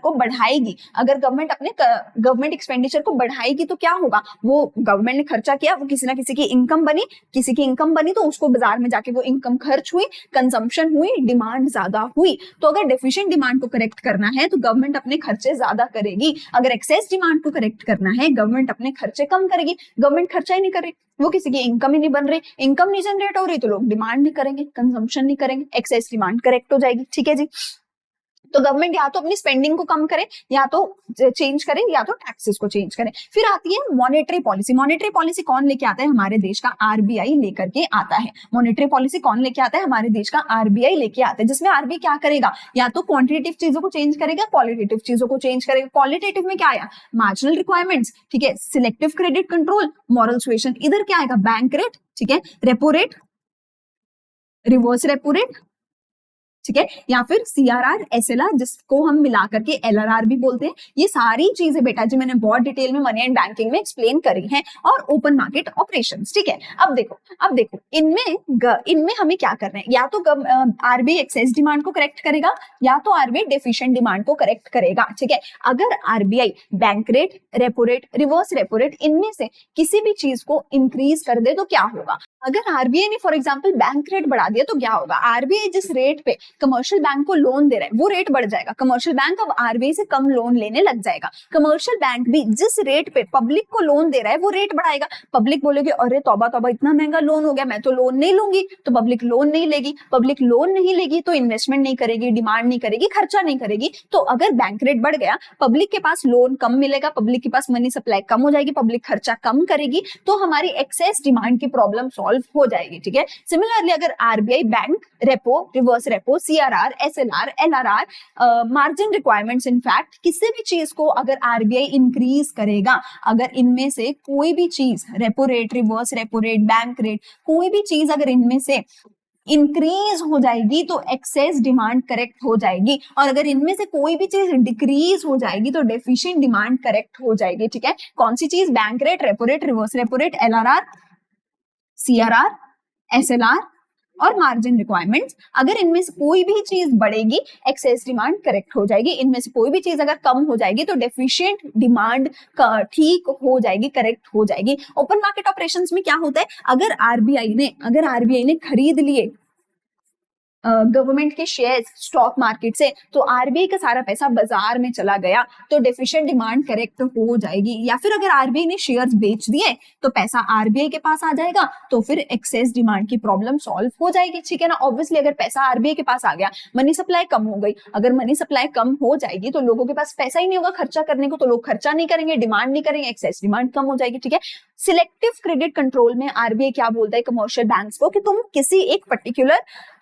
को बढ़ाएगी, अगर गवर्नमेंट अपने गवर्नमेंट एक्सपेंडिचर को बढ़ाएगी तो क्या होगा, वो गवर्नमेंट ने खर्चा किया, वो किसी ना किसी की इनकम बनी, तो उसको बाजार में जाके वो इनकम खर्च हुई, कंजम्पशन हुई, डिमांड ज्यादा हुई। तो अगर डेफिशिएंट डिमांड को करेक्ट करना है तो गवर्नमेंट अपने खर्चे ज्यादा करेगी, अगर एक्सेस डिमांड को करेक्ट करना है गवर्नमेंट अपने खर्चे कम करेगी। गवर्नमेंट खर्चा ही नहीं कर रही, वो किसी की इनकम ही नहीं बन रही, इनकम नहीं जनरेट हो रही, तो लोग डिमांड नहीं करेंगे, कंजम्पशन नहीं करेंगे, एक्सेस डिमांड करेक्ट हो जाएगी, ठीक है जी। तो गवर्नमेंट या तो अपनी स्पेंडिंग को कम करे, या तो चेंज करे, या तो टैक्सेस को चेंज करे। फिर आती है मॉनेटरी पॉलिसी। मॉनेटरी पॉलिसी कौन लेके आता है, हमारे देश का RBI लेकर के आता है। मॉनेटरी पॉलिसी कौन लेके आता है, हमारे देश का RBI लेके आता है, जिसमें RBI क्या करेगा, या तो क्वांटिटेटिव चीजों को चेंज करेगा, क्वालिटेटिव चीजों को चेंज करेगा। क्वालिटेटिव में क्या आया, मार्जिनल रिक्वायरमेंट्स, ठीक है, selective credit control, moral suasion. इधर क्या आएगा, बैंक रेट, ठीक है, repo rate, reverse repo rate, ठीक है, या फिर CRR, SLR, जिसको हम मिला करके LRR भी बोलते हैं। ये सारी चीजें बेटा जी मैंने बहुत डिटेल में मनी एंड बैंकिंग में एक्सप्लेन करी हैं, और ओपन मार्केट ऑपरेशंस, ठीक है। अब देखो इनमें हमें क्या करना है, या तो RBI एक्सेस डिमांड को करेक्ट करेगा, या तो RBI डेफिशिएंट डिमांड को करेक्ट करेगा, ठीक है। अगर RBI bank rate, repo rate, reverse repo rate, इनमें से किसी भी चीज को इंक्रीज कर दे तो क्या होगा। अगर RBI ने फॉर एग्जांपल बैंक रेट बढ़ा दिया तो क्या होगा, RBI जिस रेट पे कमर्शियल बैंक को लोन दे रहा है वो रेट बढ़ जाएगा, कमर्शियल बैंक अब आरबीआई से कम लोन लेने लग जाएगा। कमर्शियल बैंक भी जिस रेट पे पब्लिक को लोन दे रहा है वो रेट बढ़ाएगा। पब्लिक बोलेगी अरे तौबा तौबा इतना महंगा लोन हो गया, मैं तो लोन नहीं लूंगी, तो पब्लिक लोन नहीं लेगी। पब्लिक लोन नहीं लेगी तो इन्वेस्टमेंट नहीं करेगी, डिमांड नहीं करेगी, खर्चा नहीं करेगी। तो अगर बैंक रेट बढ़ गया, पब्लिक के पास लोन कम मिलेगा, पब्लिक के पास मनी सप्लाई कम हो जाएगी, पब्लिक खर्चा कम करेगी, तो हमारी एक्सेस डिमांड की प्रॉब्लम सॉल्व हो जाएगी। ठीक है, सिमिलरली अगर RBI bank repo, reverse repo, CRR, SLR, LRR, margin requirements, in fact किसी भी चीज को अगर आरबीआई इंक्रीज करेगा, अगर इनमें से कोई भी चीज, repo rate, reverse repo rate, bank rate, कोई भी चीज अगर इनमें से इंक्रीज हो जाएगी तो एक्सेस डिमांड करेक्ट हो जाएगी, और अगर इनमें से कोई भी चीज डिक्रीज हो जाएगी तो डेफिशिएंट डिमांड करेक्ट हो जाएगी। ठीक है, कौन सी चीज? Bank rate, repo rate, reverse repo rate, LRR, CRR, SLR और मार्जिन रिक्वायरमेंट्स, अगर इनमें से कोई भी चीज बढ़ेगी एक्सेस डिमांड करेक्ट हो जाएगी, इनमें से कोई भी चीज अगर कम हो जाएगी तो डेफिशिएंट डिमांड ठीक हो जाएगी, करेक्ट हो जाएगी। ओपन मार्केट ऑपरेशंस में क्या होता है, अगर आरबीआई ने खरीद लिए गवर्नमेंट के शेयर्स स्टॉक मार्केट से, तो आरबीआई का सारा पैसा बाजार में चला गया तो डेफिशिएंट डिमांड करेक्ट हो जाएगी। या फिर अगर आरबीआई ने शेयर्स बेच दिए तो पैसा आरबीआई के पास आ जाएगा, तो फिर एक्सेस डिमांड की प्रॉब्लम सॉल्व हो जाएगी। ठीक है ना, ऑब्वियसली अगर पैसा आरबीआई के पास आ गया, मनी सप्लाई कम हो गई, अगर मनी सप्लाई कम हो जाएगी तो लोगों के पास पैसा ही नहीं होगा खर्चा करने को, तो लोग खर्चा नहीं करेंगे, डिमांड नहीं करेंगे, एक्सेस डिमांड कम हो जाएगी। ठीक है, सिलेक्टिव क्रेडिट कंट्रोल में आरबीआई क्या बोलता है कमर्शियल बैंक्स को कि तुम किसी एक पर्टिकुलर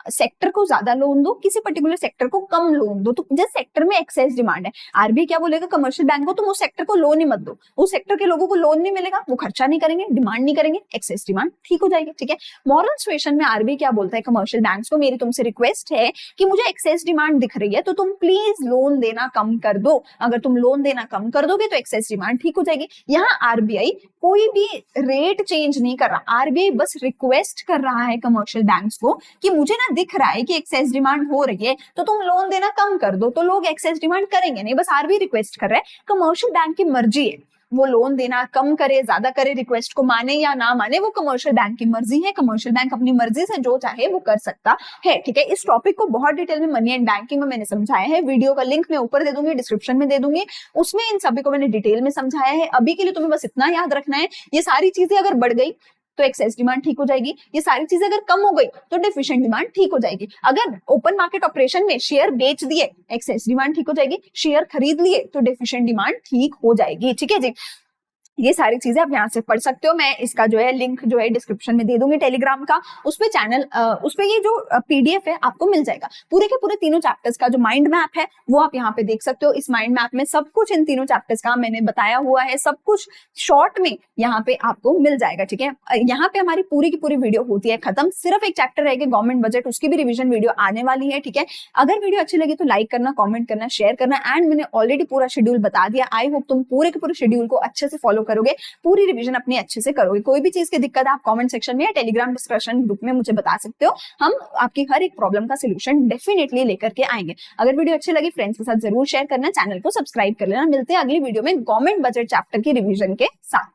सेक्टर को ज्यादा लोन दो, किसी पर्टिकुलर सेक्टर को कम लोन दो। तो जिस सेक्टर में एक्सेस डिमांड है, आरबीआई क्या बोलेगा कमर्शियल बैंक को, तुम उस सेक्टर को लोन ही मत दो, उस सेक्टर के लोगों को लोन नहीं मिलेगा, वो खर्चा नहीं करेंगे, डिमांड नहीं करेंगे, एक्सेस डिमांड ठीक हो जाएगी। ठीक है, मॉरल सिचुएशन में आरबीआई क्या बोलता है कमर्शियल बैंक्स को, मेरी तुमसे रिक्वेस्ट है कि मुझे एक्सेस डिमांड दिख रही है तो तुम प्लीज लोन देना कम कर दो, अगर तुम लोन देना कम कर दोगे तो एक्सेस डिमांड ठीक हो जाएगी। यहाँ आरबीआई कोई भी रेट चेंज नहीं कर रहा, आरबीआई बस रिक्वेस्ट कर रहा है कमर्शियल बैंक्स को कि मुझे ना दिख रहा है कि एक्सेस डिमांड हो रही है तो तुम लोन देना कम कर दो, तो लोग एक्सेस डिमांड करेंगे नहीं, बस आरबीआई रिक्वेस्ट कर रहा है। कमर्शियल बैंक की मर्जी है, वो लोन देना कम करे ज्यादा करे, रिक्वेस्ट को माने या ना माने, वो कमर्शियल बैंक की मर्जी है। कमर्शियल बैंक अपनी मर्जी से जो चाहे वो कर सकता है। ठीक है, इस टॉपिक को बहुत डिटेल में मनी एंड बैंकिंग में मैंने समझाया है, वीडियो का लिंक मैं ऊपर दे दूंगी, डिस्क्रिप्शन में दे दूंगी, उसमें इन सभी को मैंने डिटेल में समझाया है। अभी के लिए तुम्हें बस इतना याद रखना है, ये सारी चीजें अगर बढ़ गई तो एक्सेस डिमांड ठीक हो जाएगी, ये सारी चीजें अगर कम हो गई तो डेफिशिएंट डिमांड ठीक हो जाएगी। अगर ओपन मार्केट ऑपरेशन में शेयर बेच दिए एक्सेस डिमांड ठीक हो जाएगी, शेयर खरीद लिए तो डेफिशिएंट डिमांड ठीक हो जाएगी। ठीक है जी, ये सारी चीजें आप यहाँ से पढ़ सकते हो, मैं इसका जो है लिंक जो है डिस्क्रिप्शन में दे दूंगी टेलीग्राम का, उस पे चैनल उस पे ये जो पीडीएफ है आपको मिल जाएगा, पूरे के पूरे तीनों चैप्टर्स का जो माइंड मैप है वो आप यहाँ पे देख सकते हो। इस माइंड मैप में सब कुछ इन तीनों चैप्टर्स का मैंने बताया हुआ है, सब कुछ शॉर्ट में यहाँ पे आपको मिल जाएगा। ठीक है, यहाँ पे हमारी पूरी की पूरी वीडियो होती है खत्म, सिर्फ एक चैप्टर रहेगा गवर्नमेंट बजट, उसकी भी रिविजन वीडियो आने वाली है। ठीक है, अगर वीडियो अच्छी लगी तो लाइक करना, कॉमेंट करना, शेयर करना, एंड मैंने ऑलरेडी पूरा शेड्यूल बता दिया, आई होप तुम पूरे के पूरे शेड्यूल को अच्छे से फॉलो करोगे, पूरी रिवीजन अपनी अच्छे से करोगे। कोई भी चीज की दिक्कत है आप कमेंट सेक्शन में या टेलीग्राम डिस्कशन ग्रुप में मुझे बता सकते हो, हम आपकी हर एक प्रॉब्लम का सॉल्यूशन डेफिनेटली लेकर के आएंगे। अगर वीडियो अच्छी लगी फ्रेंड्स के साथ जरूर शेयर करना, चैनल को सब्सक्राइब कर लेना। मिलते हैं अगली वीडियो में गवर्नमेंट बजट चैप्टर की रिवीजन के साथ।